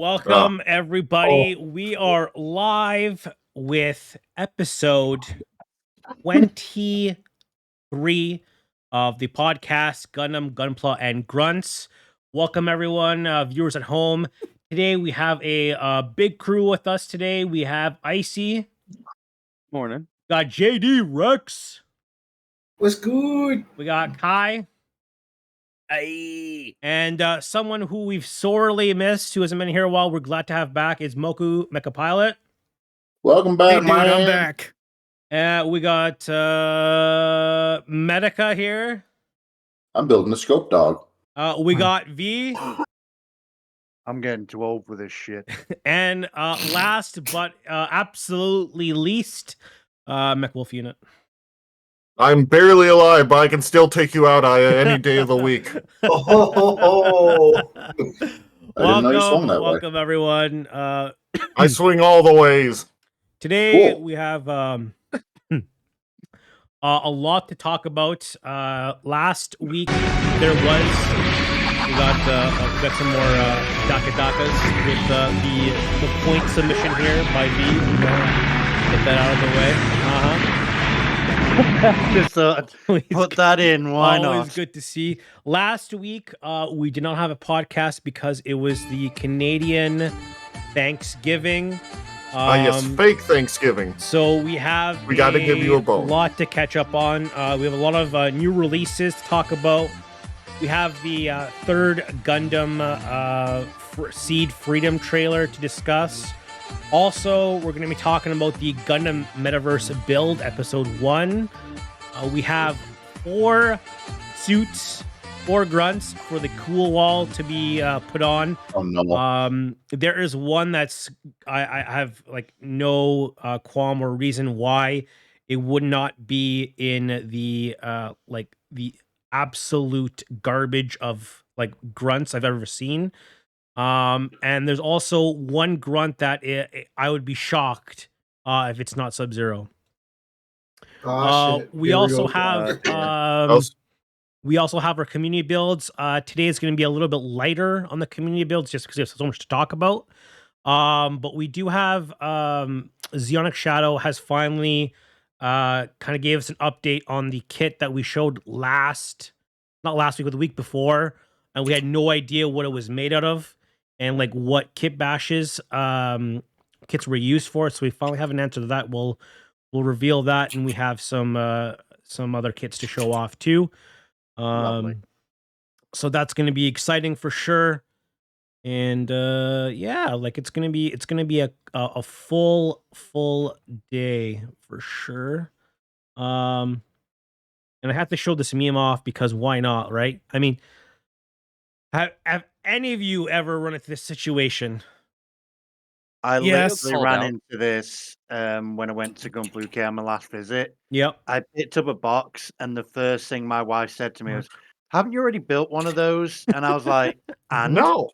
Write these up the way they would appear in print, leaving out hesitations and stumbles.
Welcome, everybody. We are live with episode 23 of the podcast Gundam Gunpla and Grunts. Welcome, everyone, viewers at home. Today, we have a big crew with us today. We have Icy. Morning. Got JD Rex. What's good? We got Kai. Aye. And someone who we've sorely missed, who hasn't been here a while, we're glad to have back, is Moku Mecha Pilot. Welcome back, man. I'm back. We got Medica here. I'm building a scope dog. We got V. I'm getting too old for this shit. And last but absolutely least, MechWolf Unit. I'm barely alive, but I can still take you out any day of the week. Welcome everyone. I swing all the ways. Today Cool. we have a lot to talk about. Last week we got some more dakas with the point submission here by V. Get that out of the way. Just put that in. Why not? Always good to see. Last week, we did not have a podcast because it was the Canadian Thanksgiving. Yes, fake Thanksgiving. So we got to give you a bone. lot to catch up on. We have a lot of new releases to talk about. We have the third Gundam Seed Freedom trailer to discuss. Also, we're going to be talking about the Gundam Metaverse build, episode 1. We have 4 suits, 4 grunts for the cool wall to be put on. Oh no! There is one that's I have like no qualm or reason why it would not be in the the absolute garbage of like grunts I've ever seen. And there's also one grunt that I would be shocked if it's not Sub-Zero. We also have our community builds. Today is going to be a little bit lighter on the community builds just because there's so much to talk about. But we do have Zeonic Shadow has finally kind of gave us an update on the kit that we showed not last week, but the week before, and we had no idea what it was made out of. And like what kit bashes kits were used for, so we finally have an answer to that. We'll reveal that, and we have some other kits to show off too. So that's going to be exciting for sure. And yeah, like it's gonna be a full day for sure. And I have to show this meme off because why not, right? I mean, have any of you ever run into this situation? I Yes. literally ran into this when I went to Gunpla UK on my last visit. Yep. I picked up a box, and the first thing my wife said to me was, "Haven't you already built one of those?" And I was like, "And No.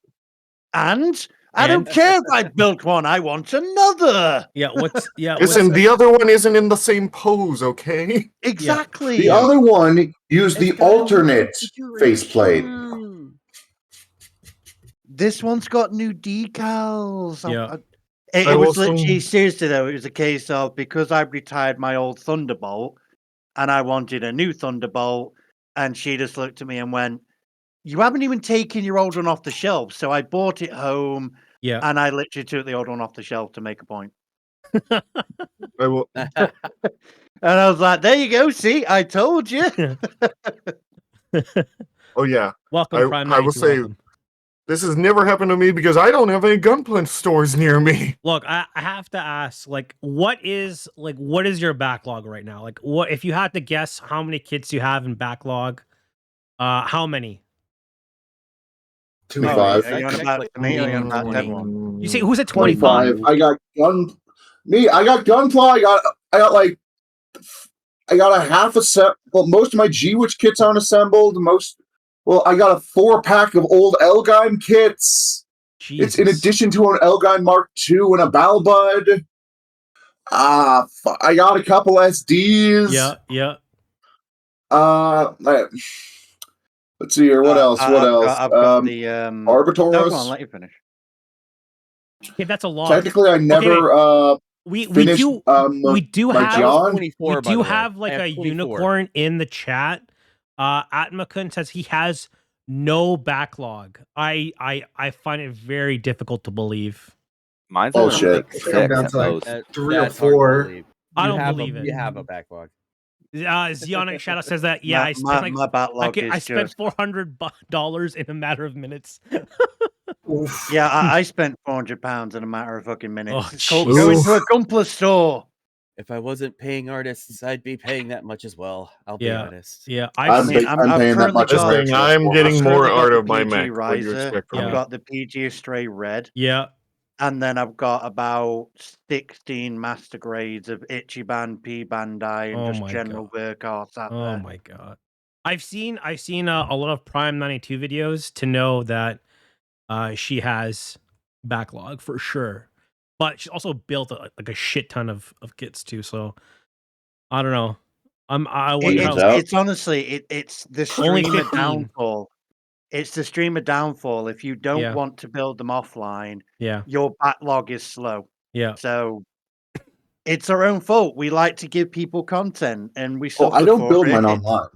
and I don't care if I built one. I want another." Yeah. Listen, the other one isn't in the same pose, okay? Exactly. The other one used the alternate faceplate. This one's got new decals. Yeah. It I was also- literally, seriously though, it was a case of because I retired my old Thunderbolt and I wanted a new Thunderbolt, and she just looked at me and went, "You haven't even taken your old one off the shelf." So I bought it home, Yeah. and I literally took the old one off the shelf to make a point. I will. And I was like, "There you go. See, I told you." Oh yeah. Welcome, Prime I will 92, say- welcome. This has never happened to me because I don't have any Gunpla stores near me. Look, I have to ask, what is your backlog right now? Like, what if you had to guess how many kits you have in backlog? How many? 25. Are you on about me or are you on about everyone? You say who's at 25? 25. I got Gunpla. I got a half a set. Well, most of my G-Witch kits aren't assembled. I got a 4-pack of old Elgine kits. Jesus. It's in addition to an Elgine Mark II and a Balbud. I got a couple SDs. Yeah. Let's see here. What else? I've got the Arbitors. No, go on, let you finish. Okay, that's a lot. Technically, I never We finished do my have John. 24, we by do the way. have I like have a 24. unicorn in the chat. Atmakun says he has no backlog. I find it very difficult to believe. Mine's Bullshit. only like I think I'm 6 down at to, like, most. 3 or That's hard to 4. believe. I You don't have believe it. You have a backlog. Zionic Shadow says that yeah, I spent like my backlog I is spent just $400 in a matter of minutes. Oof. yeah. I spent £400 in a matter of fucking minutes. Oh, It's called jeez. going to a Gunpla store. If I wasn't paying artists, I'd be paying that much as well. I'll be Yeah. honest. Yeah, I'm I've paying that currently much. Just got- saying, I'm I've getting more currently got art the of my PG mech. What do you Riser, expect from I've me? got the PG Stray Red, yeah. and then I've got about 16 master grades of Ichiban, P Bandai, and Oh just my general work arts out Oh there. my god. I've seen a lot of Prime 92 videos to know that she has backlog for sure. But she's also built like a shit ton of kits too, so I don't know. I wonder Turns how out. It's honestly it's the Only streamer 15. downfall. It's the streamer downfall. If you don't Yeah. want to build them offline, Yeah. your backlog is slow. Yeah. So it's our own fault. We like to give people content, and we Oh, suffer I don't for build it. mine online.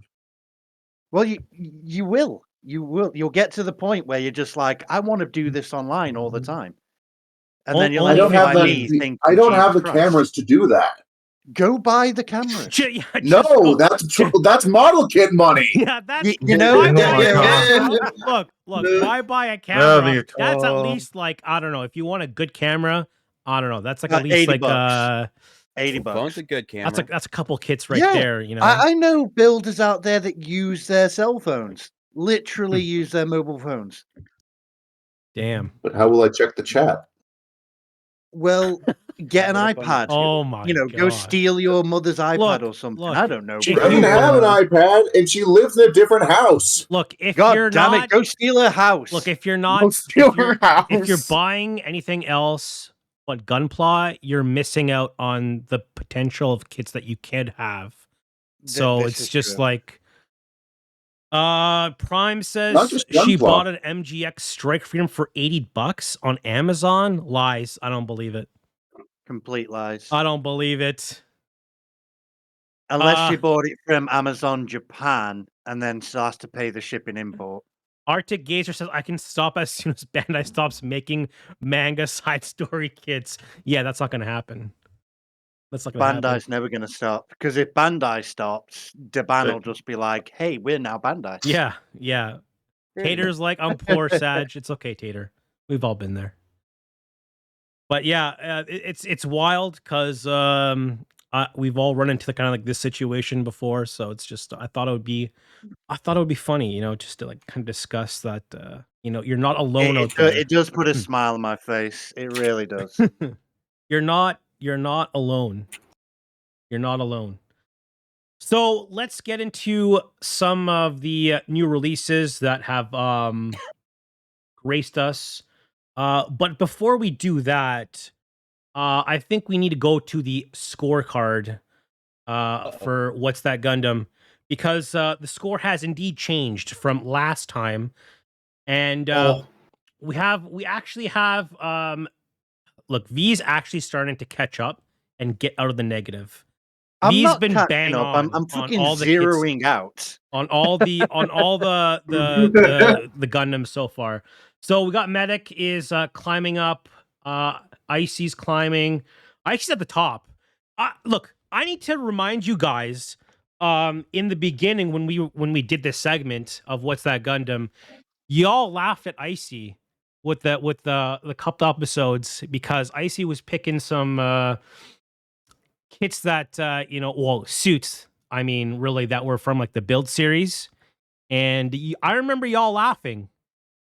Well, you will. You'll get to the point where you're just like, I want to do this online all the time, and then you'll Only I end don't up have by the- me thinking, I don't have the "Jesus Christ, cameras to do that. Go buy the cameras. Yeah, No, just go- that's model kit money. Yeah, that's You know, why Oh buy my a God. camera? Look, why buy a Yeah, camera? the- That's at least like, I don't know, if you want a good camera, I don't know, that's like at least 80 like bucks. $80 Phone's a good camera. that's a couple kits right Yeah, there, you know. I know builders out there that use their cell phones, literally use their mobile phones. Damn. But how will I check the chat? Well, get an Have it up on iPad. Oh my god. Go steal your mother's iPad Look, or something. look, I don't know. if I bro. didn't have an iPad, and she lives in a different house. Look, if God you're damn not it, go steal her house. look, if you're Go not steal if you're, her house. if you're buying anything else but Gunpla, you're missing out on the potential of kits that you could have. So This it's is just true. like Prime Not says just she Gunpla. bought an MGX Strike Freedom for $80 on Amazon. Lies. I don't believe it. Complete lies. I don't believe it. Unless she bought it from Amazon Japan and then still has to pay the shipping import. Arctic Gazer says I can stop as soon as Bandai stops making manga side story kits. Yeah, that's not gonna happen. That's not gonna happen. Bandai's never going to stop, because if Bandai stops, Deban will just be like, "Hey, we're now Bandai." Yeah, yeah. Tater's like, I'm poor, Sag. It's okay, Tater. We've all been there. But yeah, it's wild because we've all run into the kind of like this situation before. So it's just I thought it would be funny, you know, just to like kind of discuss that. You know, you're not alone out there. It does put a smile on my face. It really does. You're not alone. You're not alone. So let's get into some of the new releases that have graced us. But before we do that, I think we need to go to the scorecard for What's That Gundam, because the score has indeed changed from last time, and we actually have look, V's actually starting to catch up and get out of the negative. I'm V's not been catching bang up. on I'm fucking all the kits, zeroing out. on all the the Gundams so far. So we got Medic is climbing up. Icy's climbing. Icy's at the top. Look, I need to remind you guys. In the beginning, when we did this segment of What's That Gundam, y'all laughed at Icy with the couple episodes because Icy was picking some kits that suits. I mean, really, that were from like the Build series, and I remember y'all laughing,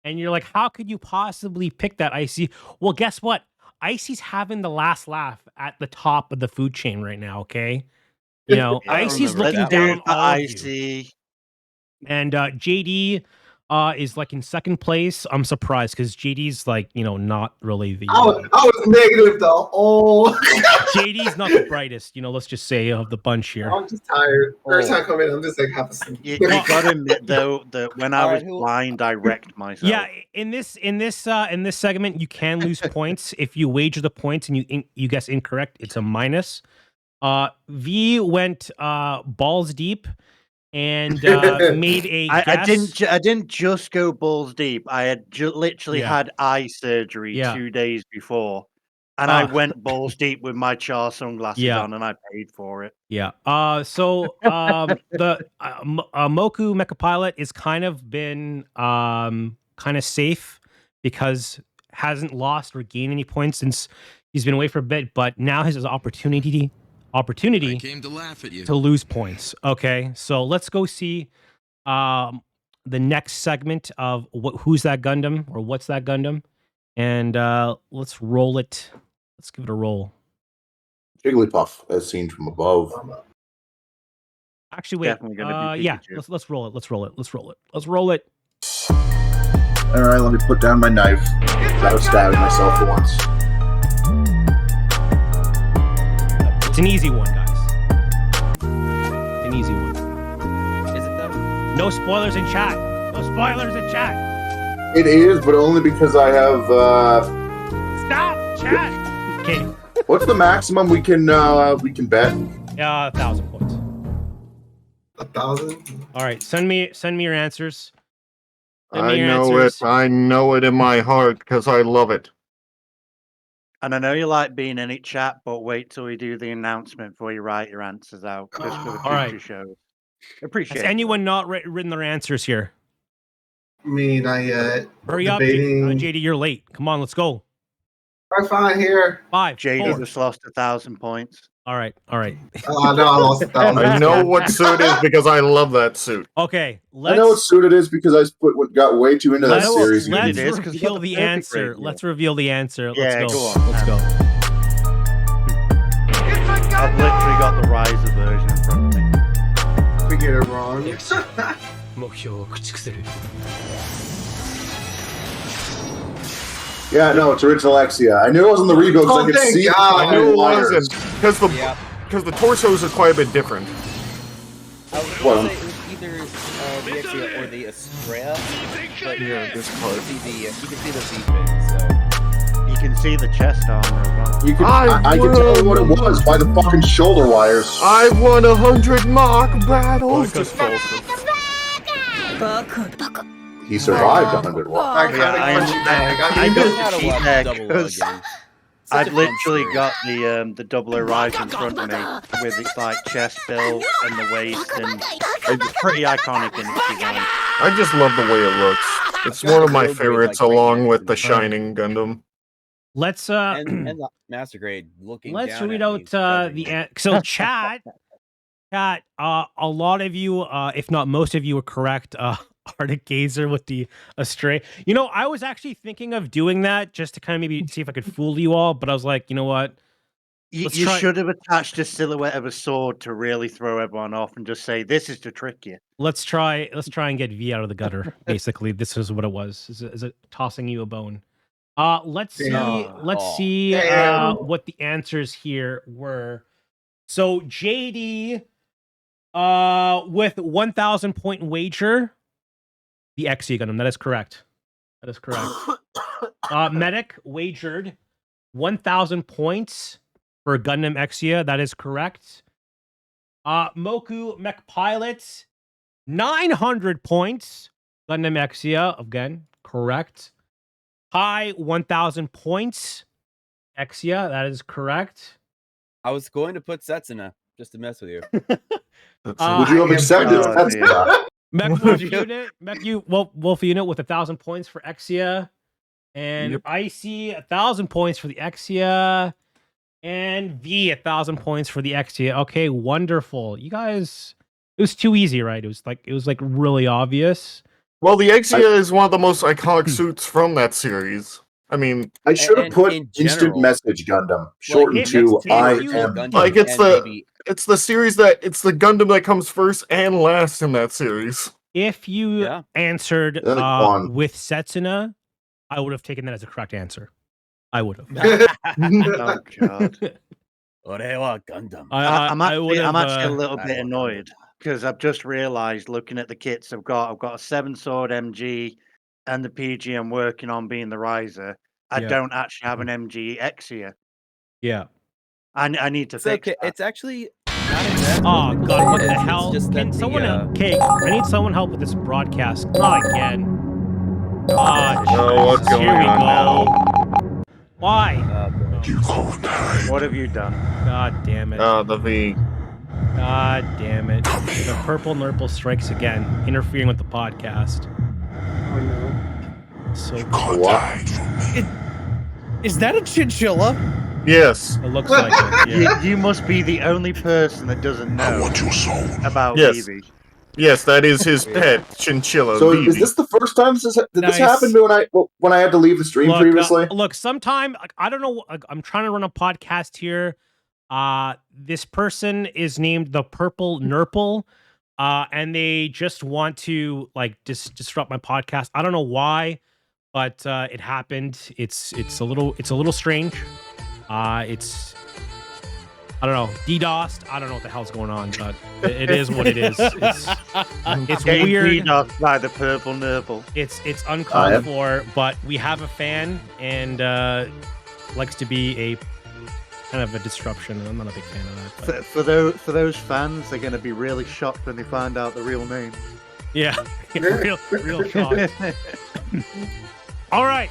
and you're like, "How could you possibly pick that, Icy?" Well, guess what? Icy's having the last laugh at the top of the food chain right now. Okay, you know, Yeah, I Icy's remember looking that down one. on all of you. Icy. And JD is like in second place. I'm surprised because JD's like, not really the. I was negative though. Oh, JD's not the brightest, let's just say, of the bunch here. I'm just tired. First time I come in, I'm just like half asleep. You got to admit though that when I was blind, I wrecked myself. Yeah, in this segment, you can lose points if you wager the points and you guess incorrect. It's a minus. V went balls deep and made a guess. I didn't just go balls deep. I had literally had eye surgery 2 days before, and I went balls deep with my Char sunglasses on, and I paid for it. Yeah. So the Moku Mecha Pilot is kind of been kind of safe because hasn't lost or gained any points since he's been away for a bit, but now has his opportunity I came to laugh at you. to lose points. Okay, so let's go see the next segment of who's that Gundam or what's that Gundam, and let's roll it. Let's give it a roll. Jigglypuff, as seen from above. Actually, wait. Let's roll it. Let's roll it. Let's roll it. Let's roll it. All right, let me put down my knife. I was stabbing myself for once. It's an easy one, guys. It's an easy one. Is it though? No spoilers in chat. No spoilers in chat. It is, but only because I have. Stop, chat. Okay. What's the maximum we can bet? 1,000 points. 1,000. All right, send me your answers. I know it. I know it in my heart because I love it. And I know you like being in it, chat, but wait till we do the announcement before you write your answers out, just for the future shows. Appreciate Has it. anyone not written their answers here? Me, not yet. Hurry up, JD, you're late. Come on, let's go. I'm fine here. 5, JD 4. just lost 1,000 points. All right. No, I lost 1,000. I know what suit is because I love that suit. Okay, I know what suit it is because I got way too into that series. Let's reveal the answer. Let's reveal the answer. Yeah, let's go. go on. Let's go. I've literally got the Riser version in front of me. We get it wrong. Yeah, no, it's original Exia. I knew it was on the rebuild because I could see it. I knew it wasn't because the torsos are quite a bit different. I was going to say it was either the Exia or the Astrea, but this part. you can see the V-fin, so. You can see the chest armor as well. You can, I can tell what it was by the fucking shoulder wires. I won 100 mock battles. He survived 100 walks. I've literally got the double rise in front of me with its like chest build and the waist, and it's pretty iconic in its design. I just love the way it looks. It's one of my favorites, along with the Shining Gundam. Let's and the Master Grade looking. Let's down read at out me, so chat. A lot of you, if not most of you, were correct. Arctic Gazer with the Astray. I was actually thinking of doing that just to kind of maybe see if I could fool you all, but I was like, you know what? You should have attached a silhouette of a sword to really throw everyone off and just say, "This is to trick you." Let's try and get V out of the gutter. Basically, this is what it was. Is it tossing you a bone? Let's see what the answers here were. So JD, with 1,000 point wager, the Exia Gundam. That is correct. Medic wagered 1,000 points for Gundam Exia. That is correct. Moku Mech Pilot, 900 points. Gundam Exia, again, correct. High 1,000 points. Exia, that is correct. I was going to put Setsuna just to mess with you. Would you have accepted that? Wolf Unit with 1,000 points for Exia. And Icy, 1,000 points for the Exia. And V, 1,000 points for the Exia. Okay, wonderful. You guys, it was too easy, right? It was like really obvious. Well, the Exia is one of the most iconic suits from that series. I mean, I should have put Instant Message Gundam, shortened to I am. Like it's the series it's the Gundam that comes first and last in that series. If you Yeah. answered Then it won. with Setsuna, I would have taken that as a correct answer. I would have. Oh God. Gundam. I'm actually a uh, little I bit want annoyed because I've just realised looking at the kits I've got a 7-sword MG and the PG I'm working on being the Riser. I Yeah. don't actually have an MG X here. Yeah. I need to It's fix okay. that. It's actually not exactly. Oh what people God, say what it the is. hell? It's just Can that someone? the, Okay, I need someone help with this broadcast. Not again. Oh, Oh, what's Jesus. Here going we on go. Why? What have you done? God damn it. The V. God damn it. The purple nurple strikes again, interfering with the podcast. Oh no. So What? Is that a chinchilla? Yes. it looks like it. Yeah. You must be the only person that doesn't know about Yes. Vivi. Yes, that is his Weird. pet chinchilla. So Vivi. is this the first time did Nice. this happen to me when I had to leave the stream previously? Look, sometime I don't know. I'm trying to run a podcast here. This person is named the Purple Nurple, and they just want to like disrupt my podcast. I don't know why, but it happened. It's a little strange. It's I don't know, DDoSed. I don't know what the hell's going on, but it is what it is. It's Getting weird. DDoSed by the purple nurple. It's uncalled for, but we have a fan and likes to be a kind of a disruption. I'm not a big fan of that. But For those fans, they're going to be really shocked when they find out the real name. yeah, real shock. All right.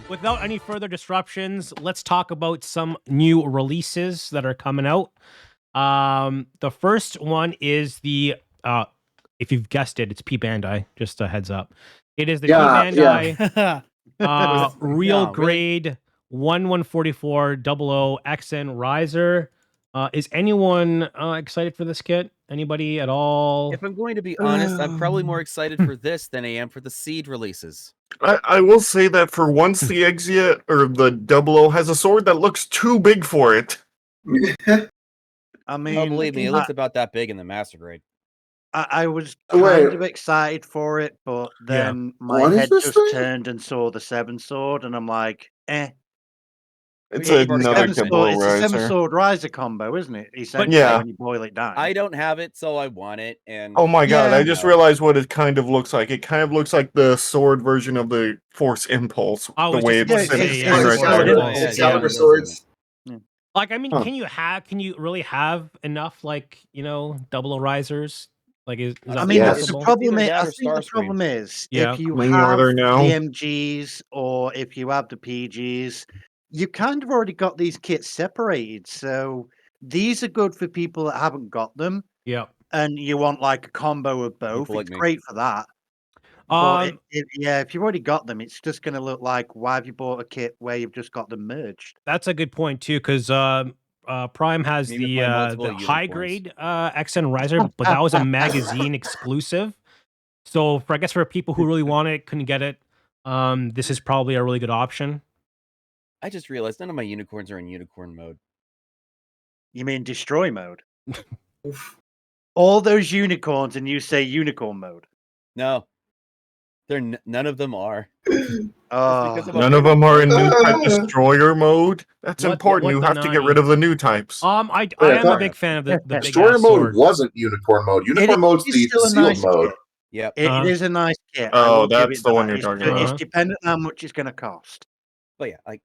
Without any further disruptions, let's talk about some new releases that are coming out. The first one is the if you've guessed it, it's P Bandai. Just a heads up. It is the P Bandai real grade 1144 00 XN Riser. Is anyone excited for this kit? Anybody at all? If I'm going to be honest, I'm probably more excited for this than I am for the Seed releases. I will say that for once the Exia or the 00 has a sword that looks too big for it. I mean, Oh, believe me, it looks about that big in the Master Grade. I was Wait. kind of excited for it, but then my What is head this just thing? turned and saw the 7-sword, and I'm like, eh. It's Yeah, another It's double a riser. 7-sword riser combo, isn't it? Essentially, yeah. when you boil it down. I don't have it, so I want it. And Oh my god, Yeah. I just realized what it kind of looks like. It kind of looks like the sword version of the Force Impulse. I The was way just about it's to sitting say, right Sword there. Impulse. Excalibur Yeah. swords. Like, I mean, Huh. can you really have enough, like, 00 risers? Like, is I that I mean, Yes. the possible? problem Either is, that I or think the Starscream. problem is, Yeah. if you How many are have there the now? MGs or if you have the PGs, you kind of already got these kits separated. So these are good for people that haven't got them, Yeah. and you want like a combo of both. People like It's me. great for that. But Um, if you've already got them, it's just going to look like, why have you bought a kit where you've just got them merged? that's a good point too, because Prime has Maybe play multiple the high unicorns. grade XN riser, but that was a magazine exclusive. So for I guess for people who really want it, couldn't get it, this is probably a really good option. I just realized none of my unicorns are in unicorn mode. You mean destroy mode? All those unicorns, and you say unicorn mode. No, none of them are. Oh, because of None of them are in new type destroyer mode. That's important. You the have to get rid nani? of the new types. I am a big fan of the big Destroyer ass mode sword. wasn't unicorn mode. It Unicorn mode's is the still a sealed nice mode. kit. Yep. It is a nice kit. Oh, I will give that's it the one that. you're It's talking ju- about. It's dependent on how much it's going to cost. But yeah,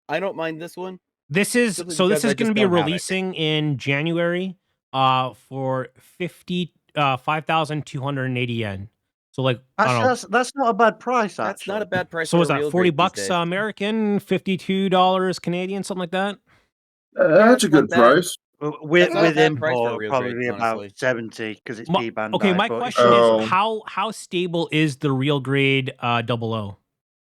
I don't mind this one. This is Simply so. This because I is going to just be don't have it. releasing in January, for 5,280 yen. So like I don't know. Actually, that's not a bad price. That's not a Actually. bad price. So for is a that real 40 grade these bucks days. American, $52 Canadian, something like that? That's a it's not good bad. price. With not a bad price for a import, real probably grade, about honestly. 70 because it's My- P Bandai. okay, my but question Oh. is how stable is the real grade 00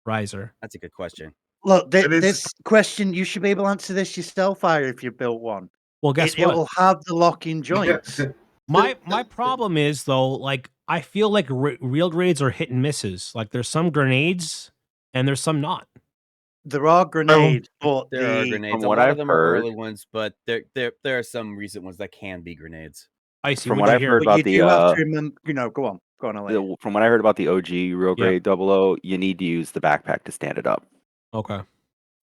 riser? That's a good question. Look, It is- this question you should be able to answer this yourself, Fire, if you built one. Well, guess It what? will have the locking joints. My problem is though, like I feel like real grades are hit and misses. Like there's some grenades and there's some not. There are grenades, but There are grenades. From A what lot I've of them are heard- early ones, but there are some recent ones that can be grenades. I see. From What'd what you I've hear? heard But you about do have the to remember, go on. Go on, Elliot. From what I heard about the OG real grade 00, you need to use the backpack to stand it up. Okay.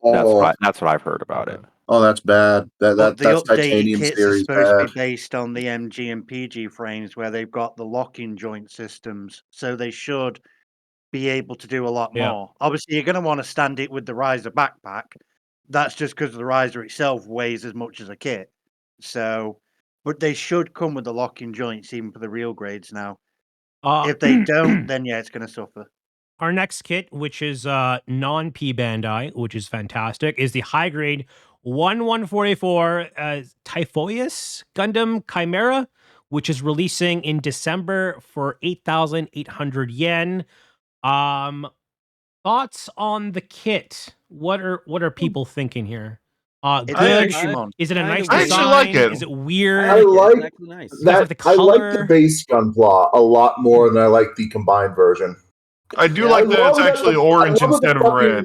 That's what I've heard about it. Oh, that's bad. But That's the updated titanium kits are series supposed to bad. be based on the MG and PG frames where they've got the locking joint systems, so they should be able to do a lot Yeah. more. Obviously, you're going to want to stand it with the riser backpack. That's just because the riser itself weighs as much as a kit. So, but they should come with the locking joints even for the real grades now. If they don't, then yeah, it's going to suffer. Our next kit, which is non-P Bandai, which is fantastic, is the high grade 1144 Typhoeus Gundam Chimera, which is releasing in December for 8,800 yen. Thoughts on the kit? What are people thinking here? It's Good. Digimon. Is it a nice I design? actually like it. Is it weird? I like It's actually nice. You guys like the I like the color? base Gunpla a lot more than I like the combined version. I do Yeah, like I that love it's actually the- orange I love the instead of red.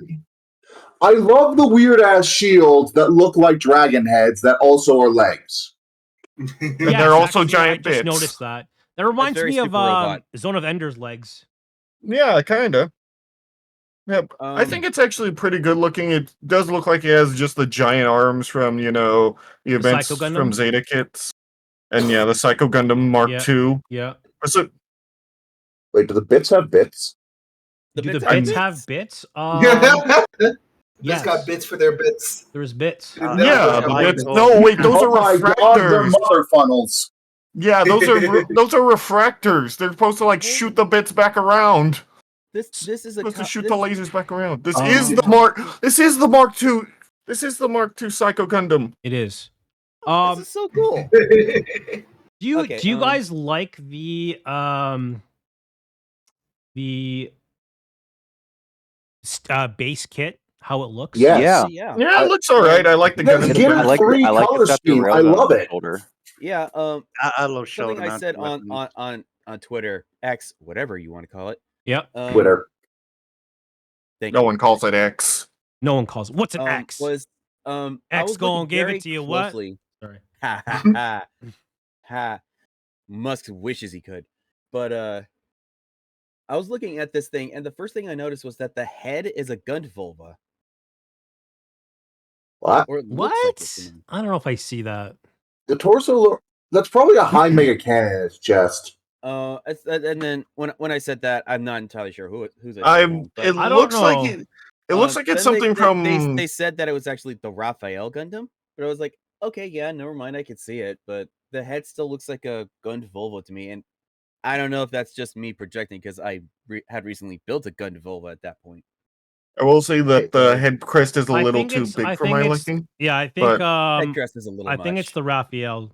I love the weird ass shields that look like dragon heads that also are legs. And Yes, they're also actually, giant I just bits. noticed that. That reminds very me of Super Robot. Zone of Ender's legs. Yeah, kind of. Yep. I Um, think it's actually pretty good looking. It does look like it has just the giant arms from, the events Psycho Gundam? from Zeta kits. And yeah, the Psycho Gundam Mark Yeah. II. Yeah. So, Wait, do the bits have bits? Do the bits bits have have bits? It's Yes. got bits for their bits. There's bits. Dude, yeah, those but are that's, bits. no, wait, those are Oh my god, they're refractors. mother funnels. Yeah, those are refractors. They're supposed to shoot the bits back around. This is a Supposed to shoot this, the lasers back around. This Oh. is the Mark. This is the Mark II. This is the Mark II Psycho Gundam. It is. this is so cool. Do you Okay, guys like the base kit? How it looks? Yes. Yeah. Yeah, it looks alright. I like the Yes, Gundam. get I it like three I like color it's got the scheme. I railgun love on the it. shoulder. Yeah. I love Something shoulder I said mounted weapons. on Twitter, X, whatever you want to call it. Yep. Twitter. Thank No you. one calls it X. No one calls it. What's an X? Was I X was gonna looking give very it to you. What? closely. Sorry. Ha ha ha. Ha. Musk wishes he could. But I was looking at this thing, and the first thing I noticed was that the head is a Gundvulva. What? Or it looks like What? it to me. I don't know if I see that. The torso that's probably a high mega cannon in its chest. And then when I said that, I'm not entirely sure who's it. I It don't looks know. like it looks like it's then something from. They said that it was actually the Raphael Gundam, but I was like, okay, yeah, never mind, I could see it, but the head still looks like a Gundvolvo to me, and I don't know if that's just me projecting because I had recently built a Gundvolvo at that point. I will say that the head crest is a little too big for my liking. Yeah, I think but- Head crest is a little I think it's much. the Raphael.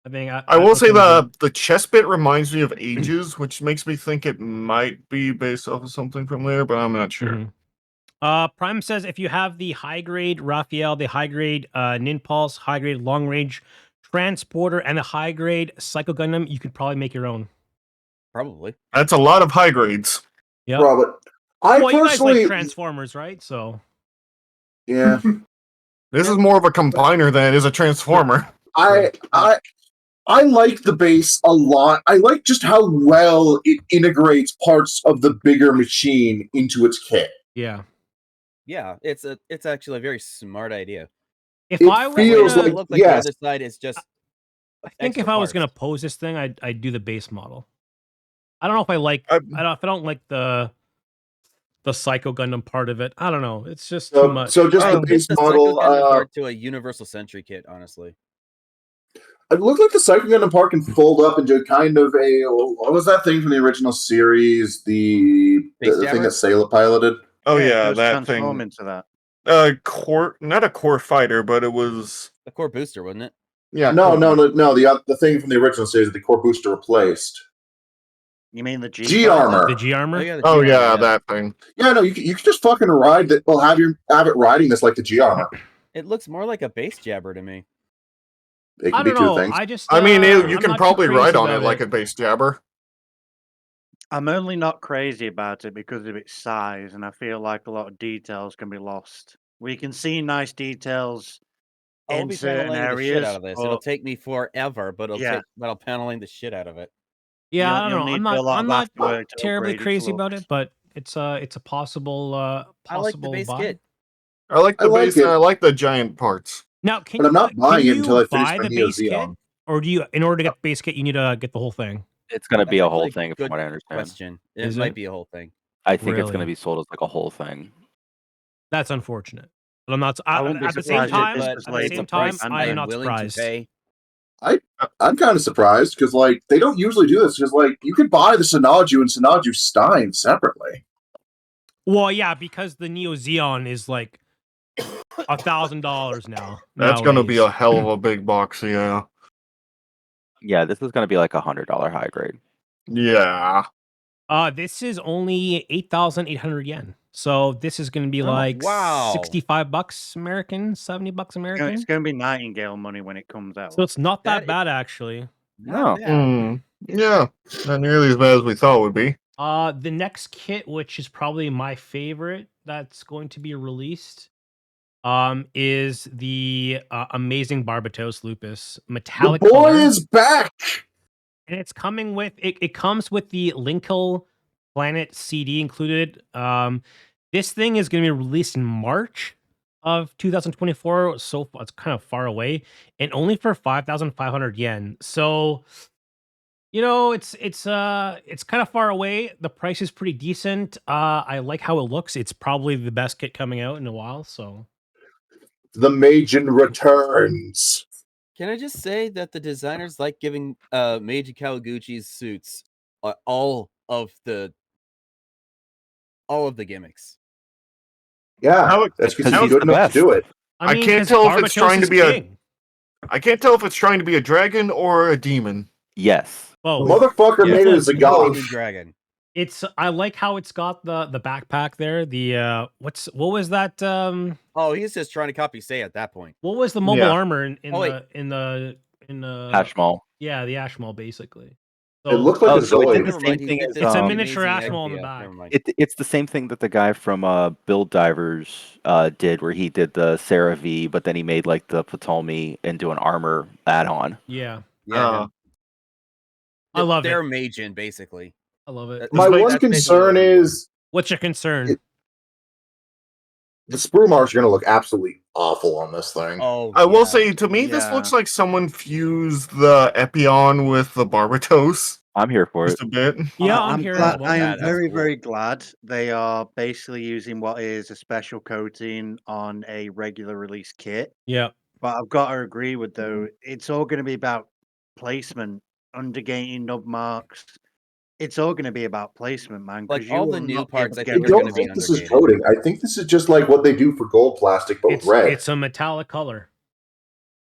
I think I will say the the chest bit reminds me of Ages, which makes me think it might be based off of something from there, but I'm not sure. Prime says if you have the high grade Raphael, the high grade Ninpulse, high grade long range transporter, and the high grade Psycho Gundam, you could probably make your own. Probably. That's a lot of high grades. Yeah. Robert, I Well, you guys personally like Transformers, right? So yeah. This is more of a combiner than it is a transformer. I like the base a lot. I like just how well it integrates parts of the bigger machine into its kit. yeah. Yeah, it's actually a very smart idea. If It I was feels gonna, It looked like the yes. other side is just. I think if extra I was gonna parts. pose this thing, I'd do the base model. I don't know if I like. I- if I don't like the Psycho Gundam part of it. I don't know. It's just too So, much. so just I the would base put the Psycho model. Gundam part to a Universal Sentry kit, honestly. It looked like the Psycho Gundam part can fold up into kind of a what was that thing from the original series? The Base thing Jabber? that Sayla piloted. Oh it yeah, does that transform thing. into that. Not a core fighter, but it was. The core booster, wasn't it? Yeah. No, core no, fighter. no, no. The thing from the original series that the core booster replaced. You mean the G? G fighter? armor. The G armor. Oh yeah. the Oh G-Armor, yeah, that thing. Yeah, no, you can just fucking ride it. Well, have it riding this like the G armor. It looks more like a base jabber to me. It I can be don't two know. things. I just. I mean, you I'm can not too probably crazy ride on it about like a base jabber. I'm only not crazy about it because of its size, and I feel like a lot of details can be lost. We can see nice details I'll in be certain paneling the shit areas. out of this. It'll take me forever, but I'll Yeah. paneling the shit out of it. Yeah, I don't You'll know. need I'm to do a not. lot I'm of not afterwork to terribly upgrade its crazy about looks. it, but it's a possible I like the possible base buy. kit. I like I the like base and it. I like the giant parts. Now, But can I'm not buying it until I finish buy my the Neo base kit, Xeon. or do you, in order to get the base kit, you need to get the whole thing? It's going to be That's a whole actually thing, good from what I understand. question. It Is might it? be a whole thing. I think it's going Really? to be sold as like a whole thing. That's unfortunate. But I'm not. I wouldn't be At the same surprised if time, this But was at the labeled same it's a time, price I'm I'm not willing to surprised. pay. I'm kind of surprised because like they don't usually do this because like you could buy the Sinaju and Sinaju Stein separately. Well, yeah, because the Neo Xeon is like $1,000 now. That's going to be nowadays. a hell of a big box, yeah. Yeah, this is going to be like $100 high grade. Yeah. This is only 8,800 yen. So this is going to be like wow. $65 American, $70 American. It's going to be Nightingale money when it comes out. So it's not that That bad, actually. Not No. bad. Yeah. Not nearly as bad as we thought it would be. The next kit, which is probably my favorite, that's going to be released, is the amazing Barbatos Lupus The metallic boy color. is back. And it's coming with it comes with the Linkle Planet CD included. This thing is going to be released in March of 2024, so it's kind of far away, and only for 5,500 yen. So, you know, it's kind of far away. The price is pretty decent. I like how it looks. It's probably the best kit coming out in a while. So, The Majin returns. Can I just say that the designers like giving Meiji Kawaguchi's suits all of the gimmicks? Yeah, How- that's because how- he's good the enough to do it. I mean, can't 'cause tell if it's Barbatos trying to is be a- king. I can't tell if it's trying to be a dragon or a demon. Yes. The Oh, motherfucker Yeah, made it it's as a a god. Demon Dragon. I like how it's got the backpack there. The what was that? Oh, he's just trying to copy Say at that point. What was the mobile Yeah. armor in Oh, wait. the Ashmall. Yeah, the Ashmall basically. It looks like Oh, a so it's Zoid. the Never same mind, he thing did as, this It's a with the miniature amazing Ashmall on the idea. back. Never mind. It's the same thing that the guy from Build Divers did, where he did the Sarah V, but then he made like the Ptolemy into an armor add-on. Yeah, Yeah, him. I love They're it. Majin, basically. I love it. My That's one basically concern what everyone- is What's your concern? the sprue marks are going to look absolutely awful on this thing. Oh, I will yeah. say, to me, this Yeah. looks like someone fused the Epion with the Barbatos I'm here for it. just a bit. Yeah, I'm I'm here glad, as well. I Yeah, am that's very, cool. very glad they are basically using what is a special coating on a regular release kit. Yeah, But I've got to agree with though, it's all going to be about placement, undergating nub marks. It's all going to be about placement, man. Like, 'cause you all will the new not be parts, able I to I get think, rid are of don't gonna be think this is undergated. coating. I think this is just like what they do for gold plastic, but with red. it's a metallic color.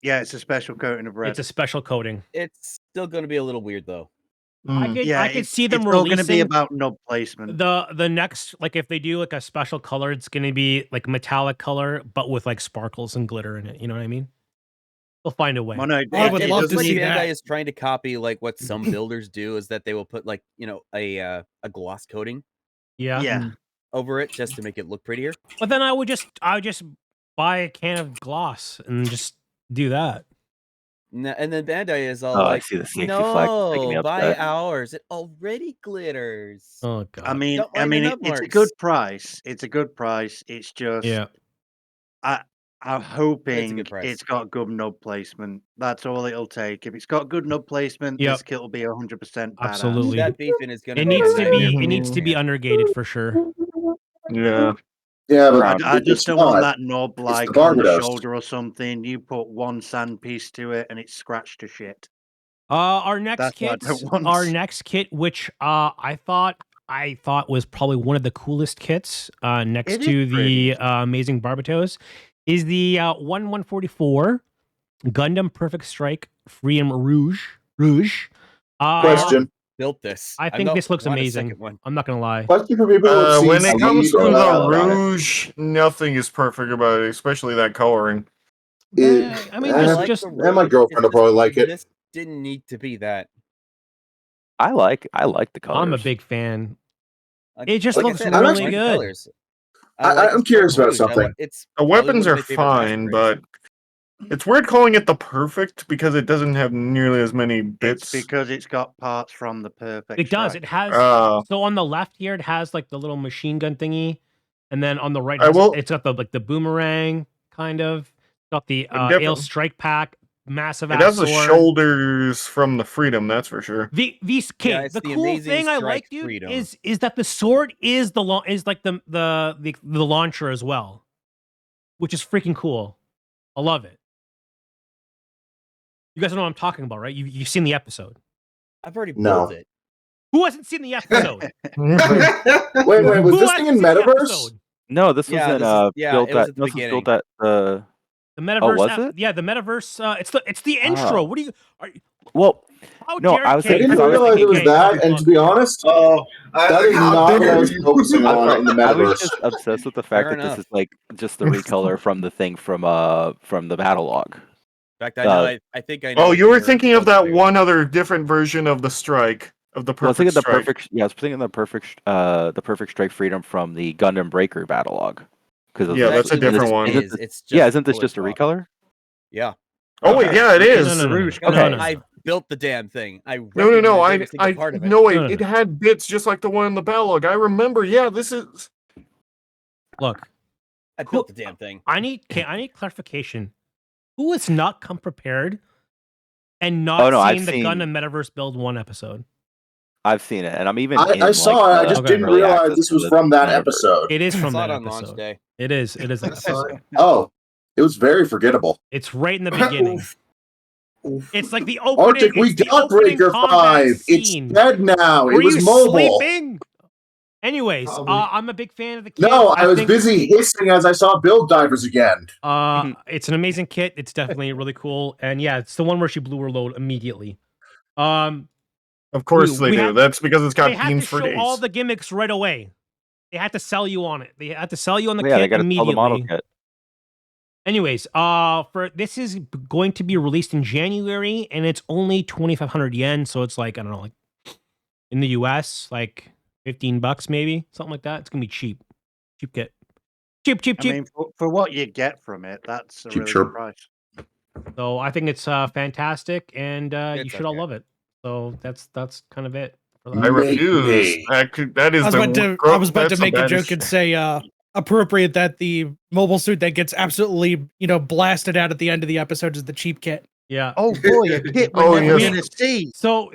Yeah, it's a special coating of red. It's a special coating. It's still gonna be a little weird, though. Yeah, I could see them it's all going to be releasing about nub placement. the next, like if they do like a special color, it's gonna be like metallic color, but with like sparkles and glitter in it. You know what I mean? They'll find a way. Well, no, I would it love doesn't to see even- that. Bandai is trying to copy like what some builders do, is that they will put like a gloss coating Yeah. Yeah, over it just to make it look prettier. But then I would just buy a can of gloss and just do that. And then Bandai is all Oh, I like, see the safety flag making me "No, buy upset." ours. It already glitters." Oh god. I mean, Don't mind the nub it's a marks. good price. It's a good price. It's just, Yeah. I'm hoping good price. it's got good nub placement. That's all it'll take. If it's got good nub placement, Yep. this kit will be 100% badass. Absolutely. That beefing is gonna It be a needs to nightmare be for it me needs to to be understand. undergated for sure. Yeah. Yeah, but I it's just don't want not. that knob the like on the Barbados. shoulder or something. You put one sand piece to it and it's scratched to shit. Our next That's what I kit, don't want. our next kit, which I thought was probably one of the coolest kits, next It is to the pretty. amazing Barbatos, is the 1144 Gundam Perfect Strike Freedom Rouge. Question. Built this. I I'm think not- this looks want a amazing. second one. I'm not gonna lie. Question for people who have seen When it comes Seed to or the Valid on it. Rouge, nothing is perfect about it, especially that coloring. I mean, I just like the and my Rouge, girlfriend will it's probably just like it. This didn't need to be that. I like the colors. I'm a big fan. Like- It just like I looks said, I really like the good. colors. I'm the curious Storm about Rouge. something. It's The probably weapons one of are my favorite fashion fine, brands. but It's weird calling it the perfect because it doesn't have nearly as many It's bits. because it's got parts from the perfect. It does. Strike. It has. Uh, So on the left here, it has like the little machine gun thingy, and then on the right, I will- it's got the boomerang kind of. It's got the definitely- Ale strike pack, massive. It has the shoulders from the Freedom, that's for sure. The it's the the cool amazing thing I strike like, dude, Freedom. is that the sword is like the launcher as well, which is freaking cool. I love it. You guys know what I'm talking about, right? You've seen the episode. I've already No. built it. Who hasn't seen the episode? Wait, was Who this hasn't thing in seen the Metaverse? episode? No, this was Yeah, in this is- yeah, built it was at at the this was beginning. built at the The Metaverse. was it? Yeah, the Metaverse. It's the intro. Oh. What do you? well. How No, dare I was I Kate- didn't Because I was realize it was thinking, that, and to be honest, that is how not what I dare was you. focusing on in the I was Metaverse. just obsessed with the fact Fair that enough. this is like just the recolor from the thing from the battle log. In fact, I know. Uh, I think I know. Oh, what you were you're thinking of that focusing on. one other different version of the strike, of the I was perfect thinking the strike. perfect. Yeah, I was thinking the perfect strike freedom from the Gundam Breaker battle log. Because Yeah, that's a Actually, different this one. is- it's just yeah, isn't this color just a swap. recolor? Yeah. Oh wait, yeah, it is. No. Okay. I built the damn thing. I No. recognize every single part of it. No, wait, No. it had bits just like the one in the battle log. I remember. Yeah, this is. Look, I built the damn thing. I need clarification. Who has not come prepared and not Oh, no, I've seen the seen- Gundam Metaverse build 1 episode? I've seen it, and I'm even. I in, saw like, it. I just Okay. didn't early realize access this to was the from that Metaverse. episode. It is I from saw that it on launch episode. day. It is. It is that I saw episode. it. Oh, it was very forgettable. It's right in the beginning. Oof. Oof. It's like the opening. Arctic, we it's the got opening Breaker combat 5. It's scene. dead now. Were It was you mobile. sleeping? Anyways, Probably. I'm a big fan of the kit. No, I was think, busy hissing as I saw Build Divers again. It's an amazing kit. It's definitely really cool, and yeah, it's the one where she blew her load immediately. Of course we they do. had- That's because it's got They had to beams for show days. all the gimmicks right away. They had to sell you on it. They had to sell you on the Yeah, they kit got to tell immediately. the model kit. Anyways, for this is going to be released in January, and it's only 2,500 yen. So it's like, I don't know, like in the US, like $15 maybe, something like that. It's gonna be cheap kit, cheap. I mean, for what you get from it, that's a Cheap, really sure. good price. So I think it's fantastic, and you It's should all okay. love it. So that's kind of it. For I that. Make refuse. me. That is I was the about to, gro- I was about to that's the make a baddest joke and strike. say appropriate that the mobile suit that gets absolutely blasted out at the end of the episode is the cheap kit. Yeah. Oh boy, a kit we're Oh, never yes. gonna see. So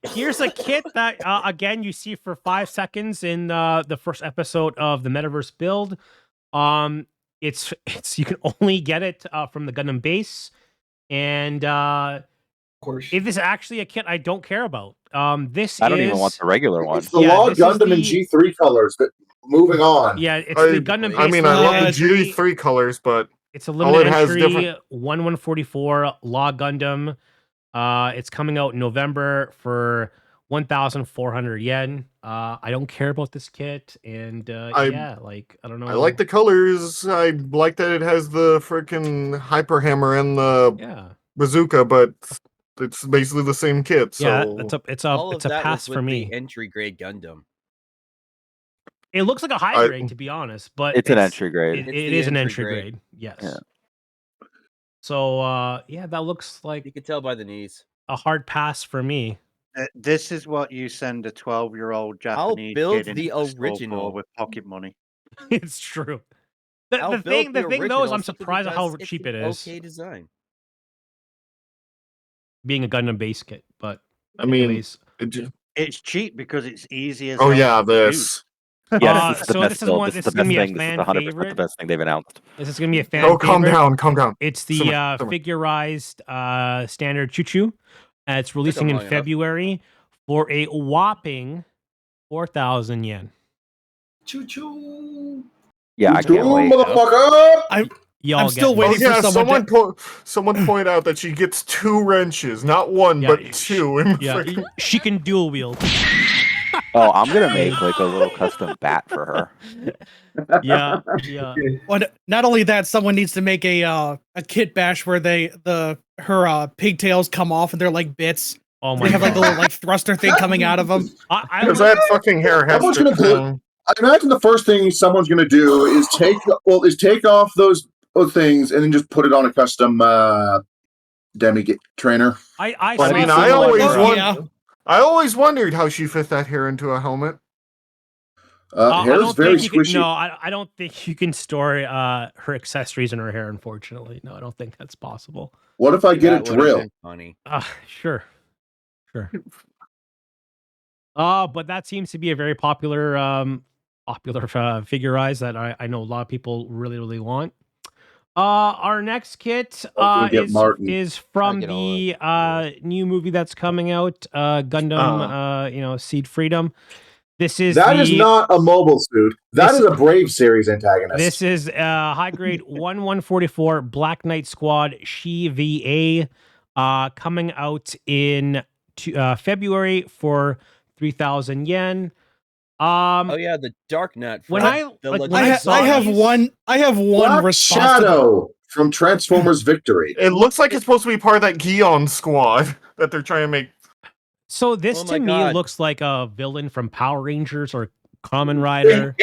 here's a kit that again you see for 5 seconds in the first episode of the Metaverse build. It's you can only get it from the Gundam base, and Of course. it is actually a kit I don't care about. This I don't is even want the regular one. It's the Yeah, Law this is Gundam in the- G3 colors. But moving on. yeah, it's the Gundam base. I mean, I love the Elementary- G3 colors, but It's a all limited it has entry different- 1144 Law Gundam. It's coming out in November for 1,400 yen. I don't care about this kit, and yeah, like I don't know. I like the colors. I like that it has the freaking hyper hammer and the yeah, bazooka, but it's basically the same kit. So yeah. It's All a of that pass was for with me. the entry grade Gundam. It looks like a high grade, to be honest, but It's an entry grade. It It's it the is an entry entry grade. grade. Yes. Yeah. So yeah, that looks You like can tell by the knees. a hard pass for me. This is what you send a 12-year-old Japanese build kid the into school original. for with pocket money. It's true. I'll The build thing though is original I'm simply surprised at how because it's cheap an it is, Okay design. being a Gundam base kit. But I mean, anyways, It's cheap because it's easy as oh hell yeah, to do. this. Yeah, this is the so best this is build. one. This This is is the gonna best be a thing. This is fan 100% the favorite. best thing they've announced. This is gonna be a fan Oh, calm favorite. down, calm down. It's the Simmer, simmer. figurized standard choo choo. It's releasing in long enough. February for a whopping 4,000 yen. Choo choo. Yeah, I can't Boom, wait. motherfucker! Y'all I'm still get this. waiting for Yeah, someone someone point out that she gets 2 wrenches, not 1, Yeah, but 2. In the Yeah, freaking- she can dual wield. Oh, I'm gonna make like a little custom bat for her. Yeah. Well, not only that, someone needs to make a kit bash where her pigtails come off and they're like bits. Oh my They have like the god. little like thruster thing coming out of them. I Because that fucking hair has Someone's to gonna do- come. I imagine the first thing someone's going to do is take off those things and then just put it on a custom demi trainer. I I saw mean, someone- I always wondered how she fit that hair into a helmet. I Hair is don't very think you squishy. can, I don't think you can store her accessories in her hair. Unfortunately, no, I don't think that's possible. What if I get a That would've drill? been funny. Sure. But that seems to be a very popular figurize that I know a lot of people really want. Our next kit is from the new movie that's coming out, Gundam Seed Freedom. This is That is not a mobile suit. That is a Brave Series antagonist. This is high grade 1144 Black Knight Squad Shi VA, coming out in February for 3,000 yen. Oh yeah, the Dark Knight. When I have one Black response. Shadow from Transformers Victory. It looks like it's supposed to be part of that Gion squad that they're trying to make. So this Oh to my me God. looks like a villain from Power Rangers or Kamen Rider.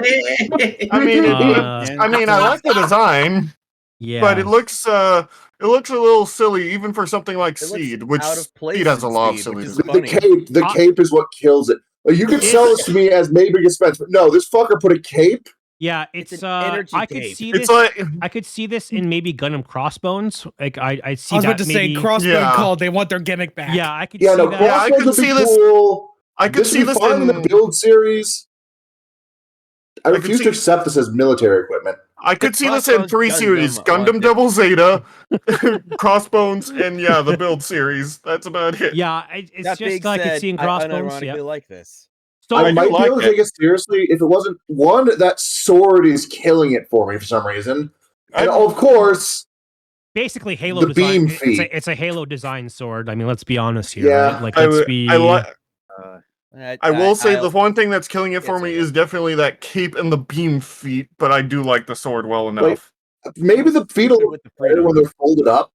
I mean, I like the design. Yeah, But it looks a little silly, even for something like Seed, which out of place Seed has a in lot of Seed, silly which is design. The cape is what kills it. Like, you could sell this to me as maybe expensive, but no, this fucker put a cape. Yeah, it's an energy I could tape. see It's this. like I could see this in maybe Gundam Crossbones. Like I see. I was that about to say maybe, Crossbone Yeah. called. They want their gimmick back. Yeah, I could Yeah, see no, that. Yeah, I Crossbones could would be see this- cool. I could see would be this fine in the build series. I could refuse see- to accept this as military equipment. I could The see this in Crossbones 3 Gundam series: Gundam wanted- Double Zeta, Crossbones, and yeah, the build series. That's about it. Yeah, it's That just being I could said, see in I Crossbones. unironically Yeah. like this. So I do might be like able to it. take it seriously if it wasn't one, that sword is killing it for me for some reason. And of course, basically, Halo the design. beam feet. It's a Halo design sword. I mean, let's be honest here. Yeah. Right? Like let's be. I will say the one thing that's killing it for me is definitely that cape and the beam feet, but I do like the sword well enough. maybe the feet will Good look with the better freedom when they're folded up.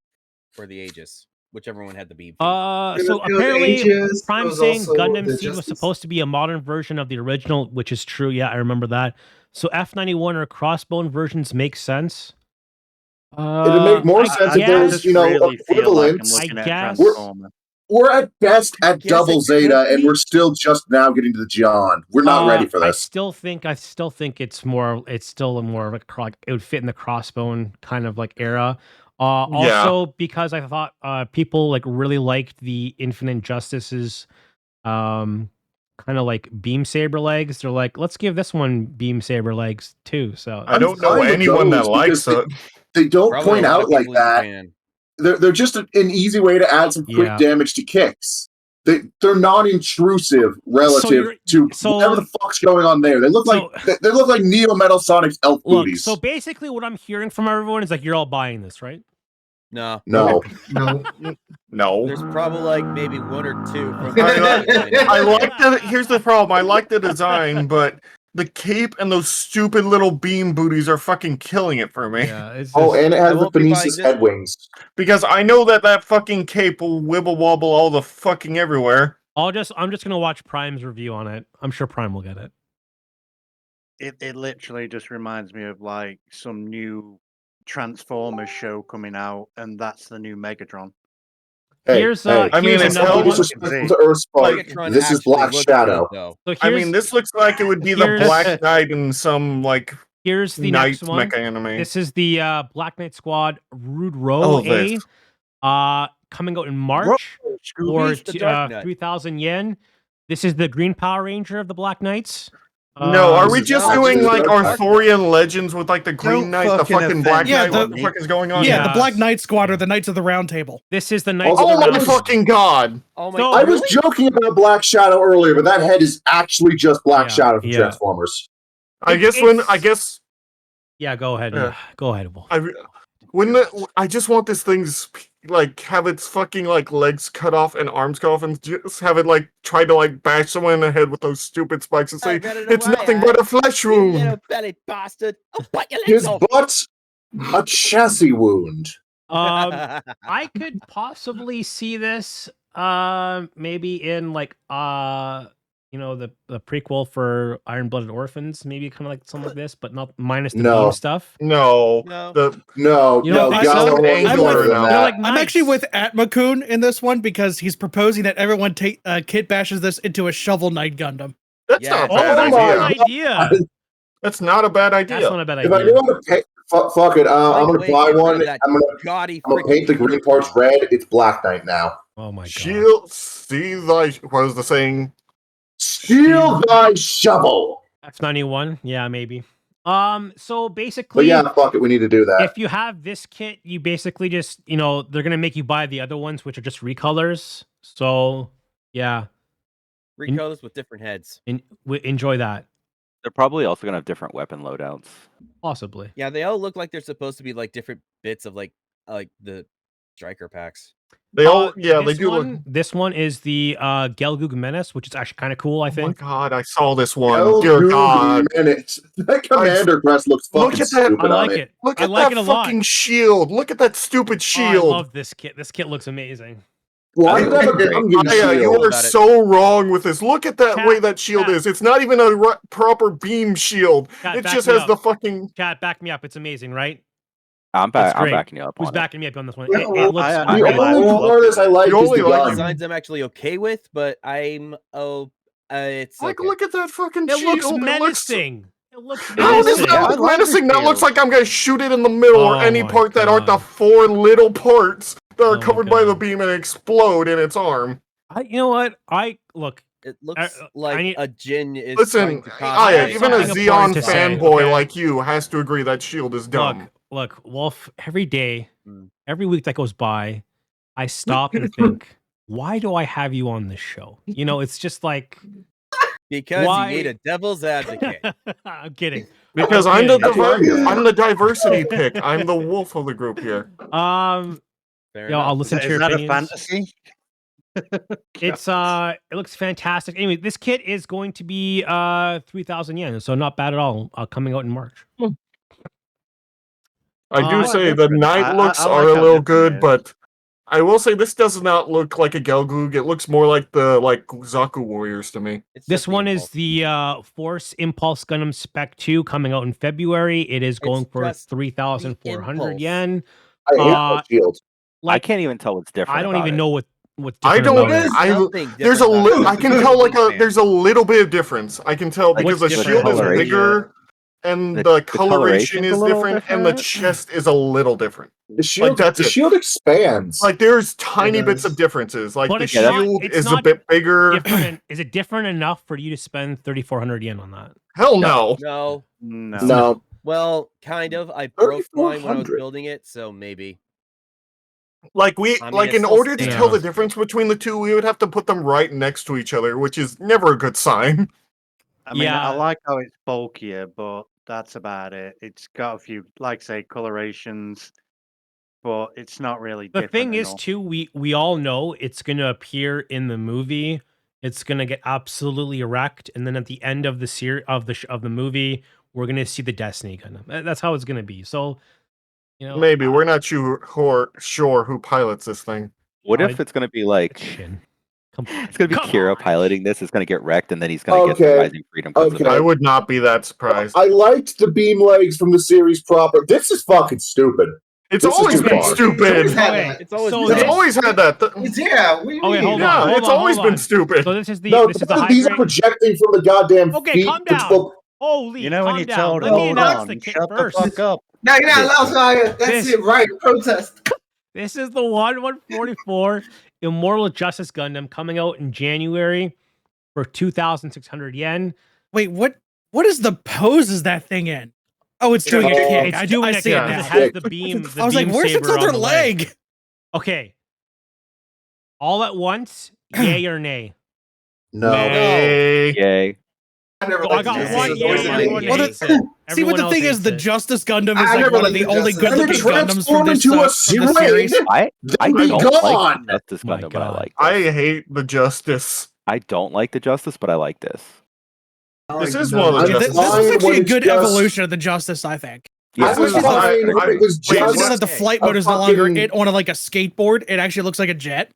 for the Aegis, whichever one had the beam. So It was apparently, Aegis, Prime it was saying also Gundam the Seed was Justice. supposed to be a modern version of the original, which is true. Yeah, I remember that. So F91 or Crossbone versions make sense. It'd make more sense if there was, equivalents. I guess. We're at best at Guess Double it Zeta, could and be. we're still just now getting to the John. We're not ready for I this. still think it's still more of a it would fit in the Crossbone kind of like era. Also because I thought people like really liked the Infinite Justice's kind of like beam saber legs. They're like, let's give this one beam saber legs too. So I don't know anyone that likes it. They don't Probably point a lot out of like people in that. Japan. They're just an easy way to add some quick Yeah. damage to kicks. They're non-intrusive relative to whatever the fuck's going on there. They look like Neo Metal Sonic's elf look, booties. so basically what I'm hearing from everyone is like you're all buying this, right? No. No. No. There's probably like maybe 1 or 2 from I like the. Here's the problem. I like the design, but the cape and those stupid little beam booties are fucking killing it for me. Yeah, it's Oh, and it has the won't be buying Kinesis this head one. wings. Because I know that fucking cape will wibble wobble all the fucking everywhere. I'm just gonna watch Prime's review on it. I'm sure Prime will get it. It literally just reminds me of like some new Transformers show coming out, and that's the new Megatron. Here's I mean, it's hell. Disrespectful to Earthspark. Megatron This is actually Black looks Shadow. good, though. So I mean, this looks like it would be the Black Knight in some like. Here's the Knight next one. mecha anime. This is the Black Knight Squad Rude Row Oh, A. this. Coming out in March for Scooby's the Dark Knight. 3,000 yen. This is the Green Power Ranger of the Black Knights. No, are Um, we just not doing the like Dark Knight. Arthurian legends with like the Green Knight, the fucking fucking Black offend Knight? me. What the fuck is going on? Yeah, here? the Black Knight Squad or the Knights of the Round Table. This is the Knights Also, of the Oh my Round fucking god! Oh my So- I was joking about Black Shadow earlier, but that head is actually just Black Yeah, Shadow from yeah. Transformers. I guess Yeah, go ahead. Yeah. Go ahead, Wolf. I just want this thing like have its fucking like legs cut off and arms cut off and just have it like try to like bash someone in the head with those stupid spikes and say it's nothing but a flesh You wound. little belly bastard! I'll bite your legs His off. butt, a chassis wound. I could possibly see this maybe in like the prequel for Iron Blooded Orphans, maybe kind of like something like this, but not minus the No. beam stuff. No. No. No, You don't no, think so? Gallo wants Angular better than now. They're that. like I'm actually nice. with Atmakun in this one because he's proposing that everyone kit bashes this into a Shovel Knight Gundam. That's Yeah. not a bad that's a idea. good idea. That's not a bad idea. That's not a bad If I idea. knew how to pay, fuck it. I'm gonna Wait, buy get rid one. of that I'm gaudy gonna paint the freaking green parts red. It's Black Knight now. Oh my god. Shield, see, like, what was the saying? Shield Guy Shovel. F91, yeah, maybe. So But basically, yeah, fuck it. We need to do that. if you have this kit, you basically just, they're gonna make you buy the other ones, which are just recolors. So yeah, Recolors with different heads. enjoy that. They're probably also gonna have different weapon loadouts. Possibly. Yeah, they all look like they're supposed to be like different bits of like the striker packs. They all, they this do one, look. This one is the Gelgoog Menace, which is actually kind of cool, I Oh my think. god, I saw this one. Oh, Dear dude, God. minutes. That commander crest looks Look fucking at that- stupid I like on it. Look I at like that it a lot. fucking shield. Look at that stupid Oh, shield. I love this kit. This kit looks amazing. Why I does that have a think- Gungan Yeah, you shield? are about it. so wrong with this. Look at that Chat, way that shield chat. is. It's not even a proper beam shield. Chat, It back just me has up. the fucking. Chat, back me up. It's amazing, right? I'm It's great. backing you up Who's on backing me up on this one? Yeah, It well, looks I- The great. only part is I like You is only the like gun. Designs I'm actually okay with, but it's Like, okay. look at that fucking It shield. looks menacing. It looks How does menacing. that look I like menacing? the That looks shield. like I'm gonna shoot it in the middle or Oh any my part that aren't the God. 4 little parts that Oh are my covered by the God. beam and explode in its arm. You know what? Look. It looks I like need- a Jin is Listen, trying to cause I have even a something Xeon important to say, fanboy okay? like you has to agree that shield is dumb. Look, Wolf. Every day, Mm. every week that goes by, I stop and think, why do I have you on this show? It's just like because Why? you need a devil's advocate. I'm kidding. Because Okay. That's what I'm here. I'm the diversity pick. I'm the wolf of the group here. Fair I'll enough. listen to Is your that a opinions. fantasy? It looks fantastic. Anyway, this kit is going to be 3,000 yen, so not bad at all. Coming out in March. I do Uh, say the night I looks like are a how little different good, it is. but I will say this does not look like a Gelgoog. It looks more like the Zaku Warriors to me. It's This just the one impulse. is the Force Impulse Gundam Spec 2 coming out in February. It is going for just the 3,400 impulse. yen. I hate that shield. I can't even tell what's different. I don't about even it. know what's I different don't. about it. There's nothing There's a different about little. it. I can It's tell a big fan. there's a little bit of difference. I can tell Like, because the what's shield is different? bigger, and The the coloration's coloration a is little different, and the different? chest is a little different. The shield, that's the it. shield expands. Like there's tiny bits does. of differences. Like But the it's not- shield it's is a not bit bigger. Is it different enough for you to spend 3,400 yen on that? Hell no. No. No. Well, kind of. I broke mine when I was 3,400. building it, so maybe. Like I mean, like it in still order to stinks. tell the difference between the two, we would have to put them right next to each other, which is never a good sign. I mean, Yeah. I like how it's bulkier, but that's about it. It's got a few, like say, colorations, but it's not really The different thing is, enough. too, we all know it's going to appear in the movie. It's going to get absolutely wrecked, and then at the end of the of the movie, we're going to see the Destiny Gundam. That's how it's going to be. So, Maybe we're not sure who pilots this thing. What Oh, if it's going to be like Shin. Come on. it's going to be Come Kira on. piloting this? It's going to get wrecked, and then he's going to get Okay. Rising Freedom. 'cause of Okay. it. I would not be that surprised. I liked the beam legs from the series proper. This is fucking stupid. It's This is always too been far. It's always stupid. had Okay, that. It's always so been It's this- always had that. Yeah, what do you Okay, mean? hold on, Yeah, hold it's on, always hold been on. stupid. So this is the No, this is the high these are grade. projecting from the goddamn Okay, feet. calm down. Holy, You know when calm you down. told Let her, me hold announce on, the kit shut first. the fuck up. No, you're not allowed to. That's This- it, right? Protest. This is the 144 Immortal Justice Gundam coming out in January for 2,600 yen. Wait, what is the pose is that thing in? Oh, it's doing a kick. It's I doing I a see kick it 'cause now. it has Kick. the beam. The I was like, beam where's its saber on other the leg? Okay. All at once, yay or nay? No. Hey. Yay! I never So I liked got Justice. one It's yay, always been everyone a Well, hates the- it. See, but Everyone the else thing is, hates the it. Justice Gundam I is like never one of liked the the only Justice. good Then it looking Gundams from transformed this, into a from this series. swing. I Then be don't like gone. the Justice My Gundam, but I God. like this. I hate the Justice. I don't like the Justice, but I like this. This is No, one of the I'm This Justice. fine is actually when a it's good just- evolution of the Justice, I think. Yeah, I This was is- fine I- when it was wait, Just just that the flight a mode is no longer fucking- it on like a skateboard. It actually looks like a jet.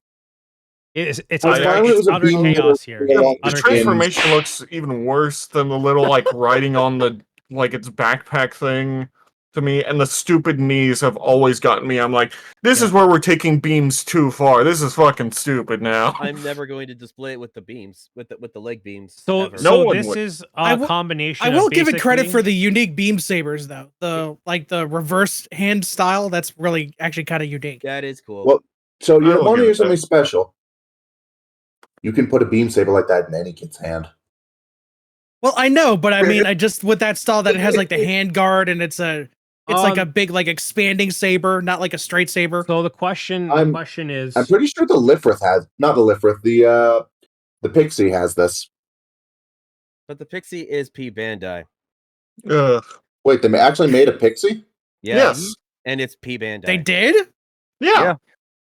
It's I was utter, fine when it was it's a utter beam chaos that here. was The Utter transformation looks even worse than the little like writing on the like its backpack thing to me, and the stupid knees have always gotten me. I'm like, this is where we're taking beams too far. This is fucking stupid now. I'm never going to display it with the beams, with the leg beams. So ever. No one this would. is I a will- combination. I will of give it credit for basically- the unique beam sabers though. The reverse hand style, that's really actually kind of unique. That is cool. Well, so I you will want to give hear it something that. special? You can put a beam saber like that in any kid's hand. Well, I know, but I mean, I just with that style that it has like the hand guard and it's like a big like expanding saber, not like a straight saber. So the question is, I'm pretty sure the Lifrith has, not the Lifrith, the Pixie has this. But the Pixie is P Bandai. Wait, they actually made a Pixie? Yeah. Yes. And it's P Bandai. They did? Yeah.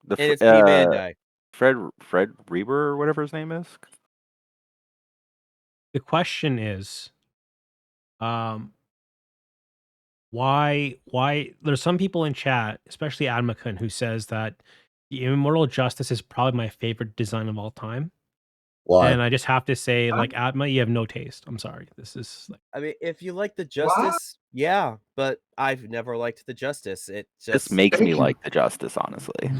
The And it's P Bandai. Fred Reber or whatever his name is. the question is, why there's some people in chat, especially Admakun, who says that the Immortal Justice is probably my favorite design of all time. Why? And I just have to say, like, Adma, you have no taste. I'm sorry. This is like, I mean, if you like the Justice, yeah, but I've never liked the Justice. It just This makes me like the Justice, honestly.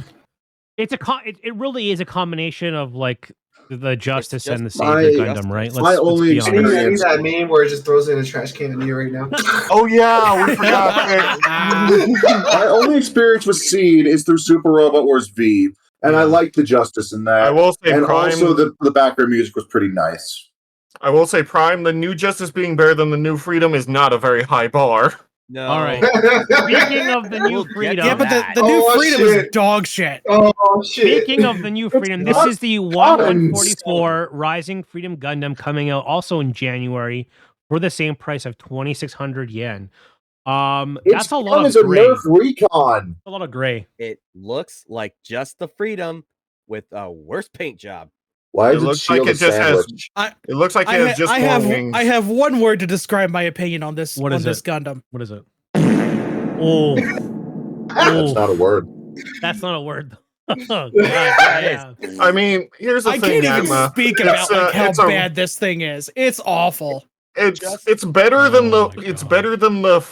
it's it really is a combination of like the Justice and the just Saber my- Gundam, right? my only let's I be need, honest. I need that meme where it just throws it in a trash can to you right now. Oh yeah, we forgot that. My only experience with Seed is through Super Robot Wars V, and I like the Justice in that. I will say and Prime. also the background music was pretty nice. I will say Prime. The new Justice being better than the new Freedom is not a very high bar. no. All right. Speaking of the new We'll get Freedom, Yeah, but that. the new Oh, Freedom is shit. dog shit. Oh shit! speaking of the new Freedom, this not is the fun. 144 Rising Freedom Gundam coming out also in January for the same price of 2,600 yen. That's a lot It's of a gray. Nerf Recon. A lot of gray. It looks like just the Freedom with a worse paint job. Why It is it looks shield like it a just has. sandwich? It looks like it has just I more have wings. I have one word to describe my opinion on this What is this it? Gundam. What is it? Oh, That's not a word. that's not a word. Oh, God, yeah. I mean, here's the I thing, can't even Atma. speak about like how it's a- bad this thing is. It's awful. It's better than Oh the my it's God. better than the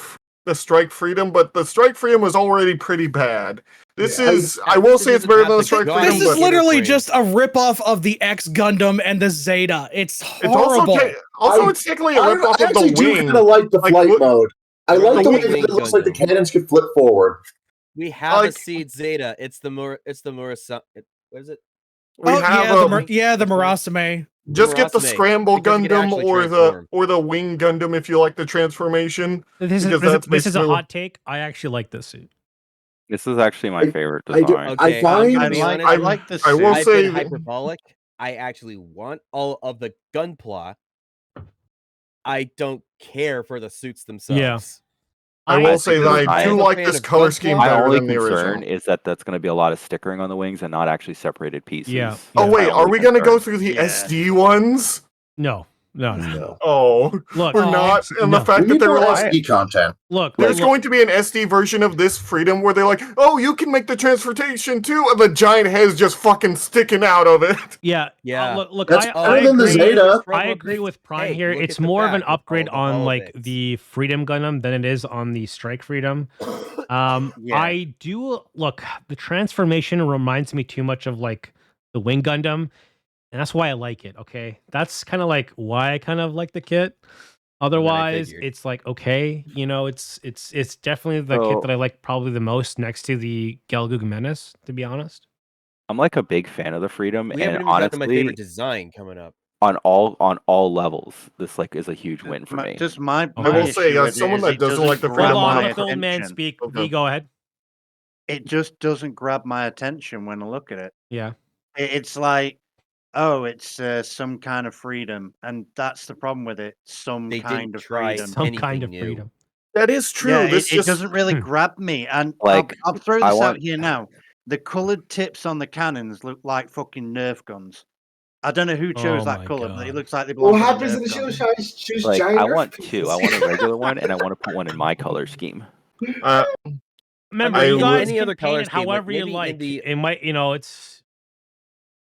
Strike Freedom, but the Strike Freedom was already pretty bad. This Yeah, is I will say it's better than the Strike Freedom, This is but literally frame. just a ripoff of the X Gundam and the Zeta. It's it's also horrible. it's technically a I ripoff of the actually do wing. kind of like the Like, flight look- mode. I the like the way wing that it looks like the Gundam. cannons can flip forward. We have a Like- Seed Zeta. It's the Murasa. What is it? We have the Murasame. just get the Murasame, Scramble because you can Gundam actually or transform. the Wing Gundam if you like the transformation. This Because is that's this is a basically- hot take. I actually like this suit. This is actually my favorite I do- design. I Okay, find- I'm I gonna be like, honest. I like the I will suit. I've say been that- hyperbolic. I actually want all of the Gunpla. I don't care for the suits themselves. I will say that because I I'm do a like fan this of color Gunpla. scheme My better only than the concern original. is that that's going to be a lot of stickering on the wings and not actually separated pieces. Yeah. Oh Yeah. wait, My are only we gonna go concern. through the Yeah. SD ones? No. No. Oh, Look, we're not. And the no. fact We that need they're more like, SD content. Look, there's look, going to be an SD version of this Freedom where they're like, oh, you can make the transportation too, and the giant head's just fucking sticking out of it. yeah, Yeah. look. That's I better than the agree. Zeta. I agree with Prime Hey, here. look It's at the more of an back with upgrade all the on like bits. the Freedom Gundam than it is on the Strike Freedom. Yeah. I do look. The transformation reminds me too much of like the Wing Gundam, and that's why I like it. Okay, that's kind of like why I kind of like the kit. Otherwise, figured. it's like okay, it's definitely the kit So- that I like probably the most next to the Gelgoog Menace. To be honest, I'm like a big fan of the Freedom, We haven't and even gotten to my honestly, favorite design coming up. on all levels, this like is a huge win for me. Just my I will issue say, as with it someone is that it doesn't like the grab Freedom hold on, my let the old man attention. speak. Okay. V, go ahead. It just doesn't grab my attention when I look at it. Yeah. It's like, oh, it's some kind of freedom, and that's the problem with it. Some They kind didn't of try freedom. Some kind anything of new. freedom. That is true. Yeah, this it just doesn't really grab me. And Like, I'll throw this I out want- here now. The coloured tips on the cannons look like fucking Nerf guns. I don't know who chose Oh that my colour, but it God. looks like they belong What on a happens in Nerf the gun. show? Choose Like, giant I Nerf want pieces. two. I want a regular one, and I want to put one in my color scheme. uh, Remember, I you would- guys Any can other paint color it scheme, like, however you maybe in like. the- It might,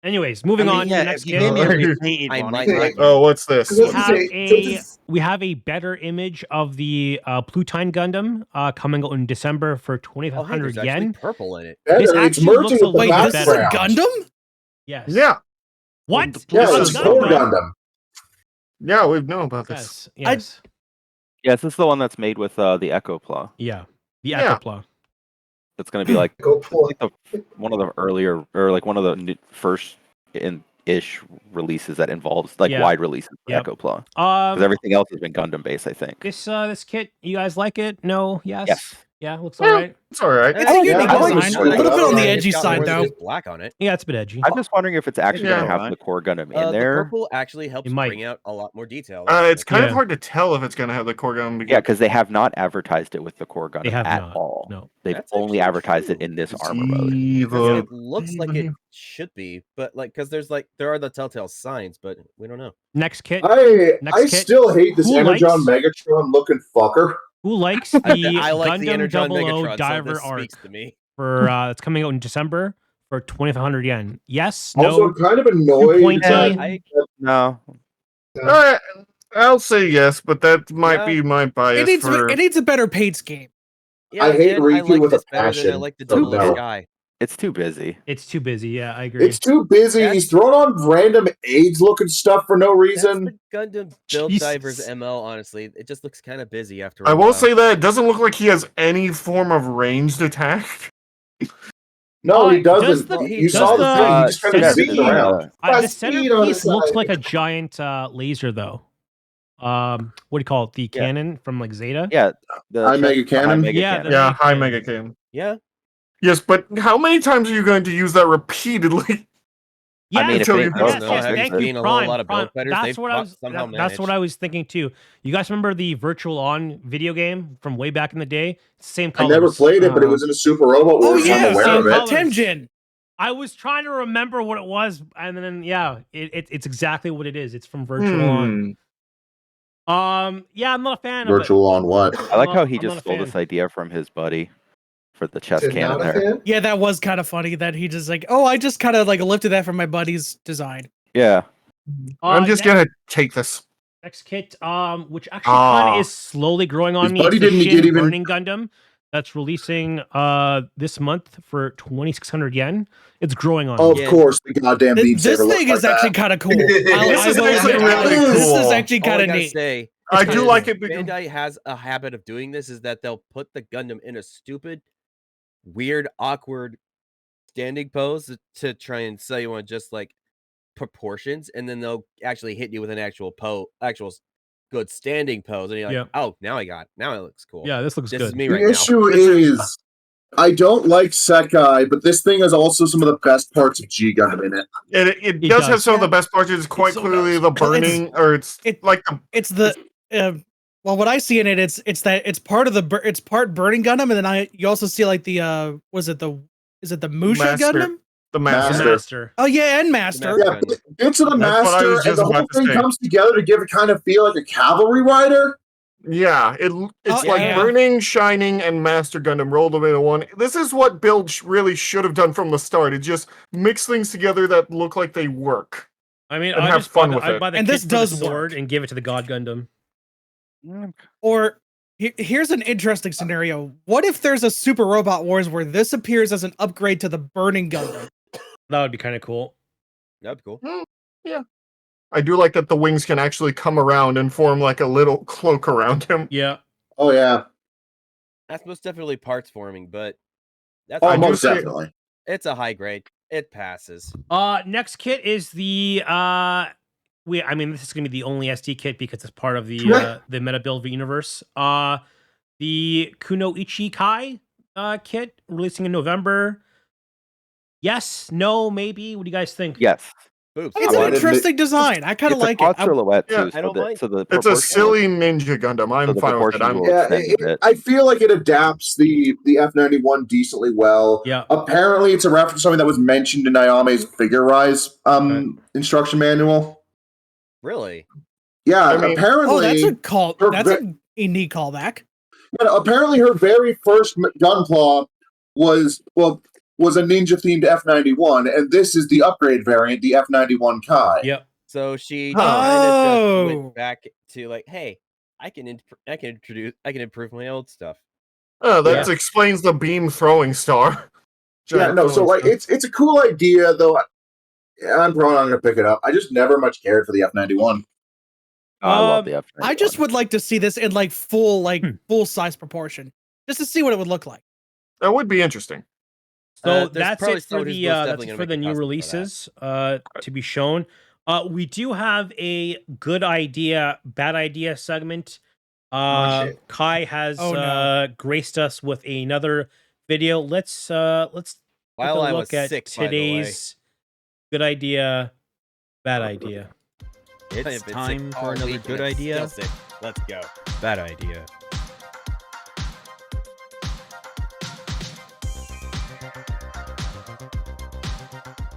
Anyways, moving on to the next if you gave me a kit. repeated I one, might it like might- Oh, what's this? We What's have this? we have a better image of the Plutine Gundam coming out in December for Oh, hey, 2,500 there's actually yen. purple in it. Better, This it's actually merging looks with a the little Wait, bit this is a background. Gundam? Yes. Yeah, What? Yeah, This it's is Core Gundam. Gundam. yeah, we've known about this. Yes. Yes. Yes, this is the one that's made with the Echo Pla. Yeah. The Yeah. Ecopla. It's going to be like Go pull it. one of the earlier, or like one of the first ish releases that involves like Yeah. wide releases of Yep. Echo Pla. Because everything else has been Gundam based, I think. This kit, you guys like it? No? Yes? Yes. Yeah, looks Yeah. alright. It's all right. It's a unique I like design. the A little bit on the Yeah, edgy It's got side, more than though. just black on it. Yeah, it's a bit edgy. I'm just wondering if it's actually going Yeah. to have the core Gundam in The there. purple actually helps It might. bring out a lot more detail. It's kind of Yeah. hard to tell if it's going to have the core gun. Yeah, because they have not advertised it with the core They Gundam have at not. all. No. They've That's only actually advertised it true. in this armor mode. It looks like it should be, but like, because there are the telltale signs, but we don't know. Next kit. I Next kit. still hate this Who Energon likes- Megatron looking fucker. Who likes the I like the Gundam Energon 00 Megatron, so Diver this arc speaks to me. for it's coming out in December for 2,500 yen? Yes? Also, No? I'm kind of annoyed. pointy. that- No. I'll say yes, but that might Yeah. be my bias It needs a better paid scheme. Yeah, I hate and Riku I like with a this better than I passion, like the so Double no. Sky. It's too busy. It's too busy. Yeah, I agree. It's too busy. He's throwing on random AIDS looking stuff for no That's reason. the Gundam Build Jesus. Divers ML, honestly. It just looks kind of busy after a I while. will say that it doesn't look like he has any form of ranged attack. No, he does doesn't. the- You does saw the the thing. He just kind of centipede- zipped around. the Speed on the centerpiece looks side. like a giant laser, though. What do you call it? The cannon from like Zeta? Yeah. The High Mega Cannon? Mega Yeah, Cannon. the- Yeah, Mega high Cannon. Mega Cannon. Yeah. Yes, but how many times are you going to use that repeatedly? Yes, I mean, if Until it you- ain't I broke, don't yes, know. yes, Have you thank you, seen a whole Prime. lot of Prime. build fighters? That's They've what I was. somehow That's what managed. I was thinking too. You guys remember the Virtual On video game from way back in the day? Same I colors. never played it, but it was in a Super Robot Oh, Wars. I'm yeah. aware of it. Colors. Temjin. I was trying to remember what it was, and then yeah, it's exactly what it is. It's from Virtual On. Yeah, I'm not a fan of it. Virtual on what? I like how I'm he not just a stole fan. this idea from his buddy for the chest Is it cannon not a there. fan? Yeah, that was kind of funny that he just like, oh, I just kind of like lifted that from my buddy's design. Yeah. I'm just next, gonna take this. next kit, which actually kind Ah. of is slowly growing on His me. buddy It's the didn't Shin get even- Burning Gundam that's releasing this month for 2,600 yen. It's growing on Of me. Yeah. course, the goddamn beam This saber looks thing like is actually that. kind of cool. This I is will actually admit, really this is cool. actually All I kind of gotta neat. say, I do because like it because Bandai has a habit of doing this is that they'll put the Gundam in a stupid, weird, awkward standing pose to try and sell you on just like proportions, and then they'll actually hit you with an actual good standing pose, and you're like, Yeah. oh, now it looks cool. Yeah, this looks This good. is me The right now. issue This is- is, I don't like Sekai, but this thing has also some of the best parts of G Gundam in it. it It does have does. some of the best parts. It's quite so clearly does. the burning, or it's it- like the It's the well, what I see in it, it's part of the it's part burning Gundam, and then you also see like the is it the Musha Master. Gundam? the The master. master. Oh yeah, and Master. Yeah, bits of the That's what I Master, was and just the whole about to thing say. comes together to give it kind of feel like a cavalry rider. Yeah, it's Oh, like yeah. Burning, Shining, and Master Gundam rolled them into one. This is what Build really should have done from the start. It just mix things together that look like they work. I mean, And I have just fun buy the, with I'd it. buy the And kit this for the does sword work. and give it to the God Gundam. Or here's an interesting scenario. What if there's a Super Robot Wars where this appears as an upgrade to the Burning Gundam? That would be kind of cool. That'd be cool. I do like that the wings can actually come around and form like a little cloak around him. Yeah. Oh yeah, That's most definitely parts forming, but that's oh I do most see- definitely. it's a high grade. It passes. Next kit is the I mean, this is gonna be the only SD kit because it's part of the Meta Build universe. The Kunoichi Kai kit releasing in November. Yes, no, maybe. What do you guys think? Yes. Boobs. It's I an wanted to- interesting design. I kind of It's a like quad it. silhouette Yeah, too. I don't mind. So the It's a proportion- silly ninja Gundam. I'm So the fine with it. proportions I'm, will Yeah, extend a bit. I feel like it adapts the F91 decently well. Yeah. Apparently, it's a reference to something that was mentioned in Ayame's Figure Rise instruction manual. Really? Yeah, I mean- apparently. Oh, that's a call. Her That's a neat callback. Yeah, apparently, her very first Gunpla was was a ninja-themed F-91, and this is the upgrade variant, the F-91 Kai. Yep. So she Huh. kind of just Oh. went back to like, hey, I can improve my old stuff. Oh, that Yeah. explains the beam throwing star. Yeah, Giant no, so throwing like star. it's a cool idea, though. I'm probably not going to pick it up. I just never much cared for the F-91. I love the F. I just would like to see this in like full size proportion, just to see what it would look like. That would be interesting. So There's that's probably it for someone who's the most that's definitely it gonna for make the a new custom for that. releases to be shown. We do have a good idea, bad idea segment. shit. Kai has Oh, no. graced us with another video. Let's take While a I look was at sick, by the way. today's good idea, bad idea. I've It's been time sick for all another week and good I'm idea. still sick. Let's go. Bad idea.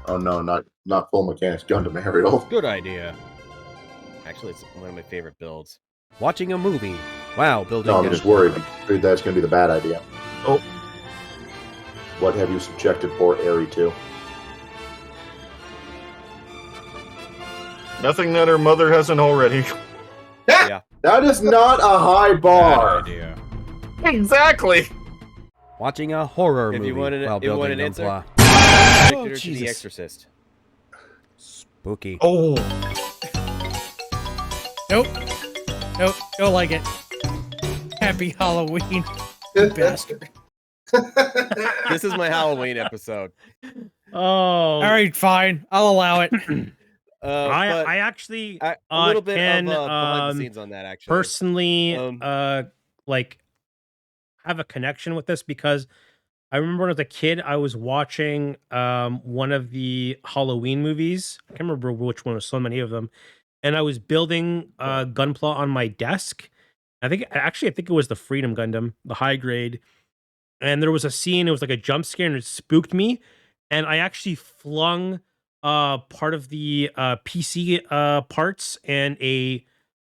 Oh no, not full mechanics Gundam Aerial. Good idea. Actually, it's one of my favorite builds. Watching a movie. Wow, building. No, I'm just worried. That's going to be the bad idea. Oh. What have you subjected poor Aerie to? Nothing that her mother hasn't already. Yeah. That is not a high Bad bar. idea. Exactly. Watching a horror If movie you want an- while if you want building an answer? Gunpla. Addicted her to The Jesus. Exorcist. Spooky. Oh. Nope. Don't like it. Happy Halloween, you bastard. This is my Halloween episode. Oh, All right, fine. I'll allow it. I actually a little bit can of behind the scenes on that, actually. personally like have a connection with this because I remember when I was a kid, I was watching one of the Halloween movies. I can't remember which one. There's so many of them, and I was building Gunpla on my desk. I think it was the Freedom Gundam, the high grade, and there was a scene. It was like a jump scare, and it spooked me. And I actually flung part of the PC parts and a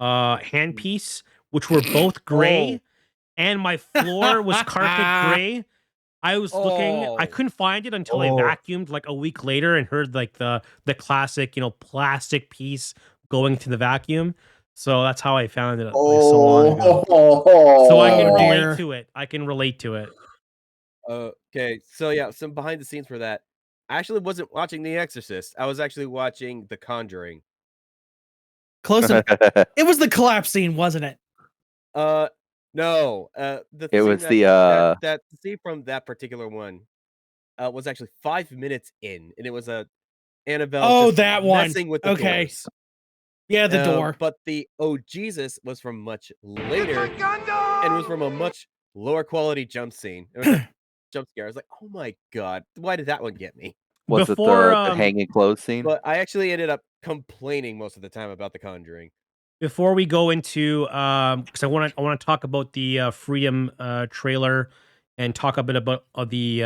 handpiece, which were both gray, and my floor was carpet gray. I was looking, I couldn't find it until I vacuumed like a week later and heard like the classic, plastic piece going to the vacuum. So that's how I found it like, so long ago. So I can relate to it. I can relate to it. Okay, so yeah, some behind the scenes for that. I actually wasn't watching The Exorcist. I was actually watching The Conjuring. Close enough. It was the collapse scene, wasn't it? No. It was that scene from that particular one was actually 5 minutes in, and it was Annabelle. Oh, just that one. messing with the Okay. doors. Yeah, the door. But the Oh Jesus was from much later, and was from a much lower quality jump scene. It was a jump scare. I was like, oh my god, why did that one get me? Was it the hanging clothes scene? But I actually ended up complaining most of the time about The Conjuring. Before we go into, because I want to talk about the Freedom trailer and talk a bit about the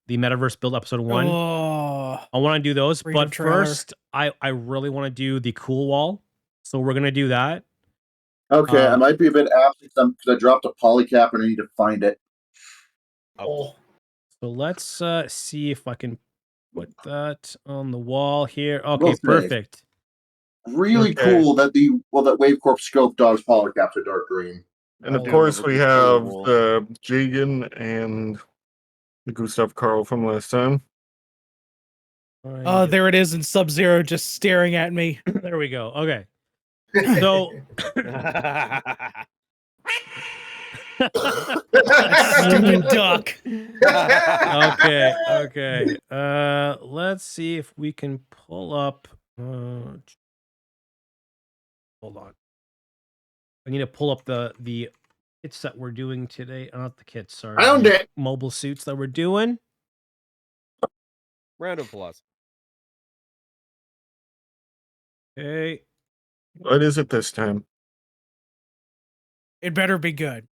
Metaverse build episode 1. Oh, I want to do those, Freedom but trailer. first, I really want to do the cool wall. So we're gonna do that. Okay, I might be a bit absent because I dropped a polycap and I need to find it. So let's see if I can put that on the wall here. Okay, Well, perfect. Really cool that that Wave Corp scope dog's polycaps are dark green. And of course, we have the Jigen and the Gustav Karl from last time. Oh, there it is in Sub-Zero just staring at me. There we go. Okay. So stupid duck. Okay. Let's see if we can pull up hold on. I need to pull up the kits that we're doing today. Not the kits, sorry. Found the it. Mobile suits that we're doing. Round of applause. Okay. What is it this time? It better be good.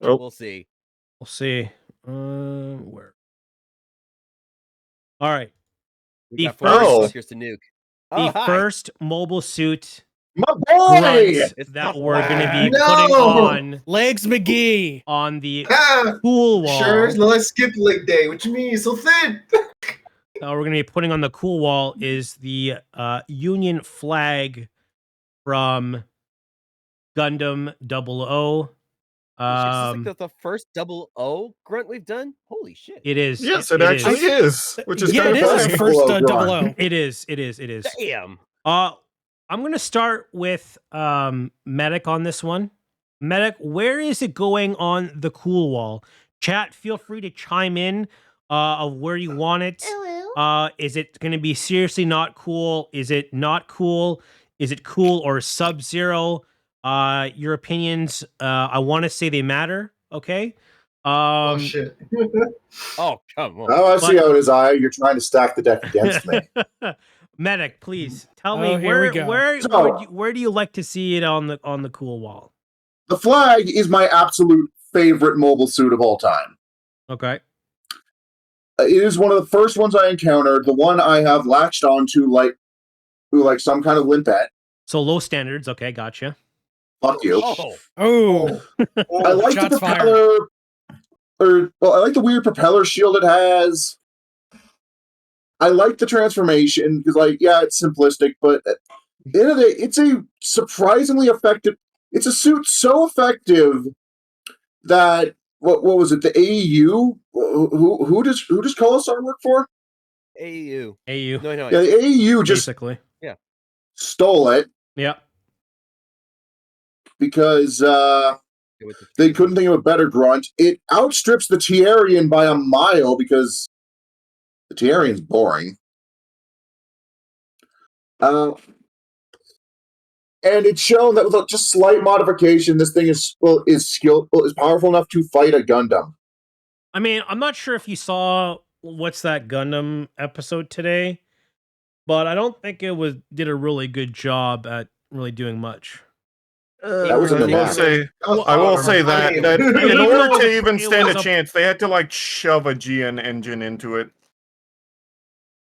Oh. We'll see. We'll see. Where? All right. We The got 40 first, suckers to nuke. the hi. first mobile suit My boy! grunts It's that the we're going to be flag. putting No! Legs McGee. on the Ah, cool wall. sure, no, let's skip leg day. What you mean? You're so thin. We're going to be putting on the cool wall is the Union flag from Gundam 00. Holy shit, is this like the first double O grunt we've done? Holy shit. It is. Yes, it actually is. Which is Yeah, kind it of is his funny. first Double O double grunt. O. It is. Damn. I'm going to start with Medic on this one. Medic, where is it going on the cool wall? Chat, feel free to chime in of where you want it. Is it going to be seriously not cool? Is it not cool? Is it cool or Sub-Zero? Your opinions, I want to say they matter, okay? Oh shit. Oh, come on. Oh, I see how it is, You're trying to stack the deck against me. Medic, please tell Oh, me here we go. where do you like to see it on the cool wall? The flag is my absolute favorite mobile suit of all time. Okay. It is one of the first ones I encountered, the one I have latched onto like some kind of limpet. So low standards. Okay, gotcha. Fuck you. Oh. Oh, I like the shots fired. propeller, I like the weird propeller shield it has. I like the transformation because, like, yeah, it's simplistic, but at the end of the day, it's a surprisingly effective. It's a suit so effective that what was it? The AEU? Who does Colasar work for? AU. AU. No. Yeah, the AEU just Basically. stole it Yeah. because they couldn't think of a better grunt. It outstrips the Tiarian by a mile because the Tiarian's boring. And it's shown that with just slight modification, this thing is powerful enough to fight a Gundam. I mean, I'm not sure if you saw What's That Gundam episode today, but I don't think it did a really good job at really doing much. That was I in the will map. say, Well, I will say that I in mean, order no, to even it stand was a a- chance, they had to like shove a GN engine into it.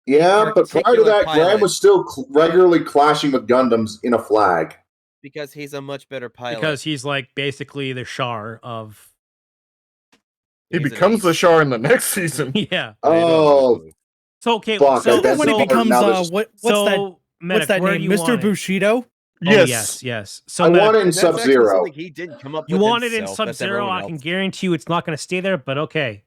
Yeah, but prior to Particular that, Graham pilot. was still regularly clashing with Gundams in a flag. Because he's a much better pilot. Because he's like basically the Char of He He's an becomes the ace. Char in the next season. yeah. Oh, So okay, Fuck, so I bet when he so- becomes now there's- what's so, that? Medic, What's that where name? do you Mr. want it? Bushido? Oh, Yes. yes. So I Medic, want it in And that's actually Sub-Zero. something he didn't come up you with want it in himself. That's Sub-Zero? everyone I can else. guarantee you it's not going to stay there, but okay.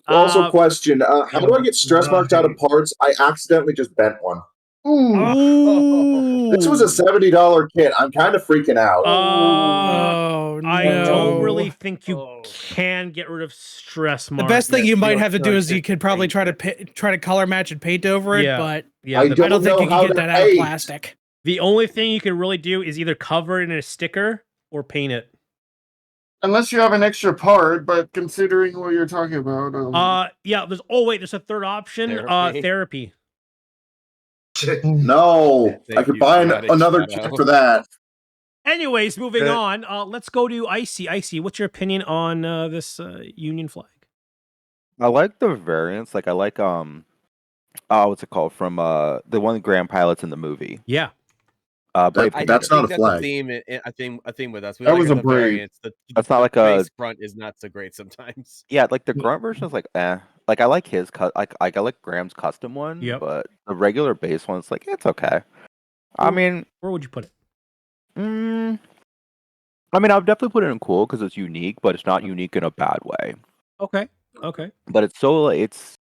Also, question: how do I get stress marked out of Right. parts? I accidentally just bent one. Ooh. This was a $70 kit. I'm kind of freaking out. Oh no! I don't really think you can get rid of stress The marks. best thing you might you're have to do is you correct. could probably try to color match and paint over it, Yeah. but Yeah, I the, I don't think know you how can get to that out of paint. plastic. the only thing you can really do is either cover it in a sticker or paint it. Unless you have an extra part, but considering what you're talking about, Yeah, there's a third option. Therapy. Therapy. No, I Thank could you, buy Dramatic another Shadow. kit for that. Anyways, moving Uh, on. Let's go to Icy. Icy, what's your opinion on this Union flag? I like the variants. Like I like what's it called from the one Grand Pilots in the movie. Yeah. Brave I That's think not a that's flag. a theme. A theme with us. We That like was a the break. variants. That's not the like a- base front is not so great sometimes. Yeah, like the grunt version is like Like I like his cut. Like I like Graham's custom one. Yep. But the regular base one's like it's okay. I mean, Where would you put it? I mean, I would definitely put it in cool because it's unique, but it's not unique in a bad way. Okay. But it's so it's.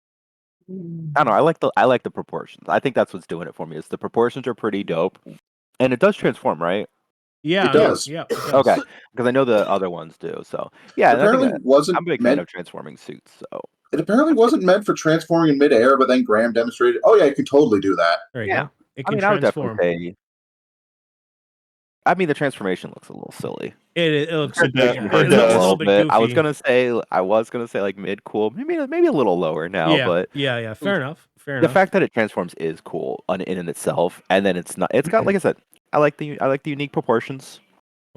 I don't know. I like the proportions. I think that's what's doing it for me. Is the proportions are pretty dope, and it does transform, right? Yeah. It does. Yeah. It does. Okay, because I know the other ones do. So yeah, It and I think apparently wasn't I'm a big fan meant. of transforming suits. So It apparently wasn't meant for transforming in midair, but then Graham demonstrated. Oh yeah, you could totally do that. There you Yeah. go. It I can mean, I would transform. definitely say. I mean, the transformation looks a little silly. It looks It does. it It looks does. a A little little bit bit. goofy. I was gonna say like mid cool, maybe a little lower now, yeah. but Yeah. Fair enough. the fact that it transforms is cool in and itself, and then it's not. It's got like I said, I like the unique proportions.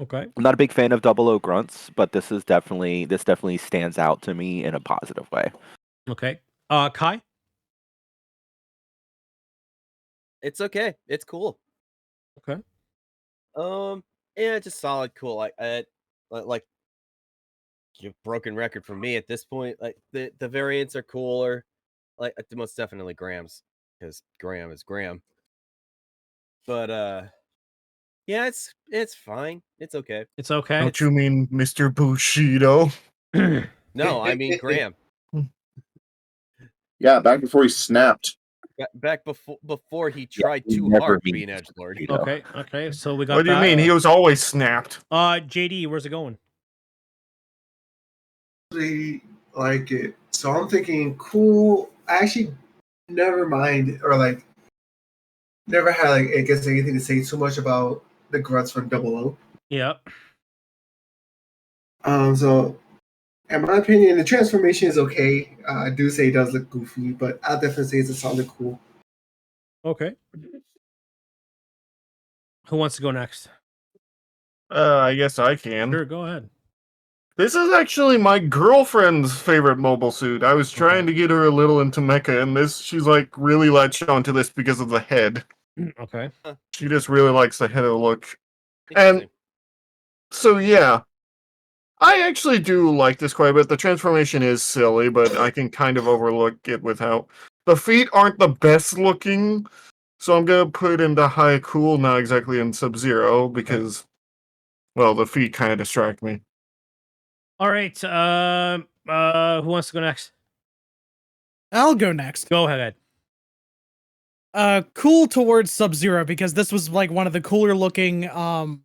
Okay. I'm not a big fan of 00 grunts, but this definitely stands out to me in a positive way. Okay. Kai. It's okay. It's cool. Okay. Yeah, just solid, cool. Like broken record for me at this point. Like the variants are cooler. Like most definitely Graham's, because Graham is Graham. But yeah, it's fine. It's okay. It's okay. Don't you mean Mr. Bushido? No, I mean Graham. Yeah, back before he snapped. Back before he tried he too never hard to means be an edgelord. Bushido. Okay. Okay. So we got What do you that. mean? He was always snapped. JD, where's it going? Really like it. So I'm thinking, cool. I actually never mind, or like never had like I guess anything to say too much about the grunts from Double O. Yep. So in my opinion, the transformation is okay. I do say it does look goofy, but I'll definitely say it's a solid cool. Okay. Who wants to go next? I guess I can. Sure, go ahead. This is actually my girlfriend's favorite mobile suit. I was trying to get her a little into mecha, and she's like really latched onto this because of the head. Okay. She just really likes the head of the look. And so yeah, I actually do like this quite a bit. The transformation is silly, but I can kind of overlook it with how the feet aren't the best looking. So I'm gonna put it into high cool, not exactly in Sub-Zero, because well, the feet kind of distract me. All right. Who wants to go next? I'll go next. Go ahead. Cool towards Sub-Zero, because this was like one of the cooler looking Double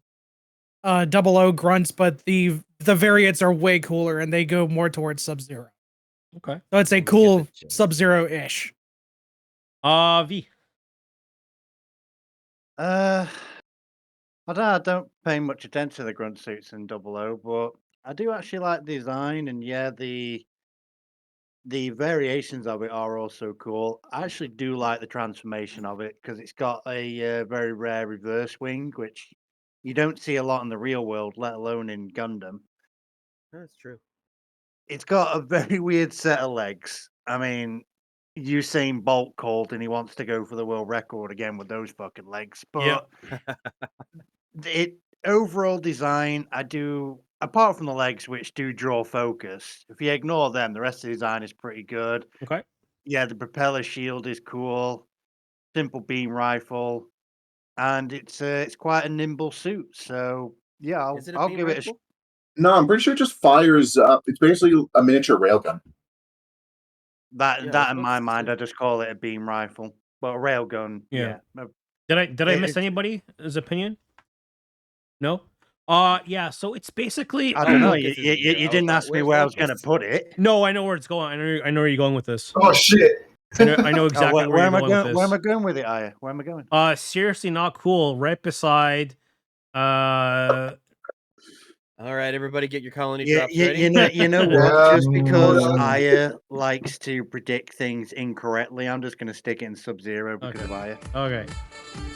O grunts, but the variants are way cooler and they go more towards Sub-Zero. Okay. So it's a cool Sub-Zero-ish. V. I don't pay much attention to the grunt suits in Double O, but I do actually like the design, and yeah, the variations of it are also cool. I actually do like the transformation of it because it's got a very rare reverse wing, which you don't see a lot in the real world, let alone in Gundam. That's true. It's got a very weird set of legs. I mean, Usain Bolt called and he wants to go for the world record again with those fucking legs. But it overall design, I do, apart from the legs, which do draw focus. If you ignore them, the rest of the design is pretty good. Okay. Yeah, the propeller shield is cool. Simple beam rifle, and it's quite a nimble suit. So yeah, Is it a I'll beam give it a. rifle? No, I'm pretty sure it just fires up. It's basically a miniature railgun. That Yeah, I was that in about my to mind, say. I just call it a beam rifle, but a railgun. Yeah. Yeah. Did I miss It's- anybody's opinion? No. Yeah. So it's basically. I don't know. Lucas You isn't here. I was didn't like, ask me where's where I was going to Lucas? put it. No, I know where it's going. I know where you're going with this. Oh shit! I know exactly where am you're I going with this. Where am I going with it, Aya? Where am I going? Seriously, not cool. Right beside. All right, everybody, get your colony Yeah, drops ready. you know Yeah. what? Just because Mm. Aya likes to predict things incorrectly, I'm just going to stick it in Sub-Zero because of Aya. Okay.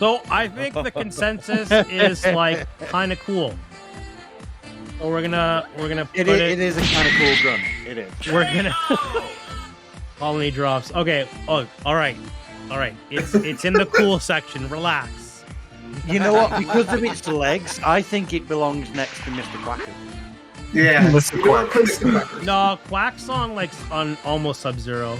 So I think the consensus is like kind of cool. So we're gonna put It is a kind of cool gun. It is. We're gonna colony drops. Okay. Oh, all right. It's in the cool section. Relax. You know what? Because of its legs, I think it belongs next to Mr. Quacker. Yeah, Mr. Quack. No, Quack's on almost Sub-Zero.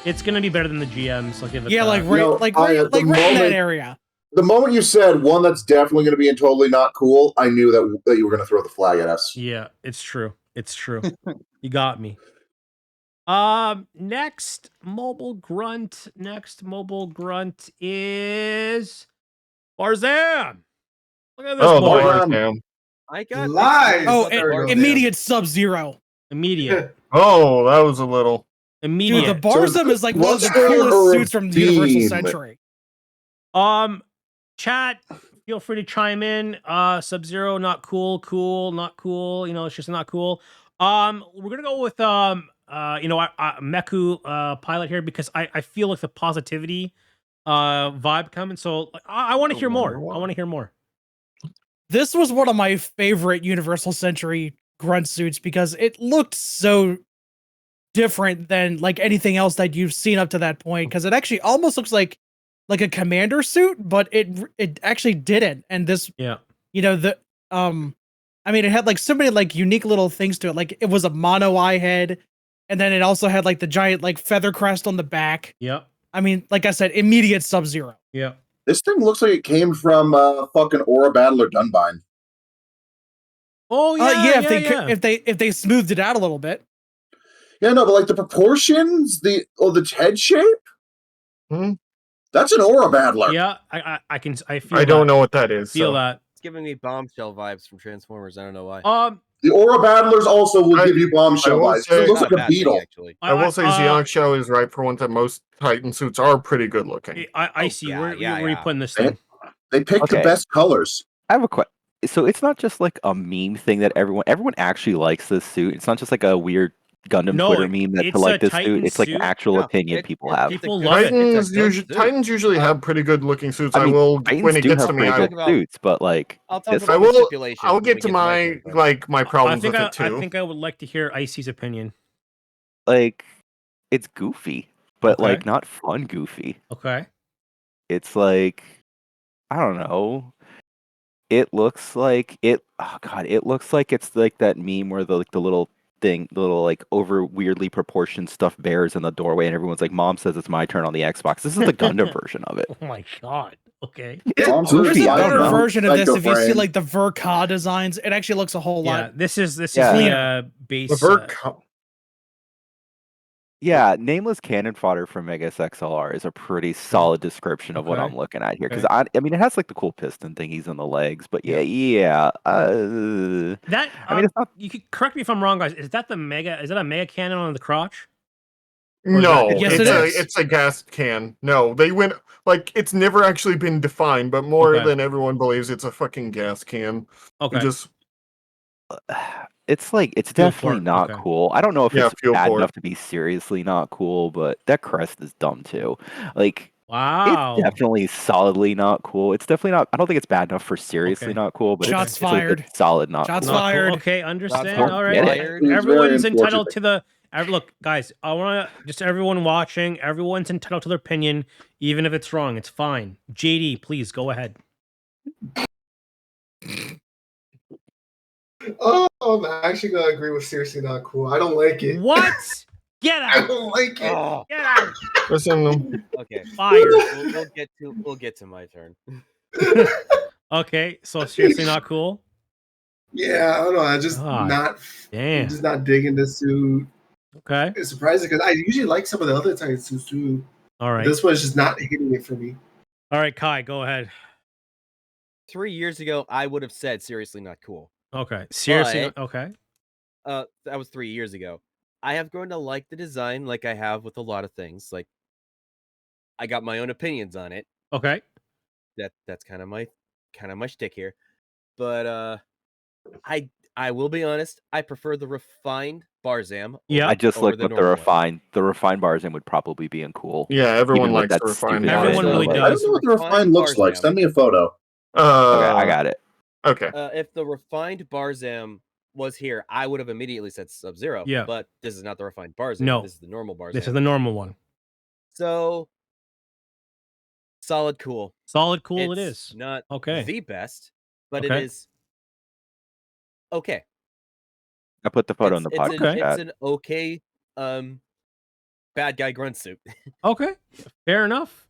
It's gonna be better than the GMs. I'll give it. Yeah, that. like right, No, like I- right, the like right in that moment- area. The moment you said one that's definitely going to be in totally not cool, I knew that you were going to throw the flag at us. Yeah, it's true. You got me. Next mobile grunt is Barzan. Look at this Oh, boy. Barzan. damn. I got Lies! Oh, There we go. immediate Sub-Zero. Immediate. Oh, that was a little. Dude, Immediate. the Barzum is like one of the what's there coolest or a suits from the Universal beam? Century. Chat, feel free to chime in. Sub-Zero, not cool, not cool. You know, it's just not cool. We're gonna go with Meku pilot here because I feel like the positivity vibe coming. So like, I want to hear more. I want to hear more. This was one of my favorite Universal Century grunt suits because it looked so different than like anything else that you've seen up to that point. Because it actually almost looks like like a commander suit, but it actually didn't. And this, Yeah. you know, I mean, it had like so many like unique little things to it. Like it was a mono eye head, and then it also had like the giant like feather crest on the back. Yep. I mean, like I said, immediate Sub-Zero. Yep. This thing looks like it came from fucking Aura Battler Dunbine. Oh yeah, yeah, yeah. If they smoothed it out a little bit. Yeah, no, but like the proportions, the head shape. That's an Aura Battler. Yeah, I can. I feel. I don't know what that is. Feel so. that. It's giving me bombshell vibes from Transformers. I don't know why. The Aura Battlers also will give you bombshell vibes. It looks like a beetle. I will say Xeonic Shadow is right for one that most Titan suits are pretty good looking. I see. Where are you putting this thing? They picked the best colors. I have a question. So it's not just like a meme thing that everyone actually likes this suit. It's not just like a weird Gundam Twitter meme that to like this suit. It's like an actual opinion people have. People love it. Titans usually have pretty good looking suits. I mean, Titans when it do gets have to me, pretty good suits, but like I'll get to my my problems with it too. I think I would like to hear Icy's opinion. Like, it's goofy, but like not fun goofy. Okay. It's like, I don't know. It looks like it. Oh god, it looks like it's like that meme where the little thing, the little like over weirdly proportioned stuffed bears in the doorway, and everyone's like, "Mom says it's my turn on the Xbox." This is the Gundam version of it. Oh my god. Okay. There's a better version of this. If you see like the Verka designs, it actually looks a whole lot. This is base. The Yeah, nameless cannon fodder from Megas XLR is a pretty solid description of what I'm looking at here. Because I mean, it has like the cool piston thingies on the legs, but yeah. That I mean, it's not. You could correct me if I'm wrong, guys. Is that a mega cannon on the crotch? No, yes, it's a gas can. No, they went like it's never actually been defined, but more than everyone believes, it's a fucking gas can. Okay. It's like it's definitely not cool. I don't know if it's bad enough to be seriously not cool, but that crest is dumb too. Like, wow, it's definitely solidly not cool. It's definitely not. I don't think it's bad enough for seriously not cool, but Shots it's fired. Like solid not. Shots cool. fired. Okay, understand. Shots All right, everyone's entitled to the. Look, guys, I want to just everyone watching. Everyone's entitled to their opinion, even if it's wrong. It's fine. JD, please go ahead. Oh, I'm actually gonna agree with seriously not cool. I don't like it. What? Get out! I don't like it. Oh. Get out! Listen, okay, fired. We'll get to my turn. Okay, so seriously not cool. Yeah, I don't know. I just damn. I'm just not digging this suit. Okay, it's surprising because I usually like some of the other Titan suits too. All right, this one's just not hitting it for me. All right, Kai, go ahead. 3 years ago, I would have said seriously not cool. Okay, seriously, okay. That was 3 years ago. I have grown to like the design, like I have with a lot of things. Like, I got my own opinions on it. Okay, that's kind of my shtick here. But I will be honest. I prefer the refined Barzam. Yeah, I just looked the at the refined. The refined Barzam would probably be uncool. Yeah, everyone likes the refined. Everyone really does. I don't know what the refined looks like. Send me a photo. Okay, I got it. Okay. If the refined Barzam was here, I would have immediately said Sub-Zero. Yeah. But this is not the refined Barzam. No. This is the normal Barzam. This is the normal one. So, solid cool. Solid cool it is. Not okay. The best, but it is okay. I put the photo in the podcast chat. It's an okay bad guy grunt suit. Okay. Fair enough.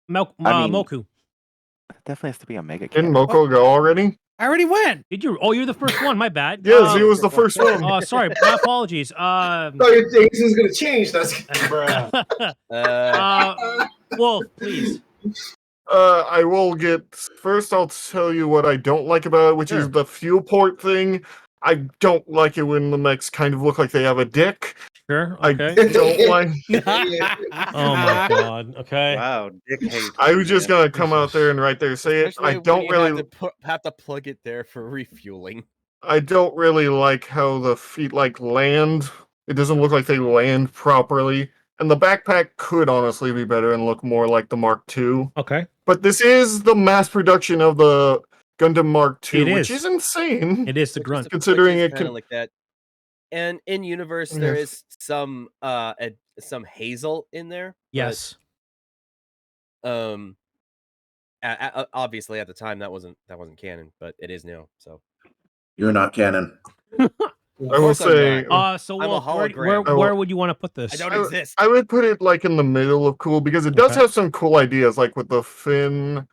Moku. Definitely has to be a mega. Didn't Moko go already? I already went. Did you? Oh, you're the first one. My bad. Yes, he was the first one. Oh, sorry. My apologies. No, you think this is gonna change? That's Wolf, please. I will get first. I'll tell you what I don't like about it, which is the fuel port thing. I don't like it when the mechs kind of look like they have a dick. Sure. Okay. I don't like. Oh my god. Okay. Wow. Dick hate. I was just gonna come out there and right there say it. Especially I don't really have to plug it there for refueling. I don't really like how the feet land. It doesn't look like they land properly. And the backpack could honestly be better and look more like the Mark II. Okay. But this is the mass production of the Gundam Mark II, It which is insane. It is the grunt. Considering it kind can of like that. And in universe, there is some hazel in there. Yes. But, obviously at the time that wasn't canon, but it is now. So You're not canon. I will course I'm say, So I'm a Wolf, where hologram. would you want to put this? I don't exist. I would put it like in the middle of cool because it does Okay. have some cool ideas, like with the fin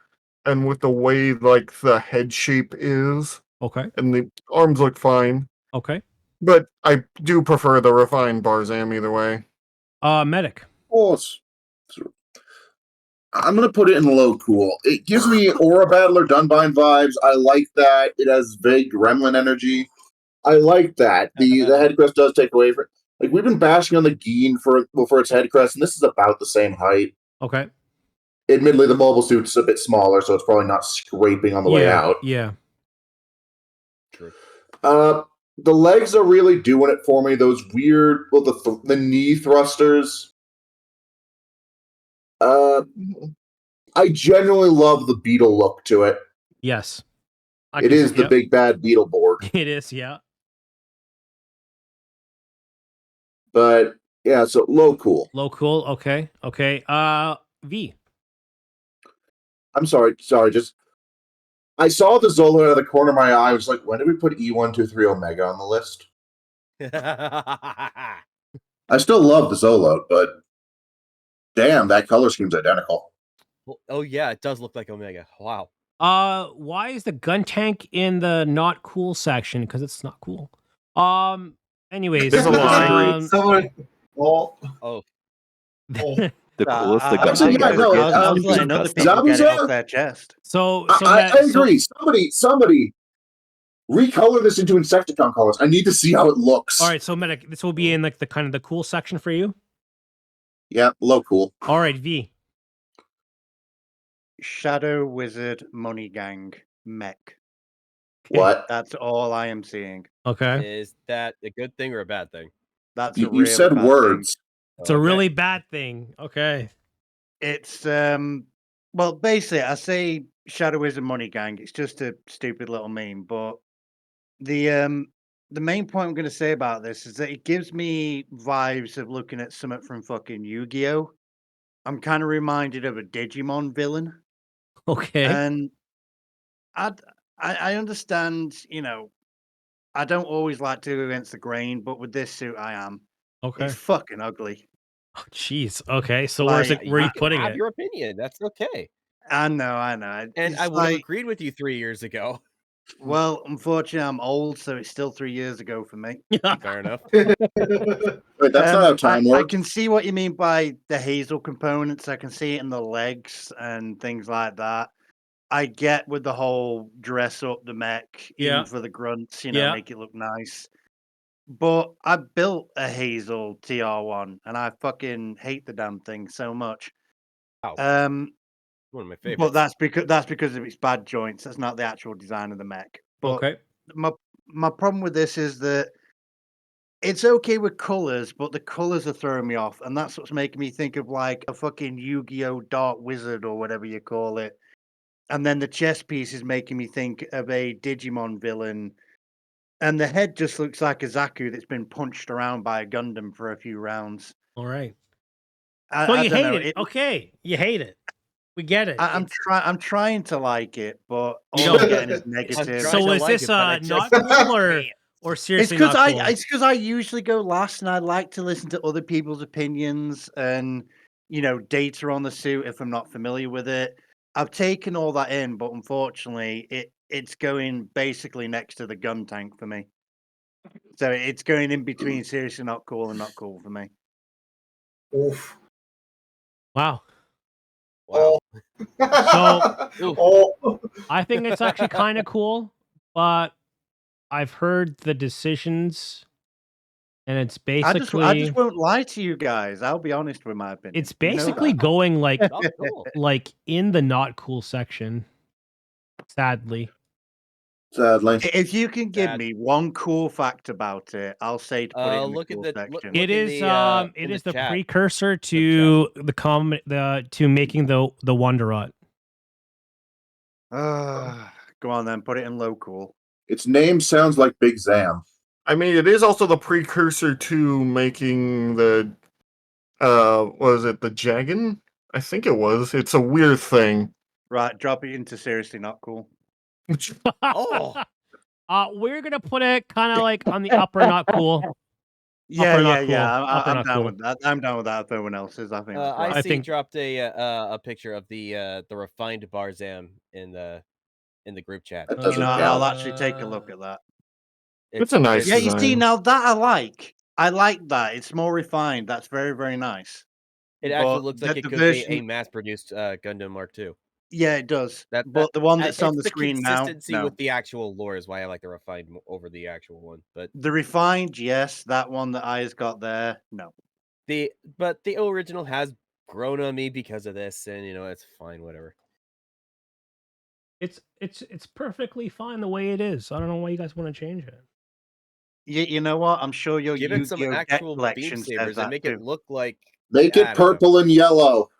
and with the way like the head shape is, Okay. and the arms look fine. Okay. But I do prefer the refined Barzam either way. Medic. Oh, I'm gonna put it in low cool. It gives me Aura Battler Dunbine vibes. I like that. It has vague gremlin energy. I like that. The head crest does take away from. Like we've been bashing on the Geen for its head crest, and this is about the same height. Okay. Admittedly, the mobile suit's a bit smaller, so it's probably not scraping on the way out. Yeah. True. The legs are really doing it for me. Those weird, the knee thrusters. I genuinely love the beetle look to it. Yes. It is the big bad beetle board. It is, yeah. But yeah, so low cool. Low cool. Okay. Okay. V. I'm sorry. Just I saw the Zolo out of the corner of my eye. I was like, when did we put E123 Omega on the list? I still love the Zolo, but damn, that color scheme's identical. Oh yeah, it does look like Omega. Wow. Why is the gun tank in the not cool section? Because it's not cool. Anyways, There's a line. Someone. Oh. The coolest the Actually, Gundam yeah, no, I was letting other people get it off their chest. I agree. Somebody recolor this into Insecticon colors. I need to see how it looks. All right, so Medic, this will be in like the kind of the cool section for you. Yeah, low cool. All right, V. Shadow Wizard Money Gang mech. What? That's all I am seeing. Okay. Is that a good thing or a bad thing? That's You, a really said bad words. It's a really bad thing. Okay. thing. It's well, basically, I say Shadow Wizard Money Gang. It's just a stupid little meme, but the main point I'm going to say about this is that it gives me vibes of looking at something from fucking Yu-Gi-Oh. I'm kind of reminded of a Digimon villain. Okay. And I understand, I don't always like to go against the grain, but with this suit, I am. Okay. It's fucking ugly. Oh, jeez. Okay. So Like, where are you putting have it? your opinion. That's okay. I know. And It's I would have like, agreed with you 3 years ago. well, unfortunately, I'm old, so it's still 3 years ago for me. Fair enough. Wait, that's not how time I works. can see what you mean by the hazel components. I can see it in the legs and things like that. I get with the whole dress up the mech, Yeah. even for the grunts, Yeah. make it look nice. But I built a Hazel TR1 and I fucking hate the damn thing so much. Wow. One of my favorites. But that's because of its bad joints. That's not the actual design of the mech. But Okay. my problem with this is that it's okay with colors, but the colors are throwing me off, and that's what's making me think of like a fucking Yu-Gi-Oh! Dark Wizard or whatever you call it. And then the chest piece is making me think of a Digimon villain. And the head just looks like a Zaku that's been punched around by a Gundam for a few rounds. All right. I So you don't hate know. it. Okay. You hate it. We get it. I'm trying to like it, but You all I'm don't. getting is I'm negative. trying So to is like this it, but I not just cool or can't. It's seriously because not cool? it's because I usually go last, and I like to listen to other people's opinions and data on the suit if I'm not familiar with it. I've taken all that in, but unfortunately, it's going basically next to the gun tank for me. So it's going in between seriously not cool and not cool for me. Oof. Wow. Wow. Oh. I think it's actually kind of cool, but I've heard the decisions, and it's basically I just won't lie to you guys. I'll be honest with my opinion. it's basically that. going like Not cool. like in the not cool section. Sadly. Sadly. If you can give Sad. me one cool fact about it, I'll say to put it in the Look at cool the section. It in is the, it in is the the chat. precursor to to making the Wonderot. Go on then, put it in low cool. Its name sounds like Big Zam. I mean, it is also the precursor to making the was it the Jagan? I think it was. It's a weird thing. Right, drop it into seriously not cool. Oh, We're gonna put it kind of like on the upper not cool. Yeah, Upper yeah, not yeah. cool. Upper I'm not down cool. with that. I'm down with that. If everyone else is, I think that's right. I IC think- dropped a picture of the refined Barzam in the group chat. That You doesn't know, count. I'll actually take a look at that. It's a nice Yeah, you see, design. now that I like. I like that. It's more refined. That's very, very nice. It actually But looks like it the could be a version- mass-produced Gundam Mark II. Yeah, it does. That, But the one it's that's on the screen now, consistency no. with the actual lore is why I like the refined over the actual one. But The refined, yes. That one that Aya's got there, no. the original has grown on me because of this, and it's fine, whatever. It's perfectly fine the way it is. I don't know why you guys want to change it. You know what? I'm sure your Give it some Yu-Gi-Oh! Deck actual beam collection says sabers and that make too. it look like. Make I it don't know. purple and yellow.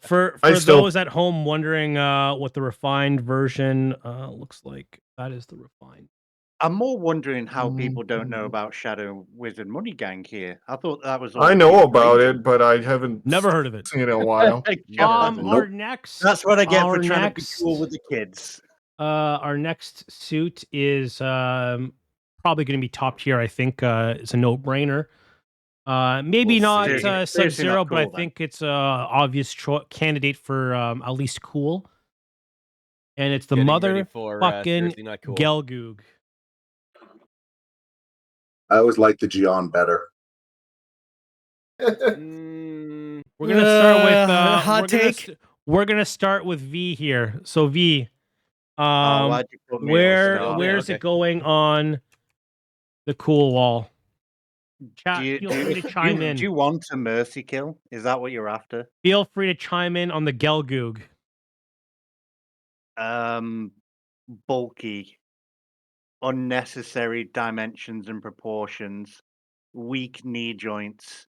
For those at home wondering what the refined version looks like, that is the refined. I'm more wondering how Mm, people don't know about Shadow Wizard Money Gang here. I thought that was. I all know big about raging. it, but I haven't Never heard of it. seen it in a while. God, Our next. that's what I get for our trying next, to be cool with the kids. Our next suit is probably going to be top tier. I think it's a no-brainer. Maybe We'll not see. Seriously Sub-Zero, not but I cool, then. think it's a obvious candidate for at least cool. And it's the Getting ready for, motherfucking seriously not cool. Gelgoog. I always liked the Gion better. Mm, We're gonna start with hot take. We're gonna start with V here. So V, Why'd you put me at the start? where's Okay. it going on the cool wall? Chat, Do you, feel do, free to chime in. do you want a mercy kill? Is that what you're after? Feel free to chime in on the Gelgoog. Bulky, unnecessary dimensions and proportions, weak knee joints.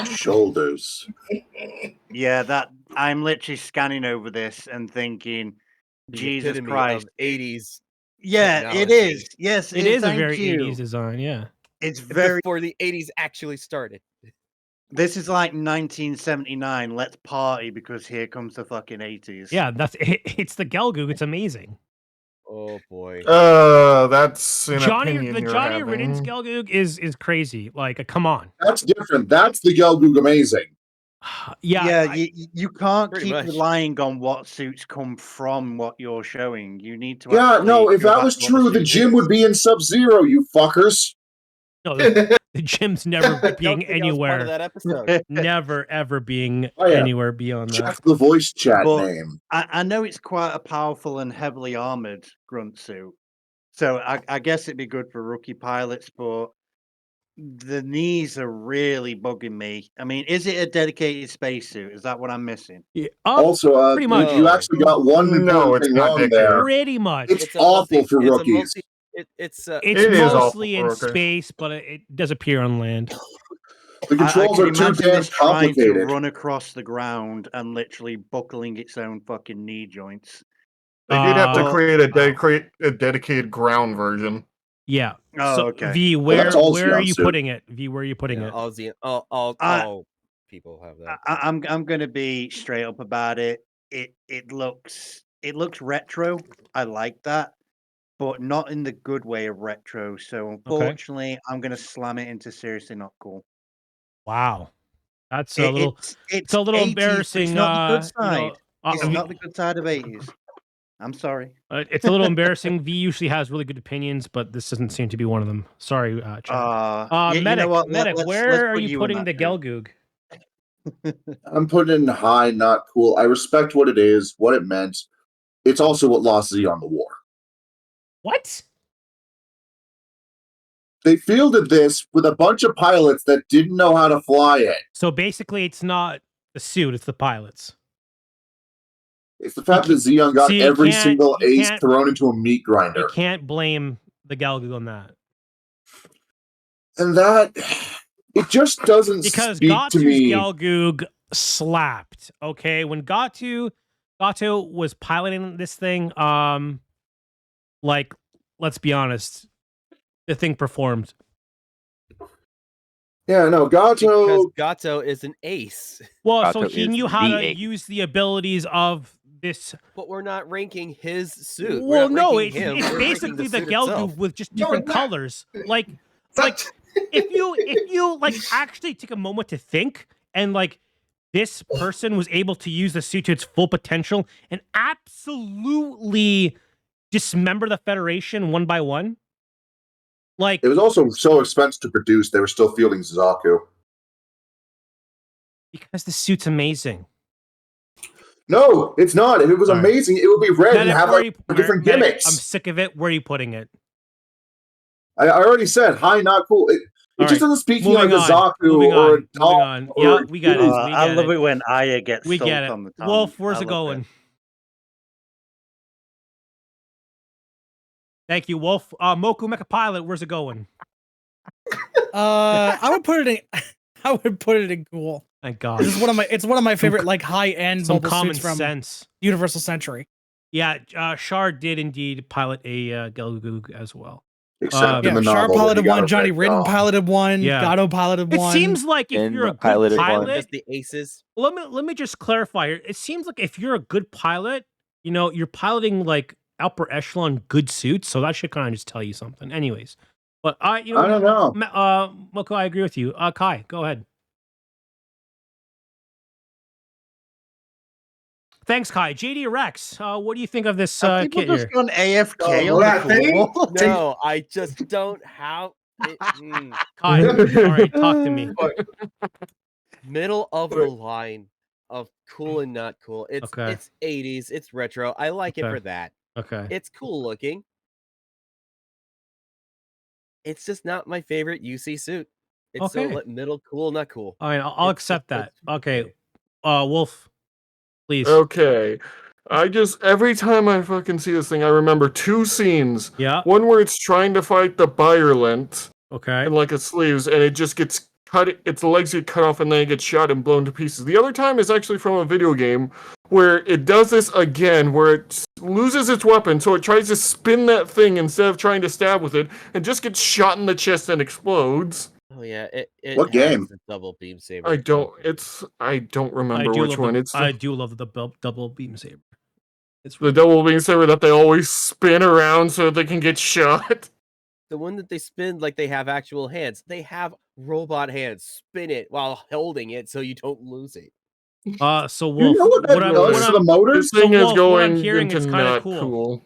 Shoulders. Yeah, that I'm literally scanning over this and thinking, the Jesus epitome Christ. of 80s. Yeah, it technology. is. Yes, It is a thank very you. 80s design, yeah. It's very. Before the 80s actually started. This is like 1979. Let's party because here comes the fucking 80s. Yeah, it's the Gelgoog. It's amazing. Oh boy. That's an Johnny opinion the you're Johnny having. Ridden's Gelgoog is crazy. Like, come on. That's different. That's the Gelgoog amazing. Yeah, you can't Pretty keep much. relying on what suits come from what you're showing. You need to. Yeah, actually no, if go that back was to what the true, the suit gym is. would be in Sub-Zero, you fuckers. no, the gym's never Don't being think I was part of anywhere. that episode. Never ever being Oh, yeah. anywhere beyond that. Check the voice chat But- name. I know it's quite a powerful and heavily armored grunt suit, so I guess it'd be good for rookie pilots. But the knees are really bugging me. I mean, is it a dedicated spacesuit? Is that what I'm missing? Yeah, Also, pretty much. you actually got one No, important it's thing not wrong dedicated. there. pretty much. It's a awful for it's a rookies. It's It is awful mostly for in rookies. space, but it does appear on land. The controls I are can too imagine damn this trying to complicated. run across the ground and literally buckling its own fucking knee joints. They did have to Uh, create a dedicated ground version. Yeah. Oh, So okay. V, that's all where are Xeon you suit. putting it? V, where are you putting Yeah, it? all people have that. I'm gonna be straight up about it. It looks retro. I like that, but not in the good way of retro. So unfortunately, I'm gonna slam it into seriously not cool. Wow. That's a little. It's a little 80s, but embarrassing. It's not the good side. It's V- not the good side of 80s. I'm sorry. it's a little embarrassing. V usually has really good opinions, but this doesn't seem to be one of them. Sorry, chat. You Medic, know what? Medic, Let's where are put you you in putting that the group. Gelgoog? I'm putting it in high, not cool. I respect what it is, what it meant. It's also what lost Xeon the war. What? They fielded this with a bunch of pilots that didn't know how to fly it. So basically, it's not the suit; it's the pilots. It's the fact that Xeon got See, you every can't- single you ace can't- thrown into a meat You grinder. can't blame the Gelgoog on that And that, it just doesn't because speak to Gatu's me. Gelgoog slapped. Okay, when Gatu was piloting this thing, like, let's be honest, the thing performed. Yeah, no, Because Gato. Gato is an ace. Well, so Gato he is knew how the to ace. use the abilities of this. But we're not ranking his suit. Well, we're not no, ranking him. it's We're ranking basically the suit Gelgoog itself. with just No, different it's not. colors. Like if you like actually take a moment to think and like this person was able to use the suit to its full potential and absolutely dismember the Federation one by one. Like It was also so expensive to produce, they were still fielding Zaku. because the suit's amazing. No, it's not. If it was All right. amazing, it would be red and Medic, have where like are you- different Medic, gimmicks. I'm sick of it. Where are you putting it? I already said high, not cool. It All just right. doesn't speak Moving like a on. Zaku Moving or a on. Tom. Moving on. Yeah, we get it. We I get love it. it when Aya gets We get soaked it. on the tongue. Wolf, where's I it love going? Thank you, Wolf. Moku Mecha Pilot, where's it going? I would put it in. I would put it in cool. Thank God. This is one of my favorite like high end Some mobile common suits from sense. Universal Century. Yeah, Shard did indeed pilot a Gelgoog as well. Except in Yeah, the Sharp novel, piloted he got one, a Johnny red Ridden dog. piloted one, Yeah. Gato piloted It one. seems like if And you're a good piloted one. pilot, Just the aces. let me just clarify here. It seems like if you're a good pilot, you know, you're piloting like upper echelon good suits, so that should kind of just tell you something. Anyways, but I don't know. Moko, I agree with you. Kai, go ahead. Thanks, Kai. JD Rex, what do you think of this Have people kit just here? gone AFK Oh, on that the thing? call? No, I just don't have it. Kai, all right, talk to me. Middle of the line of cool and not cool. It's Okay. it's 80s. It's retro. I like it Okay. for that. Okay. It's cool looking. It's just not my favorite UC suit. It's so Okay. like middle cool, not cool. All right, I'll It's accept just- that. Okay. Wolf, please. Okay. I just every time I fucking see this thing, I remember two scenes. Yeah. One where it's trying to fight the Byrelent Okay. and like its sleeves, and it just gets cut. Its legs get cut off, and then it gets shot and blown to pieces. The other time is actually from a video game where it does this again, where it loses its weapon, so it tries to spin that thing instead of trying to stab with it, and just gets shot in the chest and explodes. Oh yeah, it What has game? the double beam saber. I don't remember which one. It's I do love the double beam saber. It's the double beam saber that they always spin around so they can get shot. The one that they spin like they have actual hands. They have robot hands. Spin it while holding it so you don't lose it. So You Wolf, know what that does to the This motors? thing So, is Wolf, what I'm going hearing into is kinda not cool. cool.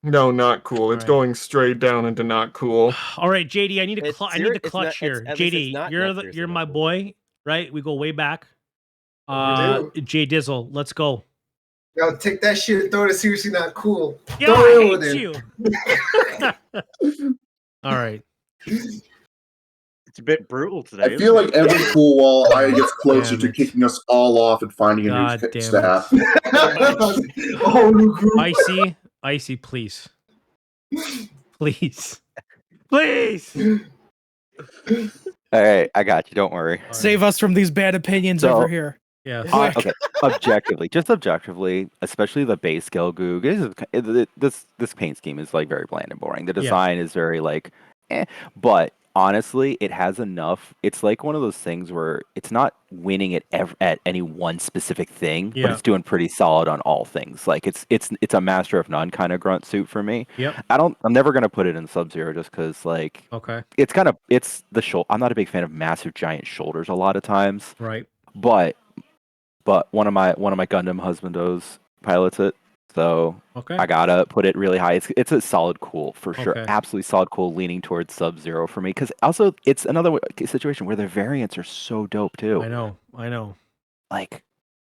No, not cool. It's Alright. going straight down into not cool. all right, JD, I need It's I need the it's clutch not- it's- here. at least it's JD, not you're seriously you're not my cool. boy, right? We go way back. We Jay Dizzle, let's go. Yo, take that shit and throw it seriously not cool. Yeah, Throw I it over hate there. you. All right. It's a bit brutal today. I feel like every cool wall Aya gets closer Damn to it. kicking us all off and finding a God new damn it. staff. A whole new group. Icy, please. Please. Please. All right, I got you. Don't worry. Save us from these bad opinions So- over here. Yeah. Okay, objectively, especially the base Gelgoog, this paint scheme is like very bland and boring. The Yeah. design is very like, but honestly, it has enough. It's like one of those things where it's not winning at any one specific thing, Yeah. but it's doing pretty solid on all things. Like it's a master of none kind of grunt suit for me. Yep. I'm never gonna put it in Sub-Zero just because like Okay. it's the shoulder. I'm not a big fan of massive giant shoulders a lot of times, Right. but one of my Gundam husbandos pilots it, so Okay. I gotta put it really high. It's a solid cool for sure, Okay. absolutely solid cool, leaning towards Sub-Zero for me. Because also it's another situation where the variants are so dope too. I know. Like,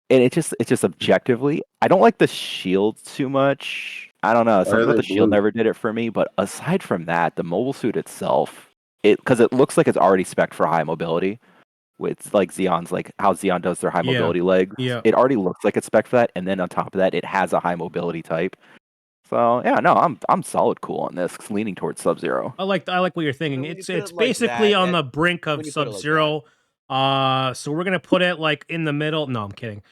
and it's just objectively, I don't like the shield too much. I don't know, Why are something about they the shield blue? never did it for me. But aside from that, the mobile suit itself, because it looks like it's already spec'd for high mobility. With like Xeon's, like how Xeon does their high Yeah. mobility legs. Yeah. It already looks like it's spec for that, and then on top of that, it has a high mobility type. So yeah, no, I'm solid cool on this, leaning towards Sub-Zero. I like what you're thinking. When you It's put it like basically that, on that- the brink of when you put it like Sub-Zero. So we're gonna put it like in the middle. No, I'm kidding.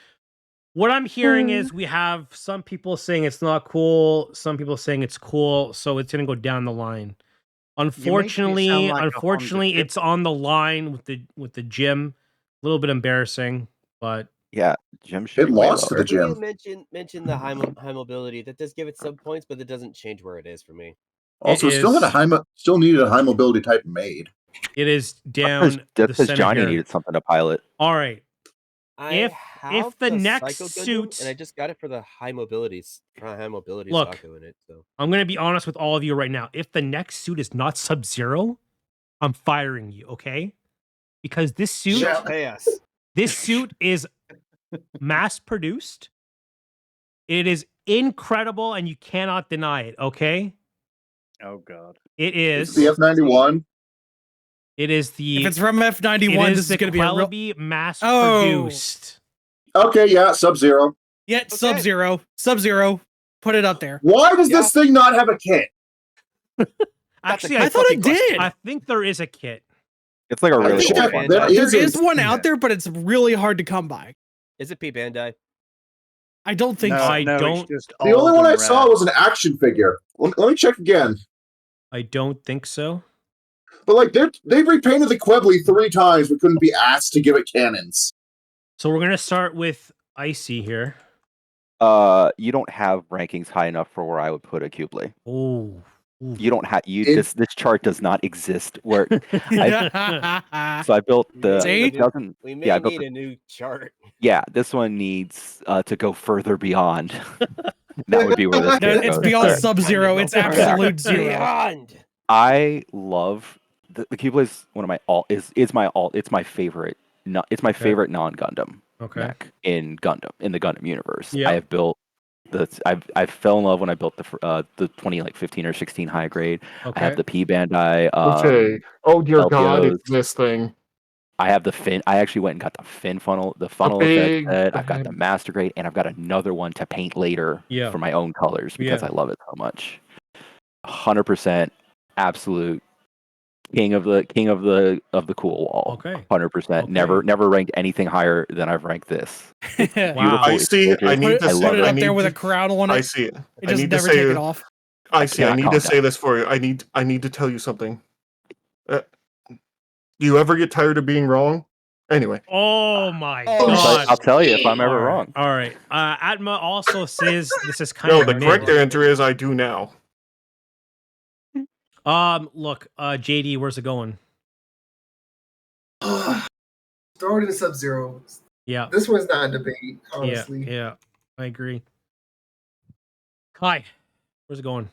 What I'm hearing is we have some people saying it's not cool, some people saying it's cool, so it's gonna go down the line. Unfortunately, like a Honda Civic. it's on the line with the gym. A little bit embarrassing, but Yeah, Jim should It be way lost to the lower. You gym. mention the high mobility. That does give it some points, but it doesn't change where it is for me. Also, It still had a is- still needed a high mobility type made. it is down That's the because center Johnny here. needed something to pilot. All right. I If the next Psycho Gundam, suit, and I just got it for the high mobility Look. Sako in it. So I'm going to be honest with all of you right now. If the next suit is not Sub-Zero, I'm firing you, okay? Because this suit, Shut- pay us. this suit is mass produced. It is incredible, and you cannot deny it, okay? Oh God. It It's is. the F91. It is the. If it's from F91, this is going to be a real. Quellaby mass Oh. produced. Okay, yeah, Sub-Zero. Yeah, Sub-Zero. Sub-Zero. Put it up there. Why does this thing not have a kit? Actually, I thought it did. I think there is a kit. It's like a really Shit, old one. there There is a- one out there, but it's really hard to come by. Is it P Bandai? I don't think No, so. I no, it's don't- just The only old one I and saw rare. was an action figure. Let me check again. I don't think so. But like they've repainted the Quebbly 3 times, but couldn't be asked to give it cannons. So we're gonna start with Icy here. You don't have rankings high enough for where I would put a Cubley. Oh. You don't have It- this chart does not exist. Where so I built the See? it doesn't. We may Yeah, I built need the- a new chart. Yeah, this one needs to go further beyond. That would be where this No, kit it's goes. beyond There. Sub-Zero. It's Time to go absolute zero. Beyond. I love the Cubley is one of my it's my favorite. No, it's my favorite non-Gundam Okay. mech in the Gundam universe. Yeah. I have built I fell in love when I built the 2015 or 16 high grade. Okay. I have the P Bandai. Okay. Oh dear God, LPOs. it's this thing. I have the fin. I actually went and got the fin funnel, the funnel big effect set. I've got bad- the master grade, and I've got another one to paint later Yeah. for my own colors because Yeah. I love it so much. 100% absolute king of the cool wall. Okay. 100%. Okay. Never ranked anything higher than I've ranked this. Wow. Beautiful. I see. It's I need Put to it, say. put it I up there need with to- a crown on it. I see it. It I just need to never say. take it off. I see. I cannot need calm to say down. this for you. I need to tell you something. Do you ever get tired of being wrong? Anyway, Oh my Oh, god. I'll tell you if I'm ever wrong. All right. Atma also says this is kind no. of The mid. correct answer is I do now. Look, JD, where's it going? Throw it in Sub-Zero. Yeah. This one's not a debate, honestly. Yeah. I agree. Kai, where's it going?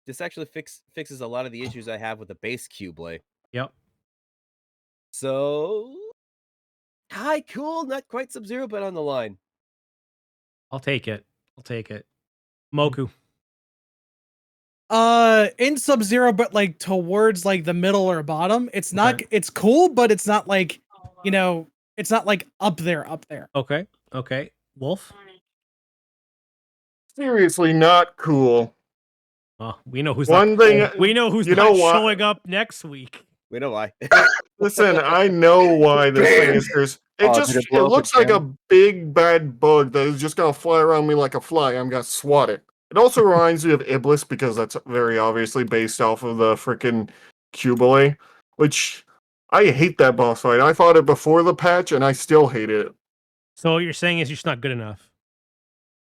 This actually fixes a lot of the issues I have with the base Cubley. Yep. So high, cool, not quite Sub-Zero, but on the line. I'll take it. Moku. In Sub-Zero, but like towards like the middle or bottom. It's not. Okay. It's cool, but it's not like, it's not like up there. Okay. Wolf. Seriously, not cool. Oh, we know who's One not, thing. we know who's you not know what? showing up next week. We know why. Listen, I know why this thing is. Did it blow up looks like a again? big bad bug that is just gonna fly around me like a fly. I'm gonna swat it. It also reminds me of Iblis because that's very obviously based off of the freaking Cubley, which I hate that boss fight. I fought it before the patch and I still hate it. So what you're saying is you're just not good enough.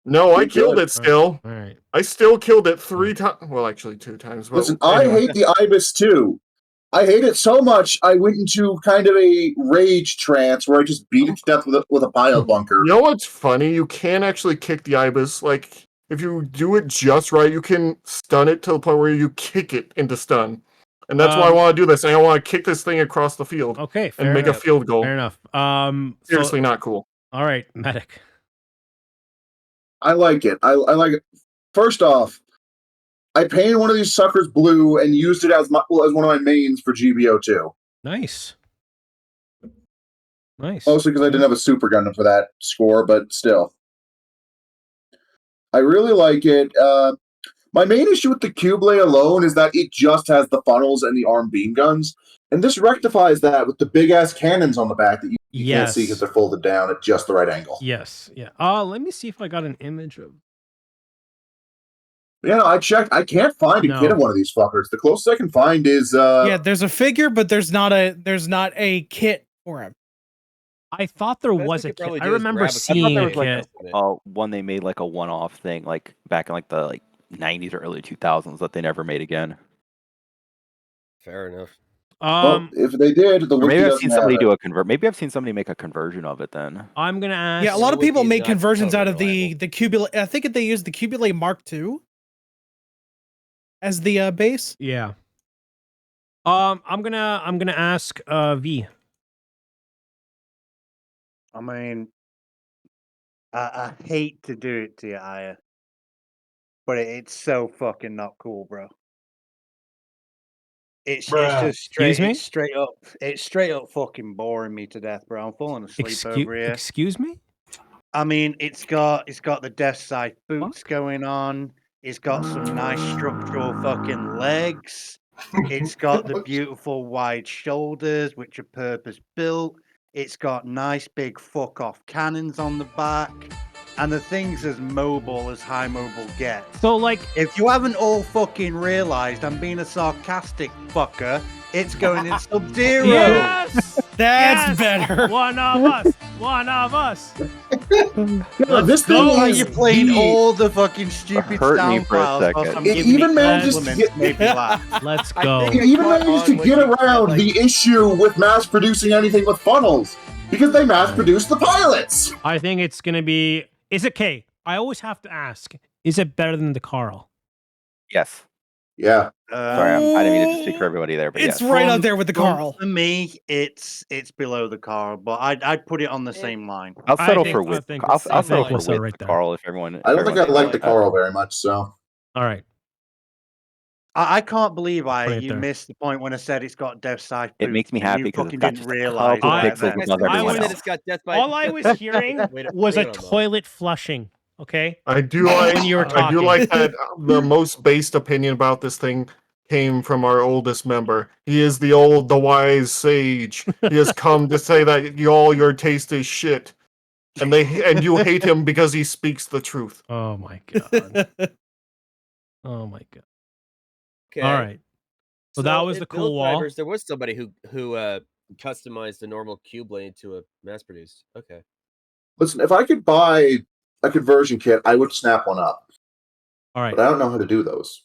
No, I Good. killed it still. All right. I still killed it 3 times. Well, actually 2 times. But Listen, anyway. I hate the Ibis too. I hate it so much I went into kind of a rage trance where I just beat it to death with a bio bunker. You know what's funny? You can actually kick the Ibis. Like, if you do it just right, you can stun it to the point where you kick it into stun. And that's why I want to do this. I want to kick this thing across the field Okay. Fair and make enough. a field goal. Fair enough. Seriously, not cool. All right, medic. I like it. I like it. First off, I painted one of these suckers blue and used it as one of my mains for GBO2. Nice. Mostly because I didn't have a super Gundam for that score, but still. I really like it. My main issue with the Cubley alone is that it just has the funnels and the armed beam guns. And this rectifies that with the big-ass cannons on the back that you can't see because they're folded down at just the right angle. Yes. Yeah. Let me see if I got an image of. Yeah, I checked. I can't find a kit of one of these fuckers. The closest I can find is yeah, there's a figure, but there's not a kit for him. I thought there was a kit. I remember seeing a kit. One they made like a one-off thing, like back in like the 90s or early 2000s that they never made again. Fair enough. Well, if they did, the wiki maybe I've doesn't seen have somebody it. do a convert. Maybe I've seen somebody make a conversion of it. Then I'm gonna ask. Yeah, a lot of people make not conversions out of totally the Cubulate. I think they use the Cubulate Mark II as the base. Yeah. I'm gonna ask V. I mean, I hate to do it to you, Aya, but it's so fucking not cool, bro. It's just straight. Excuse me? It's straight up fucking boring me to death, bro. I'm falling asleep over here. Excuse me? I mean, it's got the Death Scythe boots going on. It's got some nice structural fucking legs. It's got the beautiful wide shoulders, which are purpose built. It's got nice big fuck off cannons on the back. And the thing's as mobile as high mobile gets. So, like, if you haven't all fucking realized, I'm being a sarcastic fucker. It's going in Sub-Zero. Yes, that's better. One of us. One of us. This thing Why are is you playing all the fucking stupid hurt me sound for a files? whilst second. I'm It giving even you manages to compliments, get- make me laugh. Let's go. It even manages to get around the issue with mass producing anything with funnels because they mass produce the pilots. I think it's gonna be. Is it K? I always have to ask. Is it better than the Carl? yes. Yeah. Sorry, I didn't mean to speak for everybody there, but It's yes. right up there with the Carl. For me, it's below the Carl, but I'd put it on the same line. I'll settle think- for I with. think I'll I settle think for we'll with settle right there. Carl if everyone. I don't think I everyone like the thinks Carl very much, so. All right. I can't believe Put it you there. missed the point when I said it's got Death Side. It makes me and happy you because fucking it's got didn't just a realize couple that. pixels above I everyone said else. it's got death by. All I was hearing was a toilet flushing. Okay. I do like. When you were I do talking. like that the most based opinion about this thing came from our oldest member. He is the wise sage. He has come to say that your taste is shit, and you hate him because he speaks the truth. Oh my god. Oh my god. Okay. All right. So that was in the Build cool wall. Drivers, there was somebody who customized a normal cube blade to a mass produced. Okay. Listen, if I could buy a conversion kit, I would snap one up. All right. But I don't know how to do those.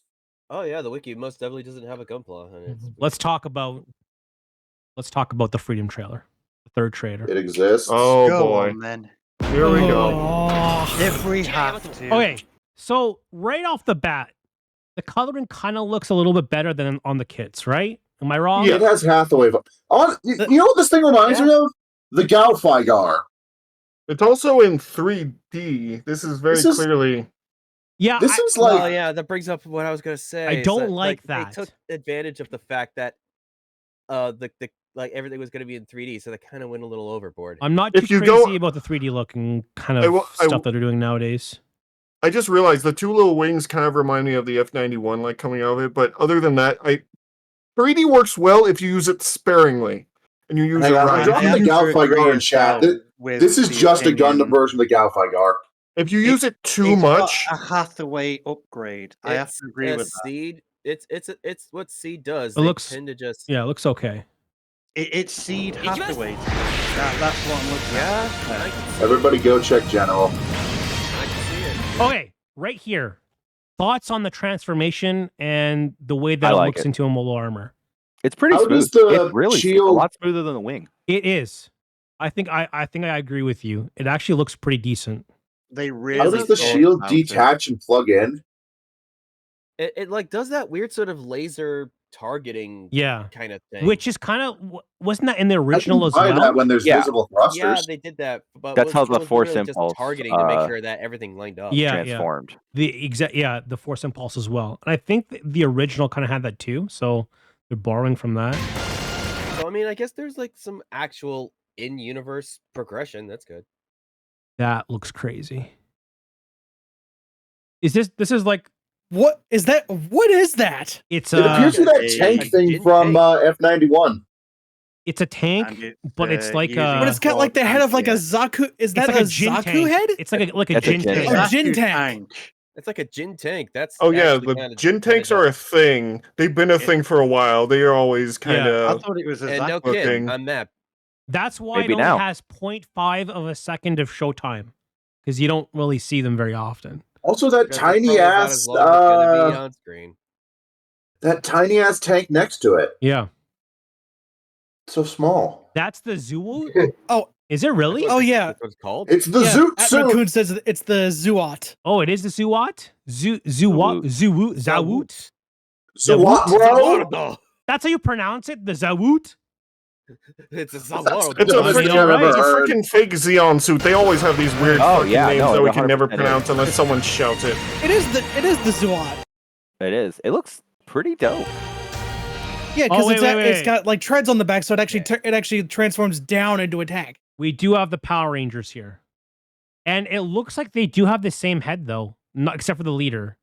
Oh yeah, the wiki most definitely doesn't have a Gunpla on it. Let's talk about the Freedom trailer. The third trailer. It exists. Oh Go boy, on, then. here we go. If we have to. Okay. So right off the bat, the coloring kind of looks a little bit better than on the kits, right? Am I wrong? Yeah, it has Hathaway. You know what this thing reminds me of? The Galfigar. It's also in 3D. This is very clearly. Yeah. This is like. Well, yeah, that brings up what I was gonna say. I is don't that, like that. They took advantage of the fact that the like everything was gonna be in 3D, so they kind of went a little overboard. I'm not If too you crazy go- about the 3D looking kind of stuff that they're doing nowadays. I just realized the two little wings kind of remind me of the F91 like coming out of it, but other than that, 3D works well if you use it sparingly. And you use Hang it on, right. I'm dropping the Galfigar in chat. This is just a Gundam version of the Galfigar. If you use it too It's much, got a Hathaway upgrade. I have to agree with that. Seed. It's what Seed does. It They looks tend to just Yeah, it looks okay. It's Seed Hathaway. That's what I'm looking I at. can see Everybody go check General. it. I can see it. Okay, right here. Thoughts on the transformation and the way that I it like looks it. into a mobile armor. It's pretty How smooth. does the It's really shield- a lot smoother than the wing. It is. I think I agree with you. It actually looks pretty decent. They really. How does the thought shield about it. detach and plug in? It like does that weird sort of laser targeting Yeah. kind of thing. Which is kind of wasn't that in the I can original as buy well? that when there's Yeah. visible thrusters. yeah, they did that. But That's how the was force really impulse, just targeting to make sure that everything lined up. Yeah, transformed. the force impulse as well. And I think the original kind of had that too, so they're borrowing from that. So I mean, I guess there's like some actual in-universe progression. That's good. That looks crazy. This is like What is that? What is that? it's It appears to be that a tank thing gin from tank. F91. it's a tank, And it's, but it's like using But it's got like the head of like a Zaku. Is it's that like a a Jin Zaku tank. head? It's like a That's a Jin Jin tank. Oh, Zaku Jin tank. It's like a Jin tank. That's Oh yeah, actually the kinda Jin tanks are a thing. They've been a thing for a while. They are always kind I of thought it was a And no Zack kidding, looking. I'm mad. That's why Maybe it only now. has 0.5 of a second of showtime because you don't really see them very often. Also, that Because it's tiny probably about ass, as long as it's gonna be on screen. that tiny ass tank next to it. Yeah, So small. that's the Zoo. Oh, Is it really? Oh, yeah. That's what it's called? It's the yeah, Zoot At suit. Raccoon says it's the Zoot. Oh, it is the Zuwat? Zuwat? Zuwoot? Zawoot? Zoot, bro. Zawardo. That's how you pronounce it? The Zawoot? It's a That's Zawardo. the It's a dumbest freaking- thing I've ever It's a heard. freaking fake Xeon suit. They always have these weird Oh, fucking yeah, names no, that it we can never 100% is. pronounce unless someone shouts it. It is the Zoot. It is. It looks pretty dope. Yeah, Oh, because wait, wait, it's wait. got like treads on the back, so it actually transforms down into a tank. We do have the Power Rangers here. And it looks like they do have the same head, though. Not except for the leader.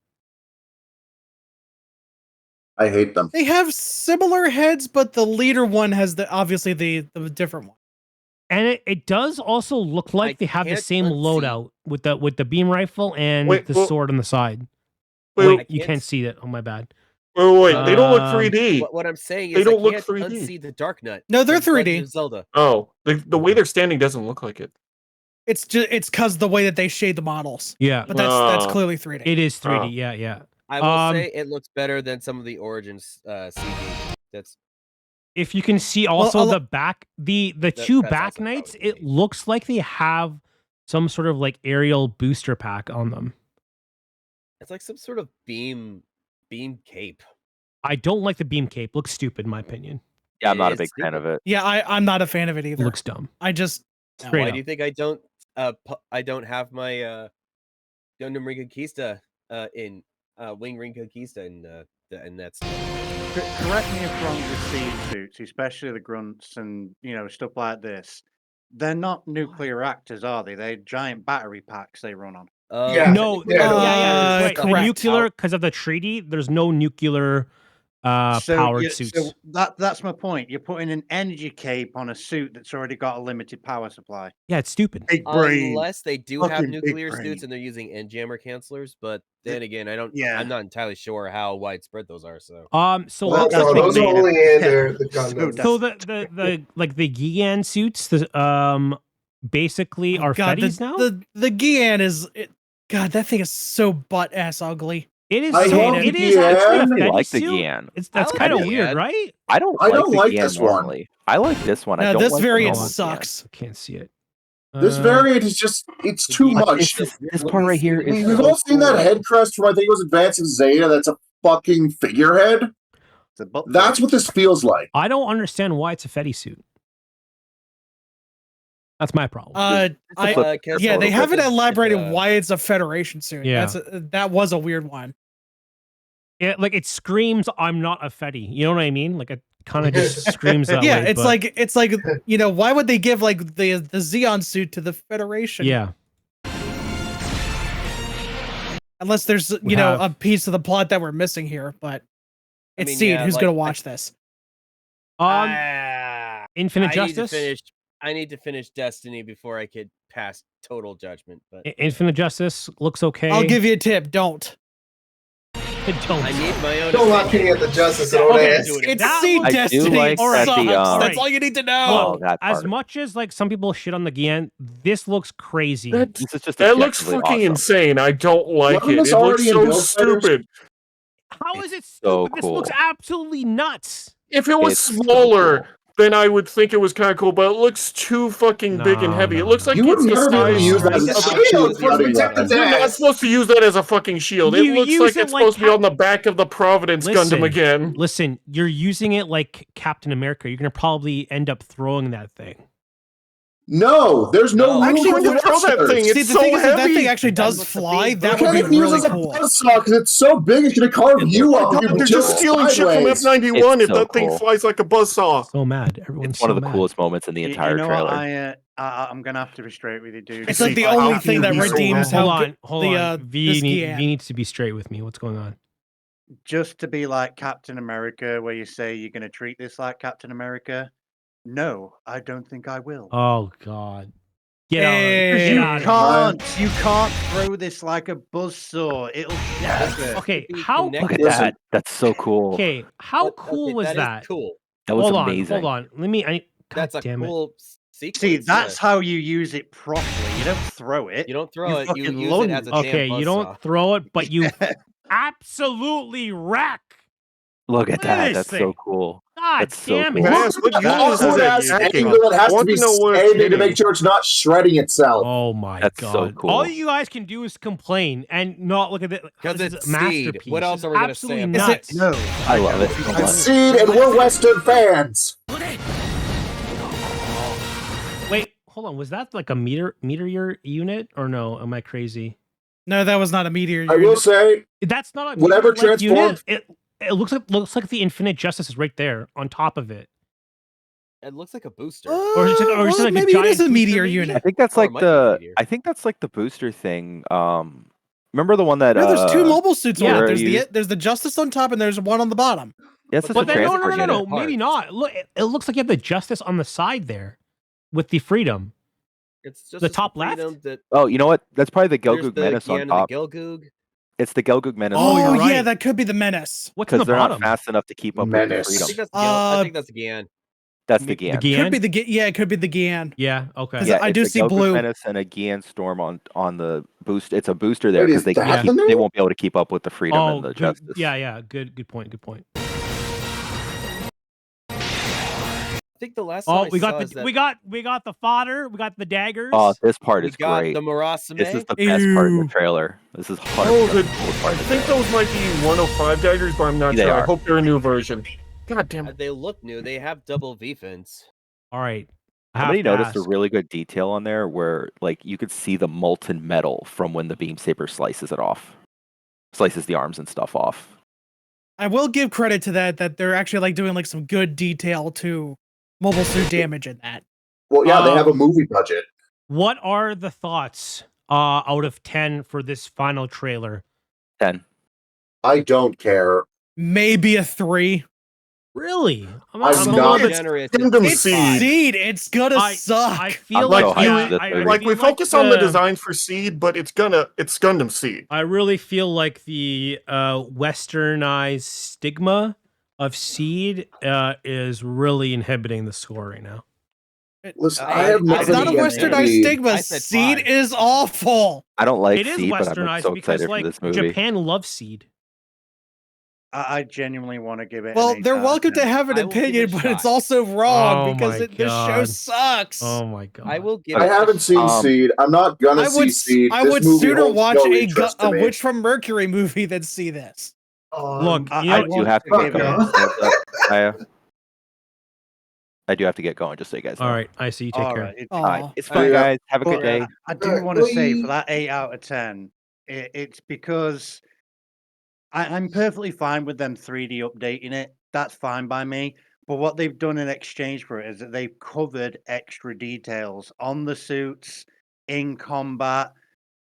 I hate them. They have similar heads, but the leader one has obviously the different one. And it does also look like I they have the can't same unsee- loadout with the beam rifle and Wait, the well- sword on the side. Wait, Wait, you can't see it. Oh, my bad. wait, they don't look Um, 3D. What I'm saying They is don't I look can't 3D. unsee the Dark Nut. No, they're from Legend 3D. of Zelda. Oh, the way they're standing doesn't look like it. It's because the way that they shade the models. Yeah, But that's Oh. clearly 3D. it is 3D. Oh. Yeah, yeah. I will Um, say it looks better than some of the Origins CG. That's If you can see also a lo- the back, the two that's back also knights, probably it looks like they have some sort of like aerial booster pack on them. it's like some sort of beam cape. I don't like the beam cape. Looks stupid, in my opinion. Yeah, I'm not a It's big fan of it. Yeah, I'm not a fan of it either. It looks dumb. I just Straight Why up. do you think I don't have my Gundam Reconquista in Wing Reconquista in that stuff? Correct me if wrong with seed suits, especially the grunts and stuff like this. They're not nuclear reactors, are they? They're giant battery packs they run on. Yeah. No, Yeah. yeah, right. The correct. nuclear, because of the treaty, there's no nuclear powered suits. So that's my point. You're putting an energy cape on a suit that's already got a limited power supply. Yeah, it's stupid. Big brain. Unless they do have Fucking big nuclear brain. suits and they're using end jammer cancelers, but then again, Yeah. I'm not entirely sure how widespread those are. So So Well, looks no, like those are made it. only in Yeah. the Gundams. so the like the Gian suits, basically are God, Fetties now. the Gian God, that thing is so butt ass ugly. It is. I love It the is actually a Gian. Fetty I like the suit. Gian. That's I kind of like the weird, Gian. right? I don't I don't the like Gian this one. normally. I like this one. I No, don't this like the variant normal Gian. sucks. I can't see it. This variant is just, it's too But much. this part right here is We've so all seen that cool. head crest from, I think it was Advanced Zeta, that's a fucking figurehead. It's a butt That's what this feels like. I don't understand why it's a Fetty suit. That's my problem. Yeah, they haven't elaborated why it's a Federation suit. Yeah. That was a weird one. It screams, "I'm not a Fetty." You know what I mean? Like it kind of just screams that Yeah, way. it's like why would they give like the Xeon suit to the Federation? yeah. Unless there's We a have- piece of the plot that we're missing here, but it's Seed who's gonna watch this. Infinite Justice. I need to finish Destiny before I could pass total judgment. But Infinite Justice looks okay. I'll give you a tip. Don't. Don't. I need my own. Don't lock opinion. me at the justice and don't Okay, ask. It's That Seed looks- I do Destiny. like It that sucks. the, That's all you need to know. Oh, that As part. much as like some people shit on the Gian, this looks crazy. This is just That looks objectively fucking awesome. insane. I don't like Wasn't it. this It looks already in so Build Fighters? stupid. How is it so stupid? This looks cool. absolutely nuts. If it was It's so smaller, cool. then I would think it was kind of cool, but it looks too fucking big and No, heavy. no, It looks no. like You would it's the never be able to size use that of as It's a a shield. shield for protecting You're not that. supposed to use that as a fucking shield. You It looks use like it it's like supposed to be on the back of the Providence Listen. Gundam again. Listen, you're using it like Captain America. You're gonna probably end up throwing that thing. No, there's no No. room Actually, for when you throw that thrusters. thing, See, it's the so thing is, if that heavy. thing actually That's does what the fly, beam- that You would be can't use really it as a cool. buzzsaw because it's so big it's going to carve you up. if you They're tilt just stealing shit from sideways. F91 It's if so that thing cool. flies like a buzzsaw. So mad. Everyone's It's one of so the mad. coolest moments in the entire you know trailer. What? I'm gonna have to be straight with you, dude. It's like the How only can thing you that be so redeems wrong? how Hold good on, hold the on. this V Gian. needs to be straight with me. What's going on? Just to be like Captain America, where you say you're gonna treat this like Captain America. No, I don't think I will. Oh God. Get out. Hey. You can't throw this like a buzzsaw. It'll shatter. Okay, Be how Look connected. at that. That's so cool. okay, how But, cool okay, was that? that? Is cool. That was Hold amazing. on. Let me God That's a damn it. cool sequence. See, that's yeah. how you use it properly. You don't throw it. You don't throw it. You fucking use it as a Okay, damn you don't buzzsaw. throw it, but you absolutely wreck. Look at Look at that. this That's thing. so cool. God That's so damn cool. it. Yes, what That's unit how is Awkward you ass use it. angle. It has I to want be to know where it's sandy to hitting. make sure it's not shredding itself. Oh my That's so god. cool. All you guys can do is complain and not look at it. 'Cause This is it's a masterpiece. Seed. What else This is are we gonna absolutely say about nuts. it? No, I love it so much. Seed, and we're Western fans. Wait, hold on. Was that like a meteor unit or no? Am I crazy? No, that was not a meteor. I will unit. say, That's not a Whatever meteor-like unit. transformed- It looks like the Infinite Justice is right there on top of it. It looks like a booster. Or is it like well, a maybe it is giant a meteor booster, maybe? I unit. think that's Or it like might be a meteor. I think that's like the booster thing. Remember the one that No, there's two mobile suits yeah, on it. Where There's the Justice on top, and there's one on the bottom. Yes, it's But a then no, transport unit. maybe not. Look, it looks like you have the Justice on the side there, with the Freedom. It's just The top left? freedom that Oh, you know what? That's probably the there's Gelgoog the Menace on Gian and top. the Gelgoog. It's the Gelgoog Menace Oh, on you're top right. Yeah, that could be the Menace. What's in because the they're bottom? not fast enough to keep up Menace. with I the think Freedom. that's Gian. I Uh, think that's Gian. That's the The Gian. Gian? Could be the yeah, it could be the Gian. Yeah. Okay. 'Cause Yeah, I it's do a see Gelgoog blue. Menace and a Gian Storm on the boost. It's a booster there Wait, because is that they the name? won't be able to keep up with the Freedom Oh, and the good. Justice. Yeah. Good point. Good point. I think the last Oh, time we I saw got is the that we got the fodder. We got the daggers. Oh, this part we is got great. the Murasame. This is the best part of the Ew. trailer. This is 100% Oh, the coolest part I of the think trailer. those might be 105 daggers, but I'm not They sure. I are. hope they're a new version. God damn it. They look new. They have double V fins. All right. I Somebody have to noticed a ask. really good detail on there where like you could see the molten metal from when the beam saber slices it off. Slices the arms and stuff off. I will give credit to that they're actually like doing like some good detail to mobile suit damage in that. Well, yeah, they have a Um, movie budget. What are the thoughts out of 10 for this final trailer? 10. I don't care. Maybe a 3. Really? I'm a not- little bit. generous. Gundam It's Seed. Seed. It's gonna suck. I feel I'm like so hyped for this movie. Like we feel focus on the design for Seed, but it's Gundam Seed. I really feel like the westernized stigma of Seed is really inhibiting the score right now. Listen, I- I have I- nothing It's not a against westernized Seed. stigma. I said Seed 5. is awful. I don't like It is Seed, but I'm westernized so because excited for like this movie. Japan loves Seed. I genuinely want to give it. Well, an 8 they're out of welcome 10. to have an I will give it opinion, a but it's shot. also wrong Oh because my this show God. sucks. Oh my god. I will give I it a haven't seen Um, Seed. I'm not gonna I see would Seed. I This would movie sooner holds watch no a interest to me. Witch from Mercury movie than see this. Look, I- you I know, do want have to to get give going. it- What's up, Kaya? I do have to get going, just so you guys know. all right, I see you. Take All care. right, it's All right. Aw. It's fun, Yeah. guys. Have a good But day. I do Alright, want to say bye. for that 8 out of 10, it's because I'm perfectly fine with them 3D updating it. That's fine by me. But what they've done in exchange for it is that they've covered extra details on the suits, in combat.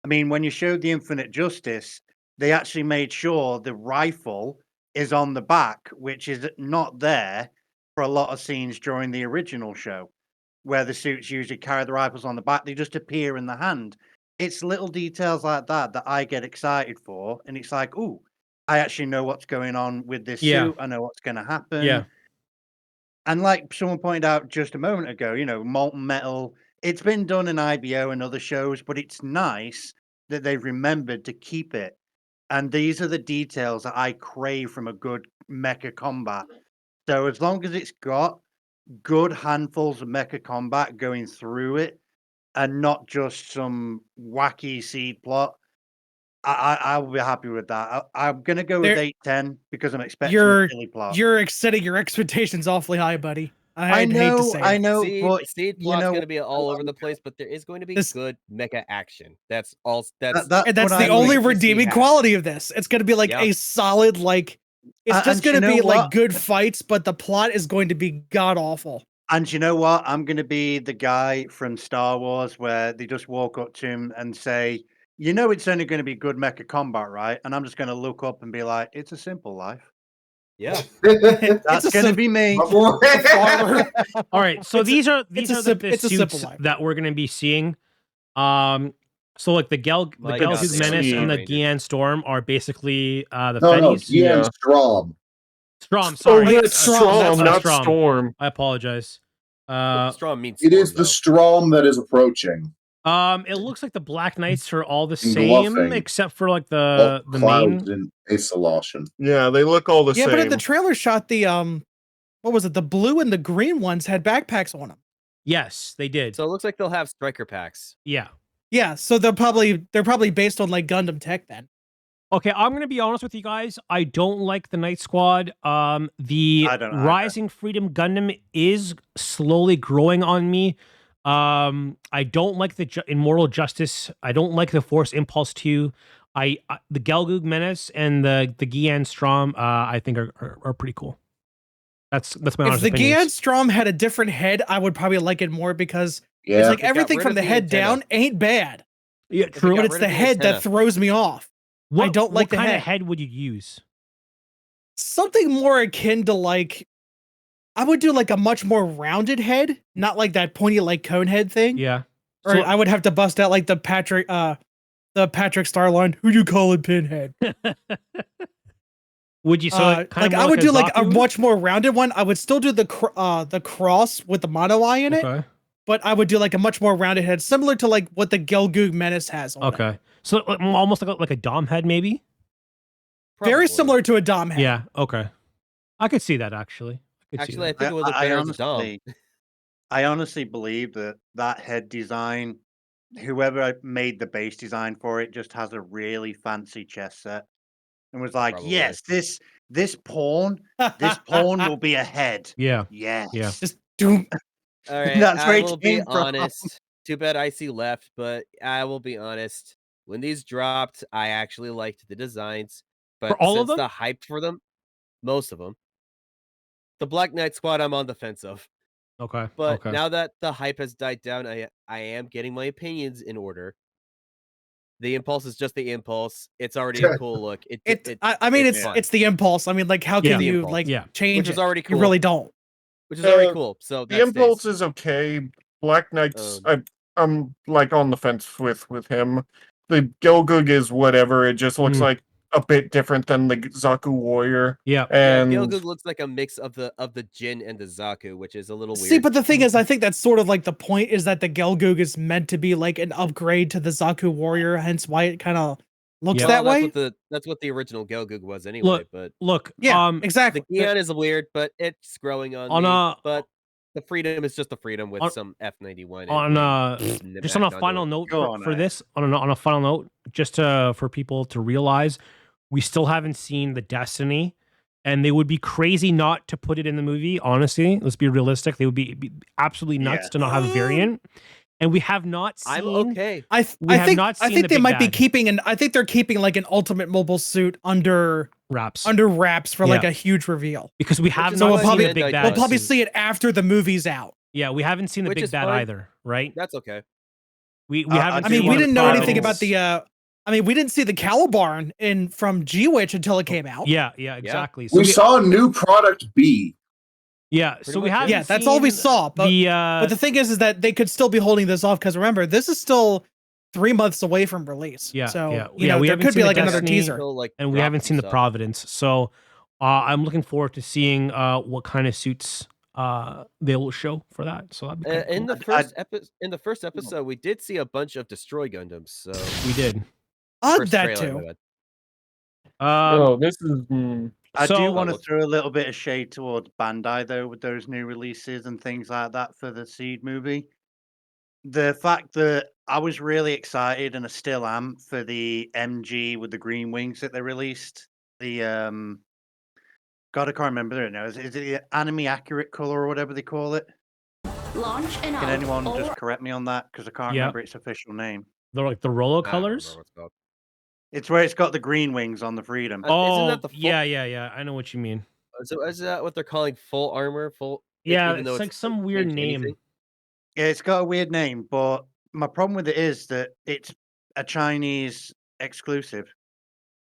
I mean, when you showed the Infinite Justice, they actually made sure the rifle is on the back, which is not there for a lot of scenes during the original show, where the suits usually carry the rifles on the back. They just appear in the hand. It's little details like that that I get excited for. And it's like, ooh, I actually know what's going on with this Yeah. suit. I know what's going to happen. Yeah. And like someone pointed out just a moment ago, molten metal, it's been done in IBO and other shows, but it's nice that they've remembered to keep it. And these are the details that I crave from a good mecha combat. So as long as it's got good handfuls of mecha combat going through it and not just some wacky seed plot, I will be happy with that. I'm gonna go with There- 8-10 because I'm expecting You're a silly plot. you're setting your expectations awfully high, buddy. I'd hate to say I it. know, Seed, but Seed you plot's know, gonna be all over the place, but there is going to be This- good mecha action. That's all. That's that's And that's what the I only mean. to see redeeming happen. quality of this. It's gonna be like Yep. a solid it's And just you gonna know be like what? good fights, but the plot is going to be god awful. And you know what? I'm gonna be the guy from Star Wars where they just walk up to him and say, it's only gonna be good mecha combat, right? And I'm just gonna look up and be like, it's a simple life. yeah. That's a gonna sim- be me. farmer. All right, so It's a- these are it's a the simple suits life. that we're going to be seeing. So like the My God, Gelgoog they Menace are and the Power Rangers. Gian Storm are basically the No, Fetties. Gian Yeah. Strom. Strom, Oh, sorry. yeah, yeah, it's Strom, that's Strom, not Strom. Storm. I apologize. Strong means It is storm, the though. Strom that is approaching. It looks like the Black Knights are all the And same, bluffing. except for like Well, the Cloud main. and Asolation. Yeah, they look all the Yeah, same. but in the trailer shot, the what was it? The blue and the green ones had backpacks on them. Yes, they did. So it looks like they'll have striker packs. Yeah. Yeah, so they're probably based on like Gundam tech then. Okay, I'm gonna be honest with you guys. I don't like the Night Squad. The I don't either. Rising Freedom Gundam is slowly growing on me. I don't like the Immortal Justice. I don't like the Force Impulse 2. The Gelgoog Menace and the Gian Strom. I think are pretty cool. That's my If honest the opinions. Gian Strom had a different head, I would probably like it more because Yeah. it's like It got everything rid from of the the head antenna. down ain't bad. Yeah, If it true. got But it's rid the of the head antenna. that throws me off. I don't like the What kind head. of head would you use? Something more akin to like I would do like a much more rounded head, not like that pointy like cone head thing. Yeah. Or So- I would have to bust out like the Patrick Starline, who you call it Pinhead. Would you? So Like kind of I would do like a Zaku? much more rounded one. I would still do the cross with the mono eye in it, Okay. but I would do like a much more rounded head, similar to like what the Gelgoog Menace has on it. Okay. So almost like a Dom head, maybe. Very Probably. similar to a Dom head. Yeah. Okay. I could see that actually. Actually, I think it would look I better as a Dom. I honestly believe that head design, whoever made the base design for it, just has a really fancy chess set, and was like, Probably. "Yes, this pawn will be a head." Yeah. Yes. Yeah. Just doom. All right, That's where I it will be came from. honest. Too bad Icy left, but I will be honest. When these dropped, I actually liked the designs, but all of since them? the hype for them, most of them, the Black Knight Squad, I'm on the fence of. Okay. But okay. now that the hype has died down, I am getting my opinions in order. The impulse is just the impulse. It's already a cool look. I mean, it's fun. it's the impulse. I mean, like, how Yeah. can The you impulse. like Yeah. change Which is it? already cool. You really don't. Which is already Uh, cool. So The that impulse stays. is okay. Black Knights, I'm like on the fence with him. The Gelgoog is whatever. It just looks Mm. like a bit different than the Zaku Warrior. Yeah. And Gelgoog looks like a mix of the Jin and the Zaku, which is a little weird. See, but the thing is, I think that's sort of like the point is that the Gelgoog is meant to be like an upgrade to the Zaku Warrior, hence why it kind of looks Yeah. that Well, way. that's what the original Gelgoog was anyway. But Look. Yeah, the exactly. Gian is weird, but it's growing on On me. a- But the Freedom is just the Freedom with on- some F91. Just on a final note Go on, for Ed. this, on a final note, just for people to realize, we still haven't seen the Destiny, and they would be crazy not to put it in the movie. Honestly, let's be realistic. They would be absolutely nuts Yeah. to not have a variant, and we have not seen. I'm okay. I We have think not I seen think the they big might be bad. keeping I think they're keeping like an ultimate mobile suit under wraps wraps for like Yeah. a huge reveal. because we have is not we'll seen probably- the big We'll bad. We'll probably This is- see it after the movie's out. Yeah, we haven't seen the Which big is bad fine. either, right? That's okay. We I haven't. I mean, seen we the didn't know finals. anything about the I mean, we didn't see the Calibarn from G-Witch until it came out. Yeah, exactly. So We saw a new product B. Yeah, so we much, haven't. Yeah, that's all we seen saw. But the the thing is that they could still be holding this off because remember, this is still 3 months away from release. Yeah, So yeah. you Yeah, know we there haven't could seen be the like another Destiny. teaser. Still, like, and we drop haven't some seen the stuff. Providence. So I'm looking forward to seeing what kind of suits they will show for that. So that'd be kinda In cool. the first episode, we did see a bunch of Destroy Gundams. So We did. first That trailer, too. my bad. this is I So- do want to look- throw a little bit of shade towards Bandai though with those new releases and things like that for the Seed movie. The fact that I was really excited and I still am for the MG with the green wings that they released. The God, I can't remember it now. Is it the anime accurate color or whatever they call it? Launch and Can out. anyone All just correct me on that? Because I can't Yeah. remember its official name. They're like the Rolo I don't remember colors. what it's called. It's where it's got the green wings on the Freedom. Isn't Oh, that the full- yeah. I know what you mean. Is that what they're calling full armor? Yeah, even though it's like some weird changed name. anything? Yeah, it's got a weird name, but my problem with it is that it's a Chinese exclusive.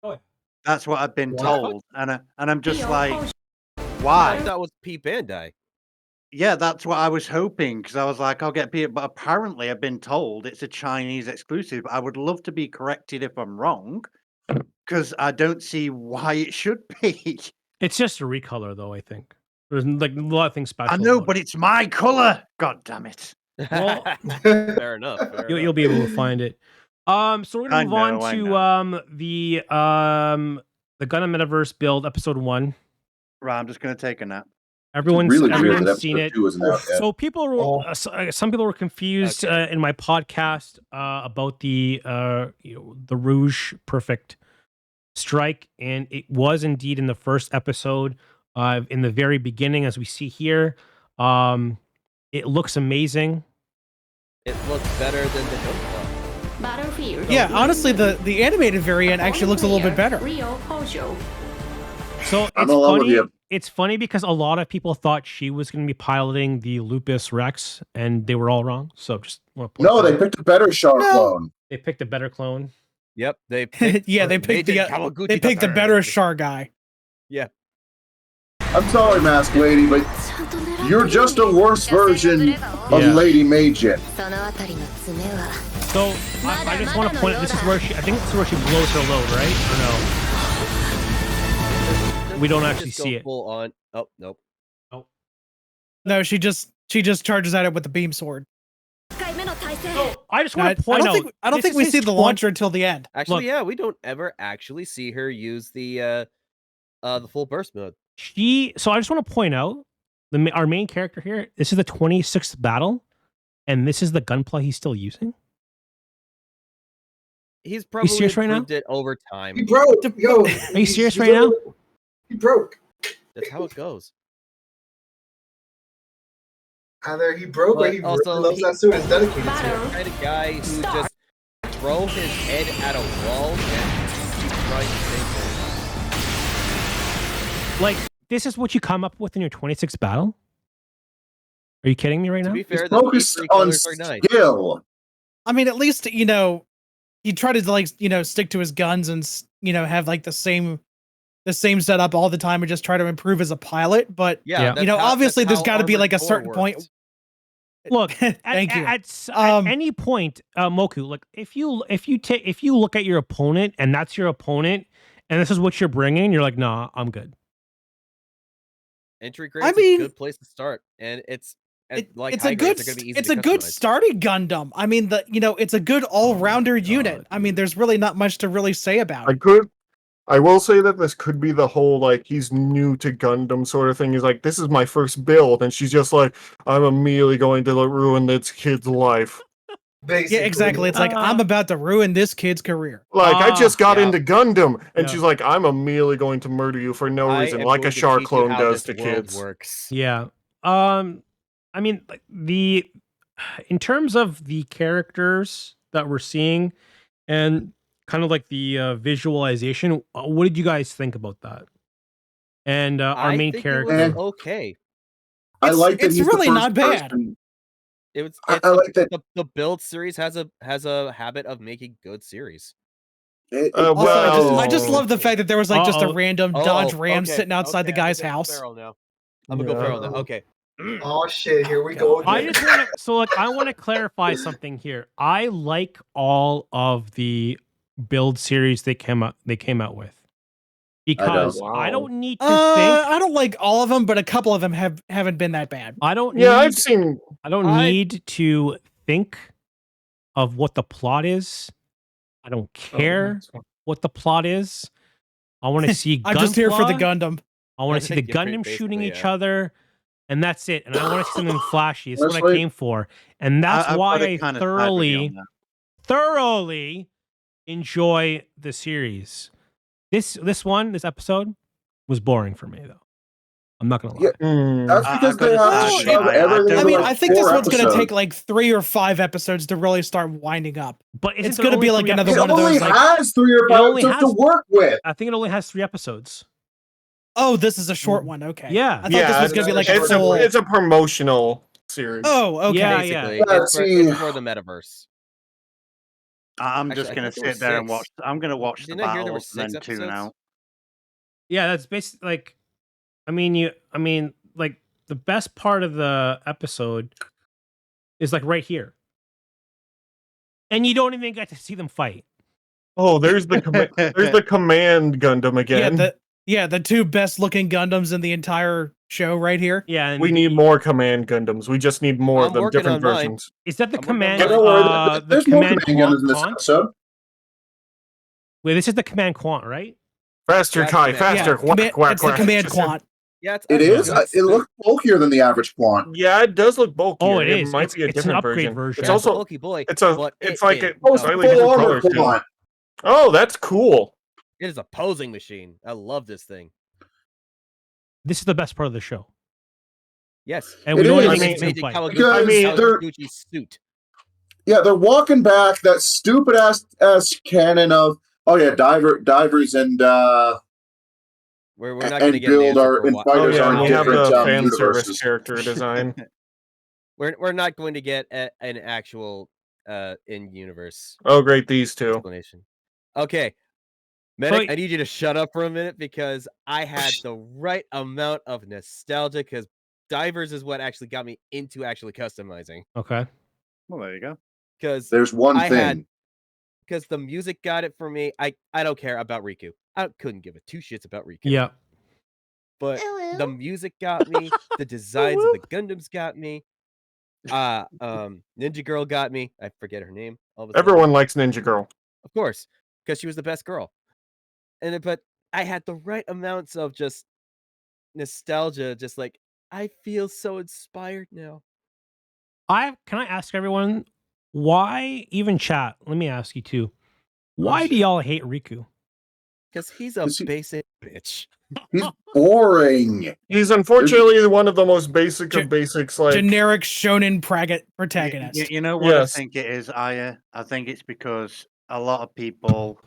Oh, yeah. That's what I've been What? told, and I'm just Yo, like, oh, I why? thought it was P Bandai. Yeah, that's what I was hoping because I was like, I'll get beat. But apparently, I've been told it's a Chinese exclusive. I would love to be corrected if I'm wrong because I don't see why it should be. It's just a recolor, though. I think there's like a lot of things special. I know, about but it. it's my color. God damn it! Well, fair enough. Fair you'll enough. be able to find it. So we're gonna I move know, on I to know. the Gundam Metaverse build episode 1. Right, I'm just gonna take a nap. Really weird that Everyone's seen episode it. 2 isn't out yet. So people were some people were confused Okay. in my podcast about the the Rouge Perfect strike, and it was indeed in the first episode. In the very beginning, as we see here, it looks amazing. It looks better than the Gunpla. Battlefield. Yeah, honestly, the animated variant actually looks a little bit better. So I'm it's in love with funny. you. It's funny because a lot of people thought she was going to be piloting the Lupus Rex, and they were all wrong. So just want to point No, that they out. picked a better Char clone. They picked a better clone. Yep, they picked. Yeah, they picked the better Char guy. Yeah, I'm sorry, Mask Lady, but you're just a worse version of Yeah. Lady Majin. So I just want to point out, this is where I think this is where she blows her load, right? Or no? We don't actually Just see go it. full on. Oh nope. No, she just charges at it with the beam sword. So I just I want to point out. I don't this think is we his see the 20 launcher until the end. Actually, Look. yeah, we don't ever actually see her use the full burst mode. So I just want to point out our main character here. This is the 26th battle, and this is the Gunpla he's still using. He's probably serious right now? improved it over time. He broke. Yo, Are you serious right now? He broke. That's how it goes. Either he broke or But he also, really loves that suit and is dedicated to The it. kind of guy who just throw his head at a wall and keep trying to save things. Like, this is what you come up with in your 26th battle? Are you kidding me right To now? be fair, He's the focused P3 on colors are nice. skill. I mean, at least he tried to stick to his guns and have like the same setup all the time and just try to improve as a pilot. But Yeah. that's how- obviously that's there's how got to be Armored like a Core certain point. works. Look, Thank you. At any point, Moku, like if you look at your opponent and that's your opponent, and this is what you're bringing, you're like, nah, I'm good. Entry grade is mean, a good place to start, and it's like it's high a good grades are gonna be easy it's to a good customize. starting Gundam. I mean, it's a good all-rounder God, unit. I mean, there's really not much to really say about it. I will say that this could be the whole like he's new to Gundam sort of thing. He's like, this is my first build, and she's just like, I'm immediately going to ruin this kid's life. Basically. Yeah, exactly. It's like I'm about to ruin this kid's career. Like I just got yeah. into Gundam, and Yeah. she's like, I'm immediately going to murder you for no I reason, am like going a to Char teach you clone how does this to world kids. Works. Yeah. I mean, like, in terms of the characters that we're seeing and kind of like the visualization, what did you guys think about that? And our I main think character. it was okay. I like that it's he's really the not first bad. person. It's I like that. the build series has a habit of making good series. Also, I just Well- love the fact that there was like just a Uh-oh. random Dodge Oh, Ram okay, sitting outside the okay, I'm guy's gonna go house. feral now. I'm gonna go feral now. No. Okay. Oh shit! Here we go I again. just want to I want to clarify something here. I like all of the build series they came out with because Wow. I don't need to I don't like all of them, but a couple of them haven't been that bad. I don't Yeah, need, I've seen. I don't need to think of what the plot is. I don't care what the plot is. I want to see I'm just here for the Gunpla. Gundam. I want to see the Yeah, Gundam shooting basically, each yeah. other, and that's it. And I want to see something flashy. It's what I Honestly, came for, and that's I've why gotta I kinda side with you on that. thoroughly enjoy the series. This episode was boring for me though. I'm not gonna lie. Yeah. That's I- because I've they gotta have side to shove with you. everything I in mean, like I think this 4 one's gonna episodes. take like 3 or 5 episodes to really start winding up. But isn't It's there gonna only be like 3 another It one episodes? of only those, like- has 3 or It 5 only episodes to has- work with. I think it only has 3 episodes. Oh, this is a short one. Okay. Yeah. I thought this was gonna be like a it's full. it's a promotional series. Oh, okay. Yeah, Basically, Yeah, it's, for, see. it's for the metaverse. I'm Actually, just I gonna think there were sit there and 6. watch. I'm gonna watch the Didn't I hear there were battles and 6 then tune episodes? out. Yeah, that's basically like, I mean, like the best part of the episode is like right here, and you don't even get to see them fight. Oh, there's the command Gundam again. The two best looking Gundams in the entire show right here. Yeah, and We need more command Gundams. We just need more I'm of them, working different on mine. versions. is that the I'm working on command? mine. Don't worry, The there's more command command guns in this quant? episode. Wait, this is the command quant, right? Faster, That's Kai, command. faster. Yeah, Whack, whack, it's the whack. command quant. Yeah, it's It is. good. It looks bulkier than the average quant. Yeah, it does look bulkier. Oh, it is. Might It's- be a it's an different upgrade version. version. It's Yeah, also bulky boy. it's but like it a Oh, it's a slightly full different armor color too. quant. Oh, that's cool. It is a posing machine. I love this thing. This is the best part of the show, Yes. and It we don't is. even I get mean, to see them Amazing fight. Because they're- Kawaguchi's suit. Yeah, they're walking back that stupid ass canon of divers and We're not and going to get an build answer our for and why. Oh fighters yeah, are and in we have different the fan service universes. character design. We're not going to get an actual in universe Oh great, these two. explanation. Okay, So, Medic, I need you to shut up for a minute because I had the right amount of nostalgia because Divers is what actually got me into actually customizing. okay. Well, there you go. Because There's one I thing. had- because the music got it for me. I don't care about Riku. I couldn't give a two shits about Riku. Yeah. But the music got me. The designs of the Gundams got me. Ninja Girl got me. I forget her name. All of a sudden. Everyone likes Ninja Girl. Of course, because she was the best girl. But I had the right amounts of just nostalgia. Just like I feel so inspired now. Can I ask everyone why, even chat? Let me ask you too. Why do y'all hate Riku? Because he's a Is he- basic bitch. He's boring. He's unfortunately one of the most basic of basics. Like Generic shonen protagonist. You know what Yes. I think it is, Aya? I think it's because a lot of people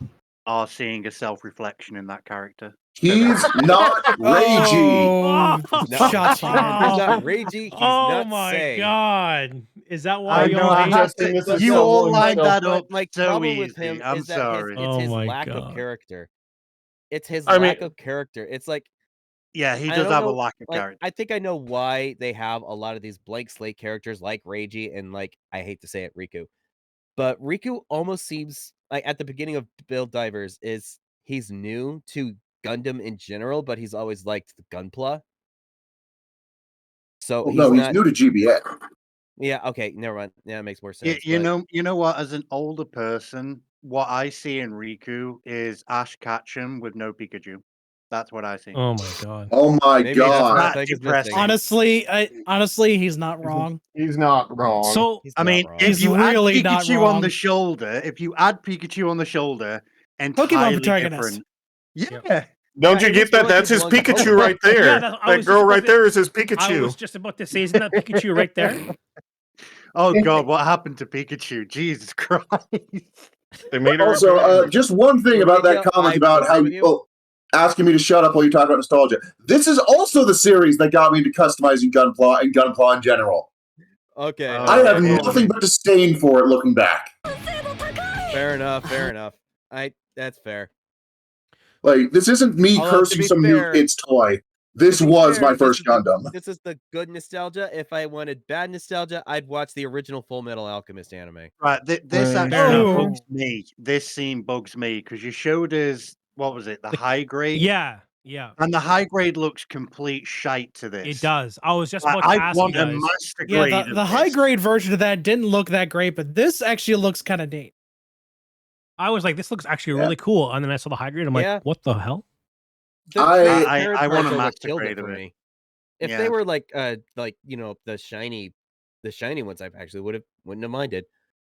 are seeing a self-reflection in that character. He's not ragey. Oh, No, shots he's fired. not ragey. He's Oh not my say. god! Is that why I y'all know. I hate? have Justin, this to, is you so all long lined ago. that up My so problem easy. with him I'm is that sorry. it's Oh his my lack of God. character. It's his I mean- lack of character. It's like Yeah, he I does don't have a know, lack of like, character. I think I know why they have a lot of these blank slate characters like Reiji and like I hate to say it, Riku. But Riku almost seems like at the beginning of Build Divers he's new to Gundam in general, but he's always liked the Gunpla. So Well, no, he's new to GBA. Yeah, okay, never mind. Yeah, it makes more You, sense. you but- know what? As an older person, what I see in Riku is Ash Ketchum with no Pikachu. That's what I see. Oh my god! Oh my Maybe that's what god. I think is depressing. missing. Honestly, he's not wrong. he's not wrong. So He's I not mean, wrong. if He's you really add not Pikachu on wrong. the shoulder, if you add Pikachu on the shoulder, Pokemon entirely protagonist. different. Yeah. Don't Yeah, you he get looks that? That's his like he belongs Pikachu to right there. Yeah, I that was girl just right about to- there is his I Pikachu. was just about to say, isn't that Pikachu right there? Oh god, what happened to Pikachu? Jesus Christ. They made her Also, just one thing about that Ninja, comment I about how agree with you. asking me to shut up while you talk about nostalgia. This is also the series that got me into customizing Gunpla and Gunpla in general. Okay. I have okay. nothing but disdain for it looking back. Fair enough. Fair enough. That's fair. Like, this isn't me Although, to cursing be some fair- new kid's toy. This To be was fair, my this first is the- Gundam. This is the good nostalgia. If I wanted bad nostalgia, I'd watch the original Full Metal Alchemist anime. Right, this Right. actually Oh. bugs me. This scene bugs me because you showed us what was it, the high grade? Yeah, yeah, And the high grade looks complete shite to this. it does. I was just Like, about to I ask you want a guys. master Yeah, grade. the of high this. grade version of that didn't look that great, but this actually looks kind of neat. I was like, this looks actually Yeah. really cool, and then I saw the high grade. I'm Yeah. like, what the hell? The I- transparent I want a parts are what master killed grade it of for it. me. If Yeah. they were like you know the shiny ones, I actually wouldn't have minded.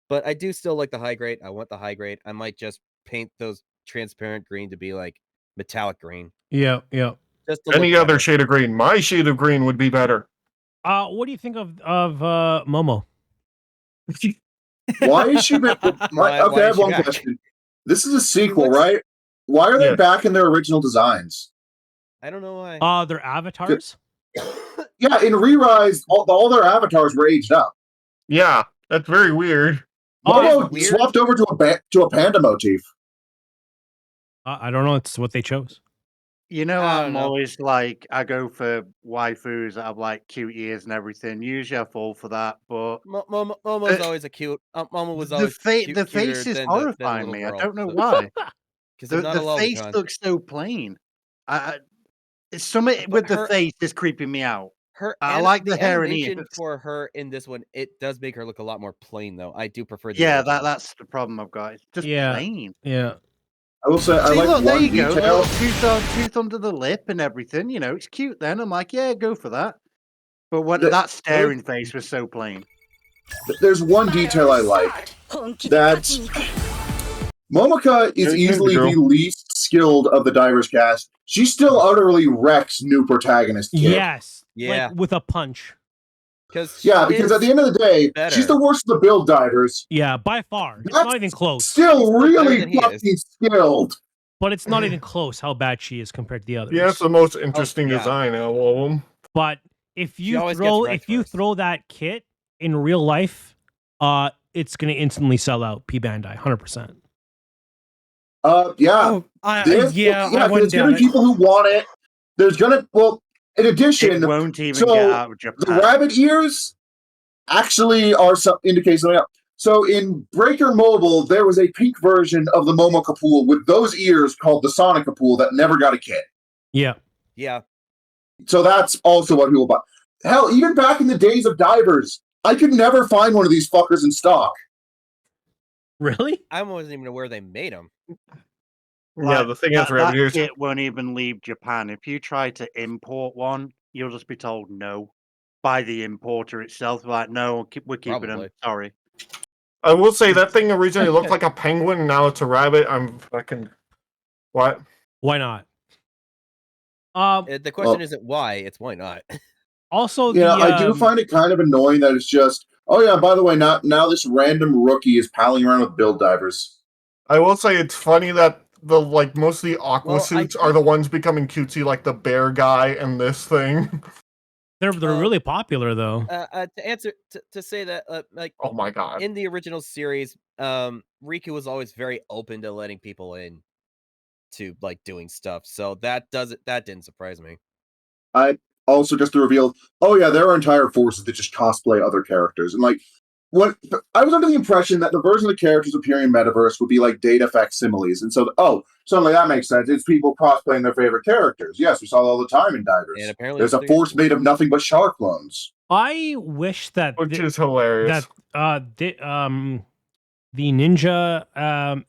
But I do still like the high grade. I want the high grade. I might just paint those transparent green to be like metallic green. Yeah, yeah. Just to Any look other better. shade of green. My shade of green would be better. What do you think of Momo? Why is she? Why I is have she one back? question. This is a sequel, looks- right? Why are they Yes. back in their original designs? I don't know why. Their avatars. Yeah, in Re-Rise, all their avatars were aged up. Yeah, that's very weird. Momo that's weird. swapped over to a panda motif. I don't know. It's what they chose. You know, I don't I'm know. always like, I go for waifus that have like cute ears and everything. Usually I fall for that, but Momo's uh, always a cute. Momo was the always the cuter face is than the horrifying little me. I girl. don't know why. Because I'm not The a face Lovicon. looks so plain. I it's something But with the face is creeping me out. I like the hair and animation ears. for her in this one, it does make her look a lot more plain, though. I do prefer the Yeah, original. that's the problem I've got. It's just Yeah. plain. Yeah. I will say I See, like look, there one you go. The detail. little tooth under the lip and everything. You know, it's cute. Then I'm like, yeah, go for that. But what Th- that staring face was so plain. There's one detail I like. That Momoka is Yeah, easily girl. the least skilled of the divers cast. She still utterly wrecks new protagonist Kid. Yes. Yeah. Like with a punch. Because Yeah, because at the end of the day, she's the worst of the build divers. Yeah, by far. It's That's not even close. Still She's still better really than he is. fucking skilled. But it's not even close how bad she is compared to the others. Yeah, it's the most interesting yeah. design out of all of them. But if you always throw gets wrecked first. that kit in real life, it's gonna instantly sell out P Bandai, 100%. Yeah. Oh, I There's wouldn't gonna doubt be it. people who want it. There's gonna in addition, It won't even so get out of the Japan. rabbit ears actually are indicate something else. So in Breaker Mobile, there was a pink version of the Momoka pool with those ears called the Sonica pool that never got a kit. Yeah. Yeah. So that's also what people buy. Hell, even back in the days of divers, I could never find one of these fuckers in stock. Really? I wasn't even aware they made them. Yeah, the thing is, rabbit ears. Kit won't even leave Japan. If you try to import one, you'll just be told no by the importer itself. Like, no, we're keeping them. Probably. Sorry. I will say that thing originally looked like a penguin, and now it's a rabbit. I'm fucking what? Why not? The question isn't why; it's why not. Also, I do find it kind of annoying that it's just, oh yeah, by the way, now this random rookie is palling around with build divers. I will say it's funny that the most of the aqua Well, suits are the ones becoming cutesy, like the bear guy and this thing. They're really popular though. To answer to say that, like, oh my god, in the original series, Riku was always very open to letting people in to like doing stuff, so that didn't surprise me. I also just to reveal, oh yeah, there are entire forces that just cosplay other characters, and like, what I was under the impression that the version of the characters appearing in Metaverse would be like data facsimiles, and so suddenly that makes sense. It's people cosplaying their favorite characters. Yes, we saw it all the time in divers. And apparently there's a force made of nothing but shark clones. I wish that which is hilarious. That the Ninja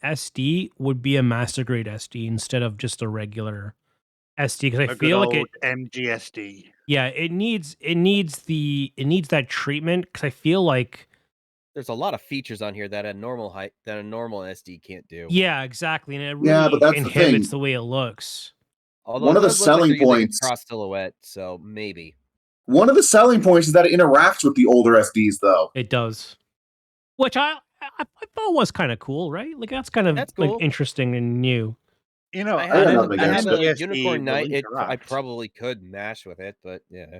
SD would be a master grade SD instead of just a regular SD, because I feel like it MGSD. Yeah, it needs that treatment, because I feel like there's a lot of features on here that a normal SD can't do. Yeah, exactly, and it really but that's inhibits the way it looks. Although one of the it does look like selling they're using a points. cross silhouette, so maybe. One of the selling points is that it interacts with the older SDs, though. It does, which I thought was kind of cool, right? Like that's cool. Like interesting and new. You know, I have against a it. Unicorn Knight. I interact. probably could mash with it, but yeah.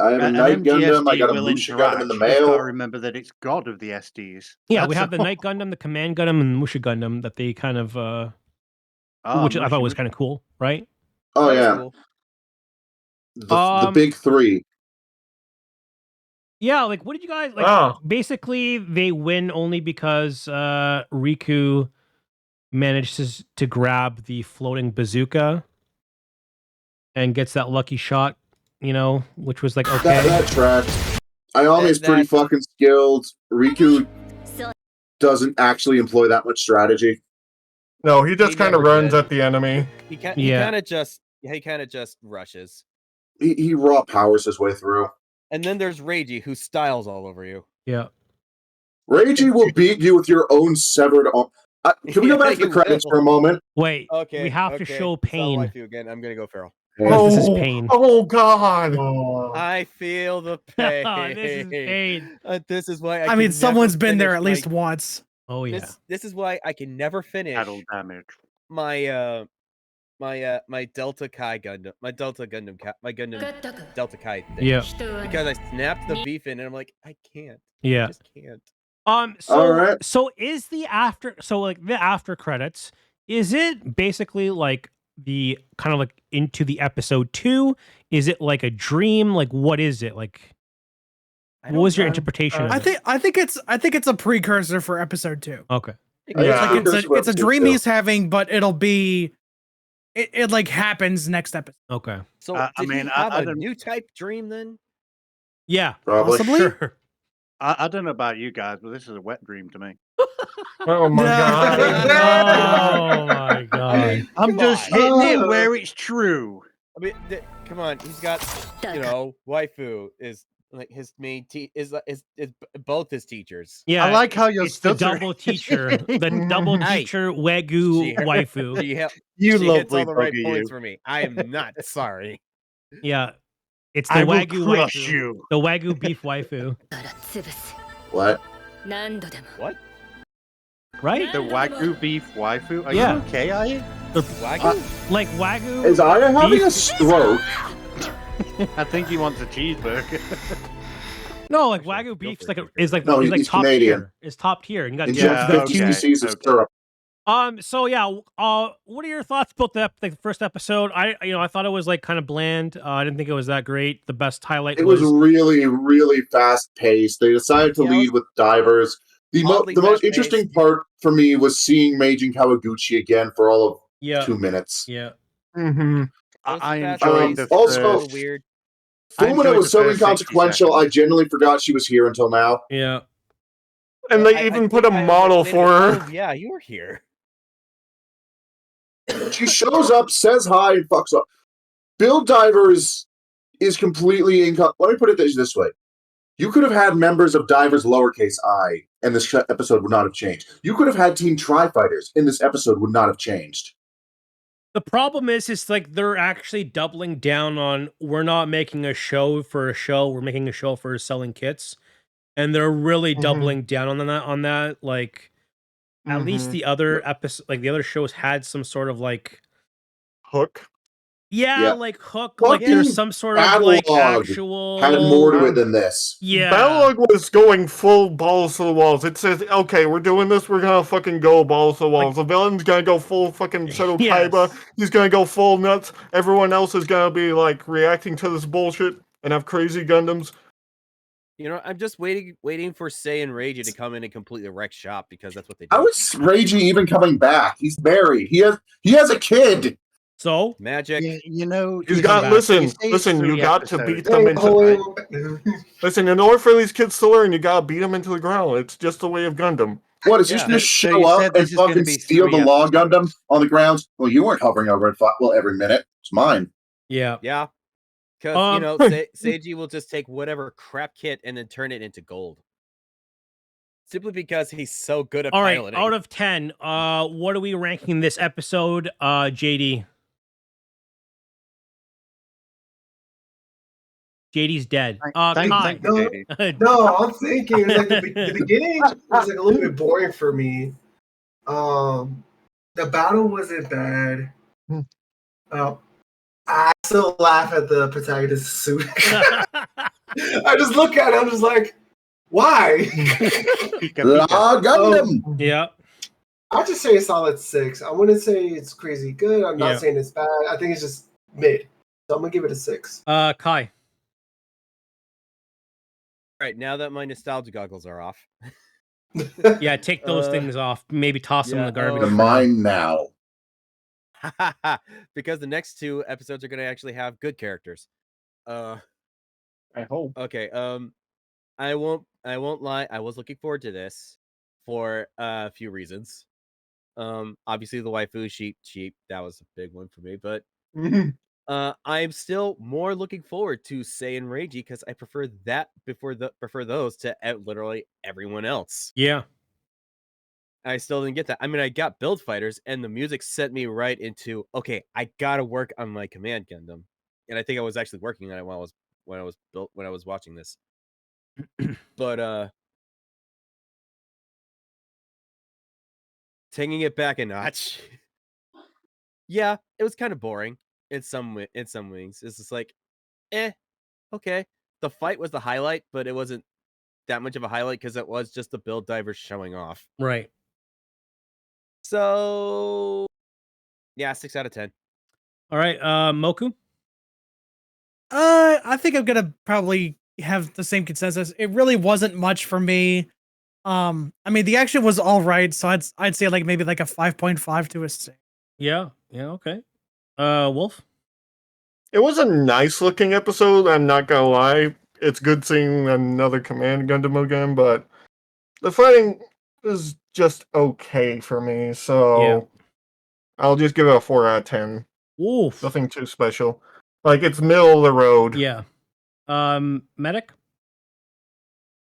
I have a An Night Gundam. I MGSD got a will Musha interact. Gundam in the You just gotta mail. remember that it's God of the SDs. Yeah, we That's have the all. Night Gundam, the Command Gundam, and the Musha Gundam that they kind of which I thought was kind of cool, right? Oh That was yeah, cool. the big three. Yeah, like what did you guys like? Oh. Basically, they win only because Riku manages to grab the floating bazooka and gets that lucky shot, which was like okay. That tracks. Ayame is pretty fucking skilled. Riku doesn't actually employ that much strategy. No, he just kind of never runs did. at the enemy. He kind of just rushes. He raw powers his way through. And then there's Reiji, who styles all over you. Yeah. Reiji will beat you with your own severed arm. Can we go back to the credits for a moment? Wait, Okay. we have to show Pain. Again. I'm gonna go feral. This is Pain. Oh god! I feel the pain. This is Pain. This is why I mean, someone's been there at least once. Oh yeah. This is why I can never finish Battle damage. my my Delta Kai Gundam, my Gundam Delta Kai thing. Yeah. Because I snapped the V fin and I'm like, I can't. Yeah. I just can't. So All right. so is the after credits, is it basically like the kind of like into the episode 2? Is it like a dream? Like, what is it? Like, what was your interpretation of it? I think it's a precursor for episode 2. Okay. Yeah, It's a dream he's having, but it'll be it like happens next episode. Okay. So I did mean, he I have a don't- new type dream then? Yeah. Probably. Possibly? Sure. I don't know about you guys, but this is a wet dream to me. Oh my god. Oh my god. I'm Come just on. hitting it where it's true. I mean, come on, he's got, waifu is like his main is both his teachers. Yeah. I like how you're it's the stuttering. double teacher. The double Hey. teacher Wagyu waifu. She You hits lovely all the right bugger, points you. for me. I am not sorry. Yeah. It's the I will Wagyu crush waifu. you. The Wagyu beef waifu. What? What? Right? The Wagyu beef waifu? Are Yeah. you okay, are you? Wagyu? Like Wagyu. Is Aya having beef- a stroke? I think he wants a cheeseburger. No, like Actually, Wagyu go beef's for it, like go for it. is like No, is like he's top Canadian. tier. It's top tier. You got Inject Yeah, 50 okay, cc's of okay. syrup. So yeah, what are your thoughts about the first episode? I thought it was like kind of bland. I didn't think it was that great. The best highlight It was was really, really fast paced. They decided to Yeah, it lead with divers. The oddly most fast-paced. interesting part for me was seeing Meijin Kawaguchi again for all of yeah 2 minutes. yeah. Mm-hmm. I fast enjoyed paced, the also- a little first. weird. I Fumina enjoyed was the so first 60 inconsequential, I seconds. genuinely forgot she was here until now. Yeah. And they I even think put a I model made it- for her. Oh, yeah, you were here. She shows up, says hi, and fucks up. Build Divers is completely Let me put it this way. You could have had members of Divers lowercase I, and this episode would not have changed. You could have had Team Tri-Fighters, and this episode would not have changed. The problem is like they're actually doubling down on we're not making a show for a show. We're making a show for selling kits, and they're really Mhm. doubling down on that. Like at least Mhm. the other episode, like the other shows had some sort of like Hook. Yeah. like hook. Like Fucking there's some sort of like Battlelog actual Had more to it than this. Yeah. Balrog was going full balls to the walls. It says, okay, we're doing this, we're gonna fucking go balls to the walls. The villain's gonna go full fucking Shadow Yes. Kaiba. He's gonna go full nuts. Everyone else is gonna be like reacting to this bullshit and have crazy Gundams. You know, I'm just waiting for Sei and Reiji to come in and completely wreck shop because that's what they do. How is Reiji even coming back? He's married. He has a kid. So Magic. You know, You He's got back. listen, You say it's listen. You 3 got to episodes. beat them into. Wait, Listen, in order for these kids to learn, you gotta beat them into the ground. It's just the way of Gundam. What, is he Yeah. just going to So show you up said and this is gonna fucking be steal 3 the Law episodes. Gundam on the grounds? Well, you weren't hovering over it. Well, every minute. It's mine. yeah. Yeah. Because, Um, Seiji will just take whatever crap kit and then turn it into gold. Simply because he's so good at All right. piloting. Out of 10, what are we ranking this episode, JD? JD's dead. Thank Kai. you, JD. No, I'm thinking it was like the beginning was like a little bit boring for me. The battle wasn't bad. Hmm. I still laugh at the protagonist's suit. I just look at it, I'm just like, why? Law Gundam! Yeah. I'll just say a solid 6. I wouldn't say it's crazy good. I'm not Yeah. saying it's bad. I think it's just mid. So I'm gonna give it a 6. Kai. All right, now that my nostalgia goggles are off. Yeah, take those things off. Maybe toss them in yeah, the garbage. They're mine now. Because the next 2 episodes are going to actually have good characters. I hope. Okay, I won't lie. I was looking forward to this for a few reasons. Obviously the waifu sheep, that was a big one for me, but I'm still more looking forward to Sei and Reiji because I prefer those to literally everyone else. Yeah. I still didn't get that. I mean, I got Build Fighters, and the music sent me right into okay. I gotta work on my Command Gundam, and I think I was actually working on it when I was watching this. But taking it back a notch, yeah, it was kind of boring in some wings. It's just like, okay. The fight was the highlight, but it wasn't that much of a highlight because it was just the Build Divers showing off. Right. So, yeah, 6 out of 10. All right, Moku. I think I'm gonna probably have the same consensus. It really wasn't much for me. I mean, the action was all right, so I'd say like maybe like a 5.5 to a 6. Yeah, okay. Wolf. It was a nice looking episode, I'm not gonna lie. It's good seeing another Command Gundam again, but the fighting is just okay for me, so I'll just give it a 4 out of 10. Wolf. Nothing too special. Like, it's middle of the road. Yeah. Medic.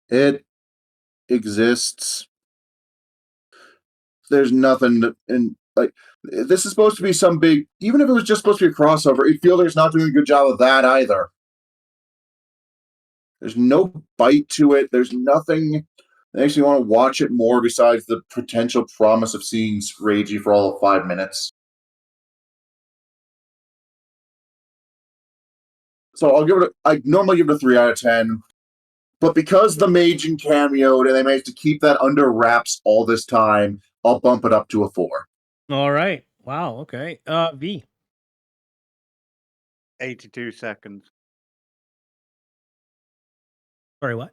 It exists. There's nothing like this is supposed to be some big. Even if it was just supposed to be a crossover, it feels like it's not doing a good job of that either. There's no bite to it. There's nothing that makes me want to watch it more besides the potential promise of seeing Reiji for all of 5 minutes. So I'll give it. I normally give it a 3 out of 10. But because the Majin cameoed and they managed to keep that under wraps all this time, I'll bump it up to a 4. All right. Wow. Okay. V. 82 seconds. Sorry, what?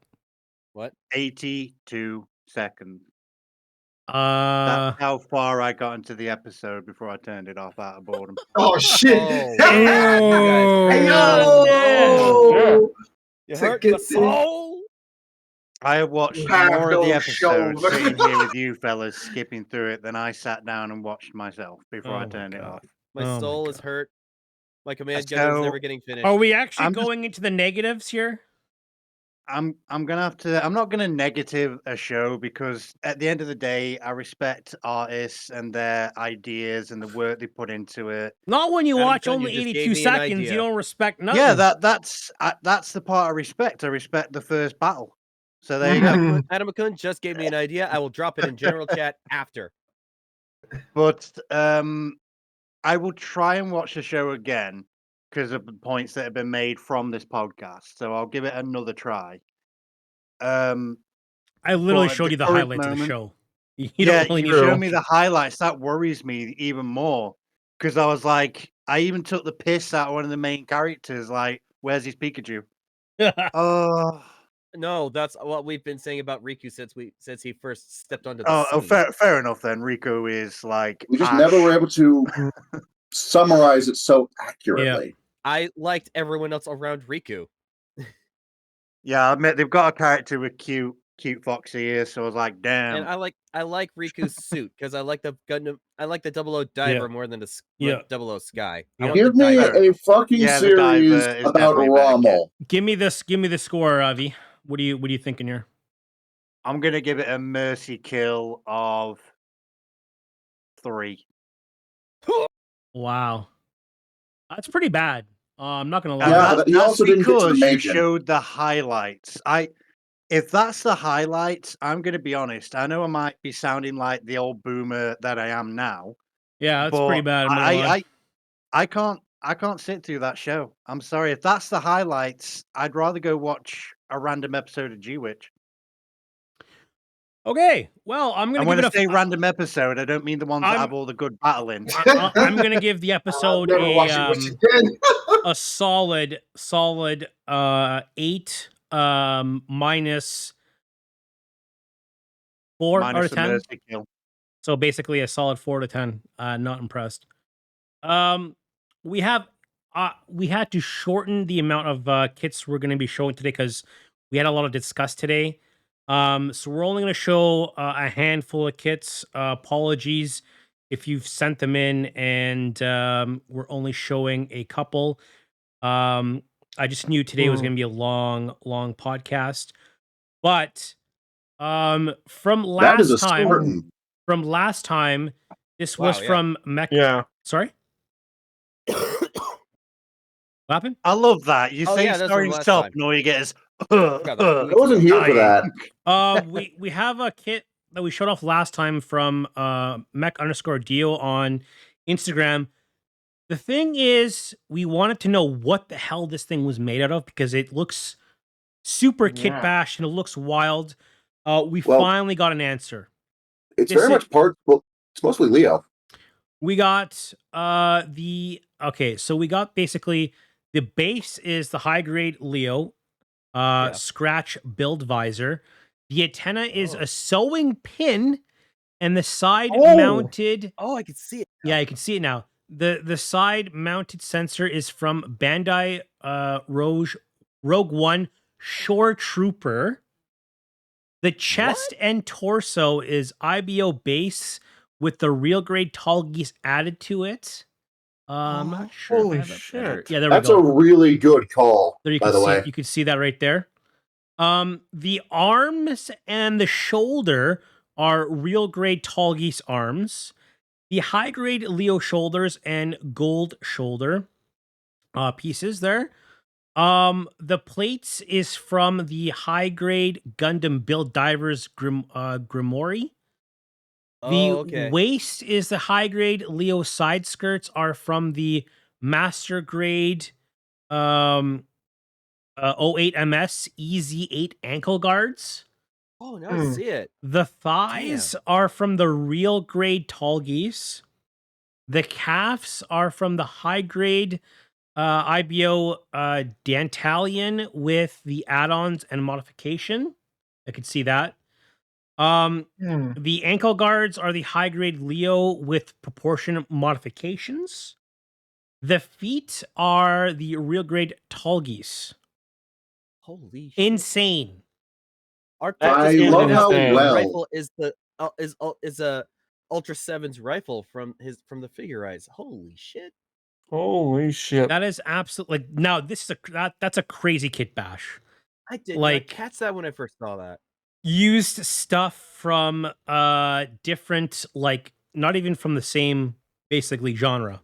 What? 82 seconds. Uh, That's how far I got into the episode before I turned it off out of boredom. Oh shit! Oh, Hey, yo! You It's a hurt good my thing. soul. I have watched Have more of the no episode show. sitting here with you fellas skipping through it than I sat down and watched myself before Oh I my turned it God. off. My Oh my soul is God. hurt. My Command So- Gundam's never getting finished. Are we actually I'm just- going into the negatives here? I'm gonna have to. I'm not gonna negative a show because at the end of the day, I respect artists and their ideas and the work they put into it. Not when you Adam watch Gunn, only you just 82 gave me an seconds. You idea. don't respect nothing. Yeah, that's the part I respect. I respect the first battle. So there you go. Adam Kun just gave me an idea. I will drop it in general chat after. But I will try and watch the show again because of the points that have been made from this podcast. So I'll give it another try. I literally but at showed the you the current highlights of the moment- show. You yeah, don't really you need to show watch me the highlights. That worries me even more because I was like, I even took the piss out of one of the main characters. Like, where's his Pikachu? it. Oh, No, that's what we've been saying about Riku since he first stepped onto the oh, scene. fair enough. Then Rico is like We just Ash. never were able to summarize it so accurately. I liked everyone else around Riku. Yeah, I admit they've got a character with cute foxy ears. So I was like, damn. And I like Riku's suit because I like the Gundam. I like the 00 diver more than the Yeah. 00 sky. I Yeah. want Give the me diver. a fucking Yeah, the series diver is about definitely a better kid. Rommel. Give me the score, Avi. What are you thinking here? I'm gonna give it a mercy kill of 3. Wow. That's pretty bad. I'm not gonna lie. And Yeah, he that's also didn't get to the because you Majin. showed the highlights. If that's the highlights, I'm gonna be honest. I know I might be sounding like the old boomer that I am now. Yeah, that's but pretty bad. I'm not gonna lie. I can't sit through that show. I'm sorry. If that's the highlights, I'd rather go watch a random episode of G-Witch. Okay, well, I'm And gonna when give I it say a. random episode, I don't mean the ones that I'm- have all the good battle in. I'm gonna give the episode Never watch it once again. a solid 8 minus 4 out Minus of the 10. mercy kill. So basically a solid 4 to 10. Not impressed. We had to shorten the amount of kits we're going to be showing today because we had a lot to discuss today. So we're only going to show a handful of kits. Apologies if you've sent them in, and we're only showing a couple. I just knew today was going to be a long podcast, but from That is last a time, certain. this Wow, was yeah. from Mech. Yeah. Sorry. What happened? I love that. You Oh, say yeah, that's starting from last stop, time. and all you get is. Forgot that was 2 I weeks wasn't ago. here for that. We have a kit that we showed off last time from mech_dio on Instagram. The thing is, we wanted to know what the hell this thing was made out of because it looks super kit Yeah. bash and it looks wild. We Well- finally got an answer. It's This very is- much part. Well, it's mostly Leo. We got the okay, so we got basically the base is the high grade Leo, Yeah. scratch build visor. The antenna is Oh. a sewing pin, and the side Oh! mounted. Oh, I can see it. Yeah, you can see it now. The side mounted sensor is from Bandai Rogue One Shore Trooper. The chest and torso is IBO base with the real grade tall geese added to it. I'm not sure. If I Holy have that better. shit. Yeah, there That's we a go. really good call, There you by can the see way. you can see that right there. The arms and the shoulder are real grade tall geese arms. The high grade Leo shoulders and gold shoulder pieces there. The plates is from the high grade Gundam Build Divers Grimoire. The okay. waist is the high grade Leo side skirts are from the master grade 08 MS EZ8 ankle guards. Oh, now I see it. The thighs are from the real grade tall geese. The calves are from the high grade IBO Dantalion with the add-ons and modification. I could see that. The ankle guards are the high grade Leo with proportion modifications. The feet are the real grade tall geese. Holy shit. Insane. Our I Texas love how insane. well rifle is the is a Ultra 7's rifle from the figure eyes. Holy shit. Holy shit. That is absolutely like now this is that's a crazy kit bash. I did Like- not catch that when I first saw that. Used stuff from different, like not even from the same basically genre.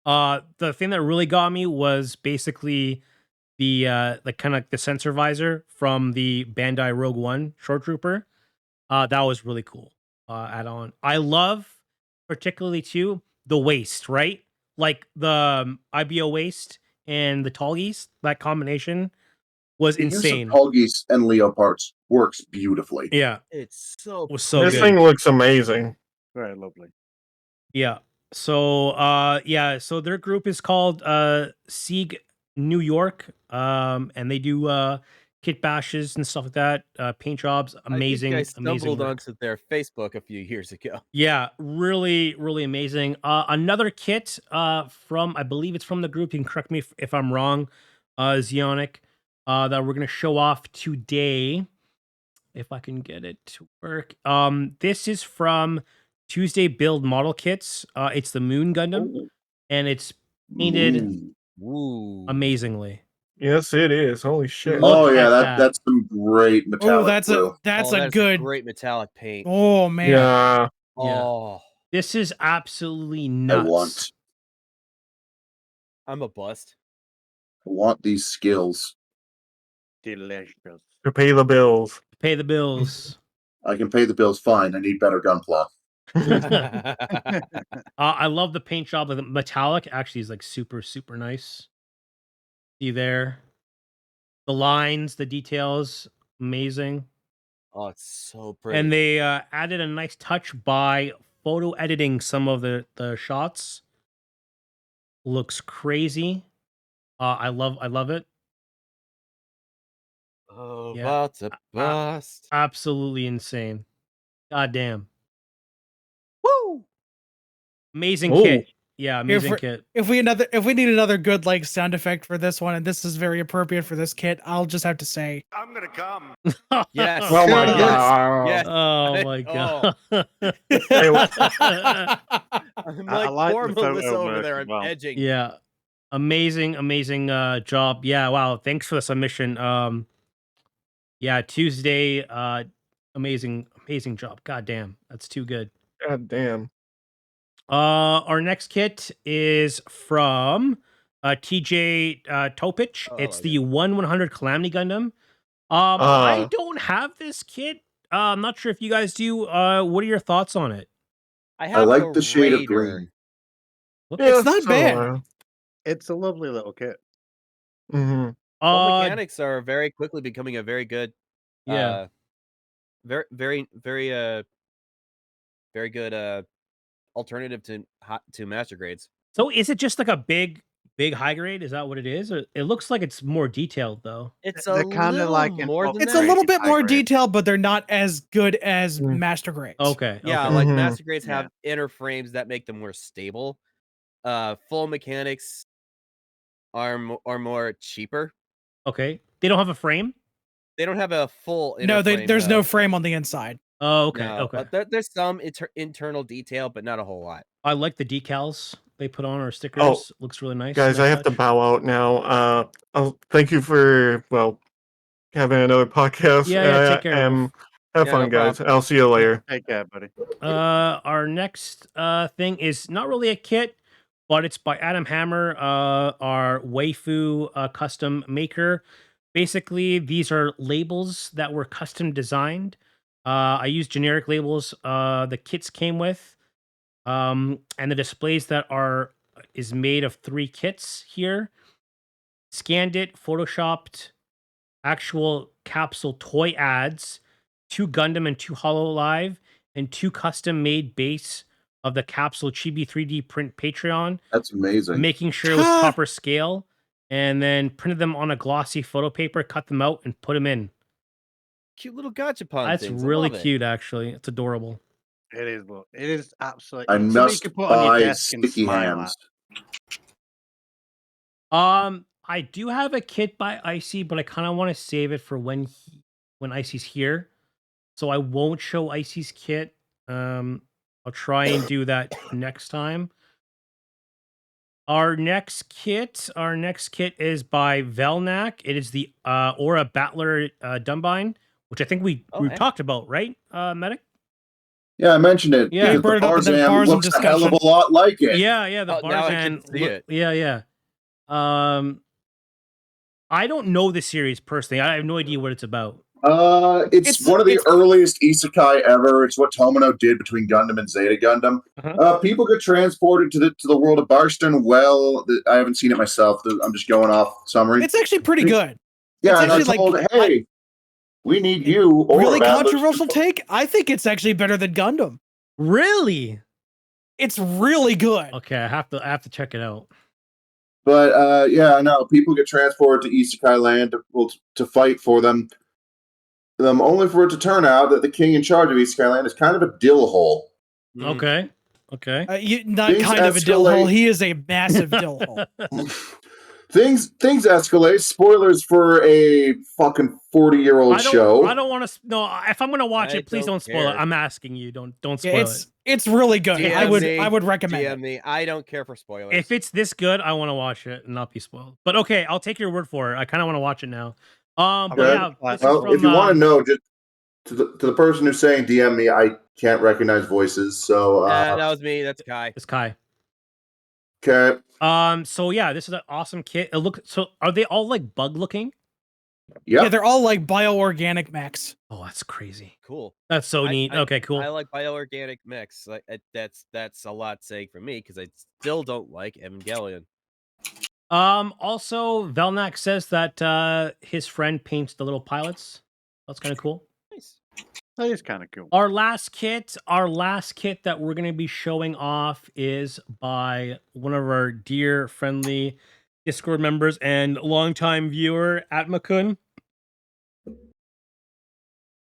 The thing that really got me was basically the like kind of like the sensor visor from the Bandai Rogue One Short Trooper. That was really cool. Add on. I love particularly too the waist, right? Like the IBO waist and the tall geese. That combination was the use of insane. tall geese and Leo parts works beautifully. Yeah, It's so was so This good. thing looks amazing. Very lovely. Yeah. So so their group is called Sieg New York. And they do kit bashes and stuff like that. Paint jobs, amazing, I amazing stumbled work. onto their Facebook a few years ago. Yeah, really, really amazing. Another kit from I believe it's from the group. You can correct me if I'm wrong, Zionic, that we're gonna show off today. If I can get it to work. This is from Tuesday Build Model Kits. It's the Moon Gundam, Oh, and it's painted ooh. Woo. amazingly. Yes, it is. Holy shit. Look Oh yeah, at that that. that's some great metallic Oh, that's blue. a that's Oh, a that is good. great metallic paint. Oh man. Yeah. Yeah. Oh, This is absolutely I nuts. I'm a bust. want these skills. Delicious. To pay the bills. Pay the bills. I can pay the bills fine. I need better gunpla. I love the paint job. The metallic actually is like super, super nice. See there? The lines, the details, amazing. Oh, it's so pretty. And they added a nice touch by photo editing some of the shots. Looks crazy. I love it. oh, yeah. about to bust. Absolutely insane. God damn. Woo! Amazing Ooh. kit. Yeah, amazing for- kit. If we need another good like sound effect for this one, and this is very appropriate for this kit, I'll just have to say, I'm gonna come. Yes. Oh my Yes. god. Yes. Oh my Oh. god. I'm I like like poor the photo Melissa over work there. as I'm well. edging. Yeah. Amazing job. Yeah, wow. Thanks for the submission. Yeah, Tuesday amazing job. God damn. That's too good. God damn. Our next kit is from TJ Topich. Oh, I It's like the 1/100 Calamity Gundam. I Uh. don't have this kit. I'm not sure if you guys do. What are your thoughts on it? I I have like the shade of Raider. green. It's not bad. It's a lovely little kit. Mm-hmm. Well, mechanics are very quickly becoming a very good, yeah. very good alternative to master grades. So is it just like a big high grade? Is that what it is? Or it looks like it's more detailed though. It's a They're kinda little like an more than It's a that. little bit high more grade. detailed, but they're not as good as Mm. master grades. Okay. Yeah, okay. like Mhm. master grades Yeah. have inner frames that make them more stable. Full mechanics are more cheaper. Okay. They don't have a frame? They don't have a full inner No, frame. there's no frame on the inside. Oh, okay. No, Okay. there's some internal detail, but not a whole lot. I like the decals they put on or stickers. Oh, Looks really nice. guys, Nice I have to touch. bow out now. Thank you for having another podcast. Yeah, take care, Wolf. Have Yeah, fun, no guys. problem. I'll see you later. Take care, buddy. Our next thing is not really a kit, but it's by Adam Hammer, our waifu custom maker. Basically, these are labels that were custom designed. I used generic labels the kits came with. And the displays that is made of 3 kits here. Scanned it, photoshopped actual capsule toy ads, 2 Gundam and 2 Hololive, and 2 custom made base of the capsule Chibi 3D print Patreon, That's amazing. making sure it was proper scale, and then printed them on a glossy photo paper, cut them out, and put them in. Cute little gachapon That's things. I really love it. cute, actually. It's adorable. It is. Look, it is absolutely. I something you must could put on your buy desk and sticky smile hands. I do have a kit by Icy, but I kind of want to save it for when Icy's here. So I won't show Icy's kit. I'll try and do that next time. Our next kit is by Velnak. It is the Aura Battler Dumbine, which I think we talked about, right, Medic? Yeah, I mentioned it. Yeah, because brought it up in the Barzam Barzam looks a hell of discussion. a lot like it. Yeah, the now I can Barzan. see it. Yeah. I don't know the series personally. I have no idea what it's about. It's one of the earliest isekai ever. It's what Tomino did between Gundam and Zeta Gundam. People get transported to the world of Barston. Well, I haven't seen it myself. I'm just going off summary. It's actually pretty good. Yeah, it's and actually I told, hey, we need you. Or really controversial take. I think it's actually better than Gundam. Really? It's really good. Okay, I have to check it out. But yeah, no, people get transported to Isekai Land to fight for them. Only for it to turn out that the king in charge of Isekai Land is kind of a dill hole. Okay. Not Things kind of a dill hole. escalate. He is a massive dill hole. Things escalate. Spoilers for a fucking 40-year-old show. I don't want to. No, if I'm gonna watch it, please don't spoil it. I'm asking you. Don't spoil it. It's really good. I would recommend DM me. I don't care for spoilers. If it's this good, I want to watch it and not be spoiled. But okay, I'll take your word for it. I kind of want to watch it now. But yeah, this is from, if you want to know, just to the person who's saying DM me, I can't recognize voices. So that was me. That's Kai. It's Kai. Okay. So yeah, this is an awesome kit. So are they all like bug looking? Yeah, they're all like bioorganic mechs. Oh, that's crazy. Cool. That's so neat. Okay, cool. I like bioorganic mix. Like that's a lot saying for me because I still don't like Evangelion. Also, Velnak says that his friend paints the little pilots. That's kind of cool. Nice. That is kind of cool. Our last kit that we're going to be showing off is by one of our dear friendly Discord members and longtime viewer, Atmakun.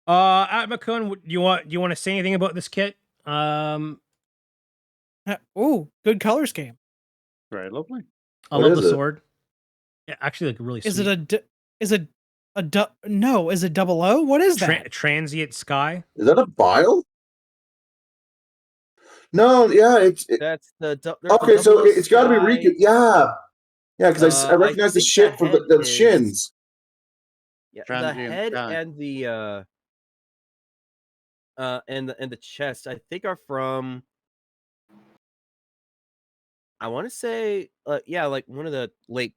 Atmakun, do you want to say anything about this kit? Ooh, good color scheme. Very lovely. I love the sword. Yeah, actually, like really sweet. Is it double O? What is that? Transient Sky. Is that a bile? No, yeah, that's okay. So it's got to be Riku. Yeah, because I recognize the shit from the shins. Yeah, the head and the chest, I think, are from. I want to say, like one of the late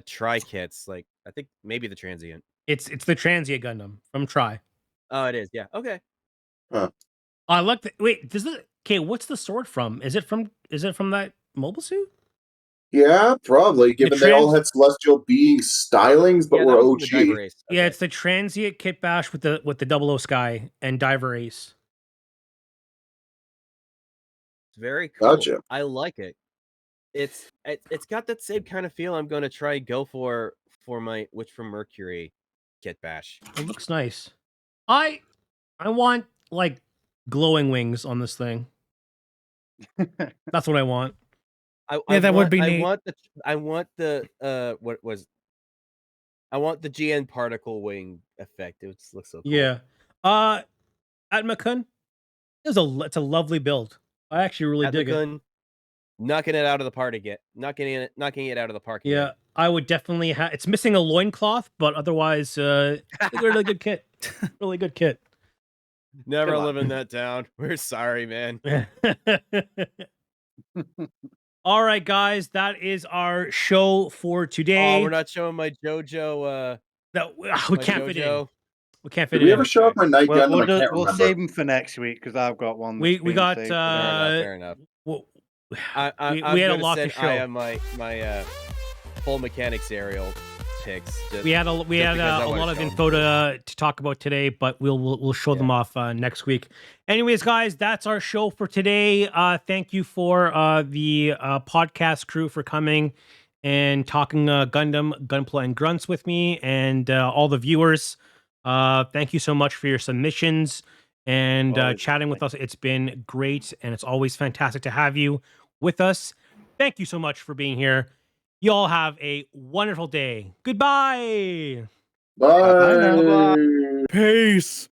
Tri kits. Like I think maybe the Transient. It's the Transient Gundam from Tri. Oh, it is. Yeah. Okay. Huh. I like the wait. What's the sword from? Is it from that mobile suit? Yeah, probably. Given they all had celestial being stylings, but were OG. Okay. Yeah, it's the Transient Kit Bash with the 00 Sky and Diver Ace. It's very cool. Gotcha. I like it. it's got that same kind of feel I'm going to try go for my Witch from Mercury kit bash. It looks nice. I want like glowing wings on this thing. That's what I want. Yeah, that would be I neat. want the I want the GN particle wing effect. It just looks so cool. Yeah. At Makun, it's a lovely build. I actually really dig it. Knocking it out of the park again. Knocking it out of the park Yeah, again. I would definitely have. It's missing a loincloth, but otherwise, it's a really good kit. Really good kit. Never living that down. We're sorry, man. All right, guys, that is our show for today. Oh, we're not showing my JoJo. No, we can't fit in. We can't fit Did we in. ever show up my Night We'll, Gundam? I can't we'll remember. save them for next week because I've got one. We got fair enough. Well, we had a lot to show. I have my full mechanics aerial picks. We had a lot of info to talk about today, but we'll show them off next week. Anyways, guys, that's our show for today. Thank you for the podcast crew for coming and talking Gundam, Gunpla, and Grunts with me, and all the viewers. Thank you so much for your submissions and chatting with us. It's been great, and it's always fantastic to have you with us. Thank you so much for being here. You all have a wonderful day. Goodbye. Bye. Peace.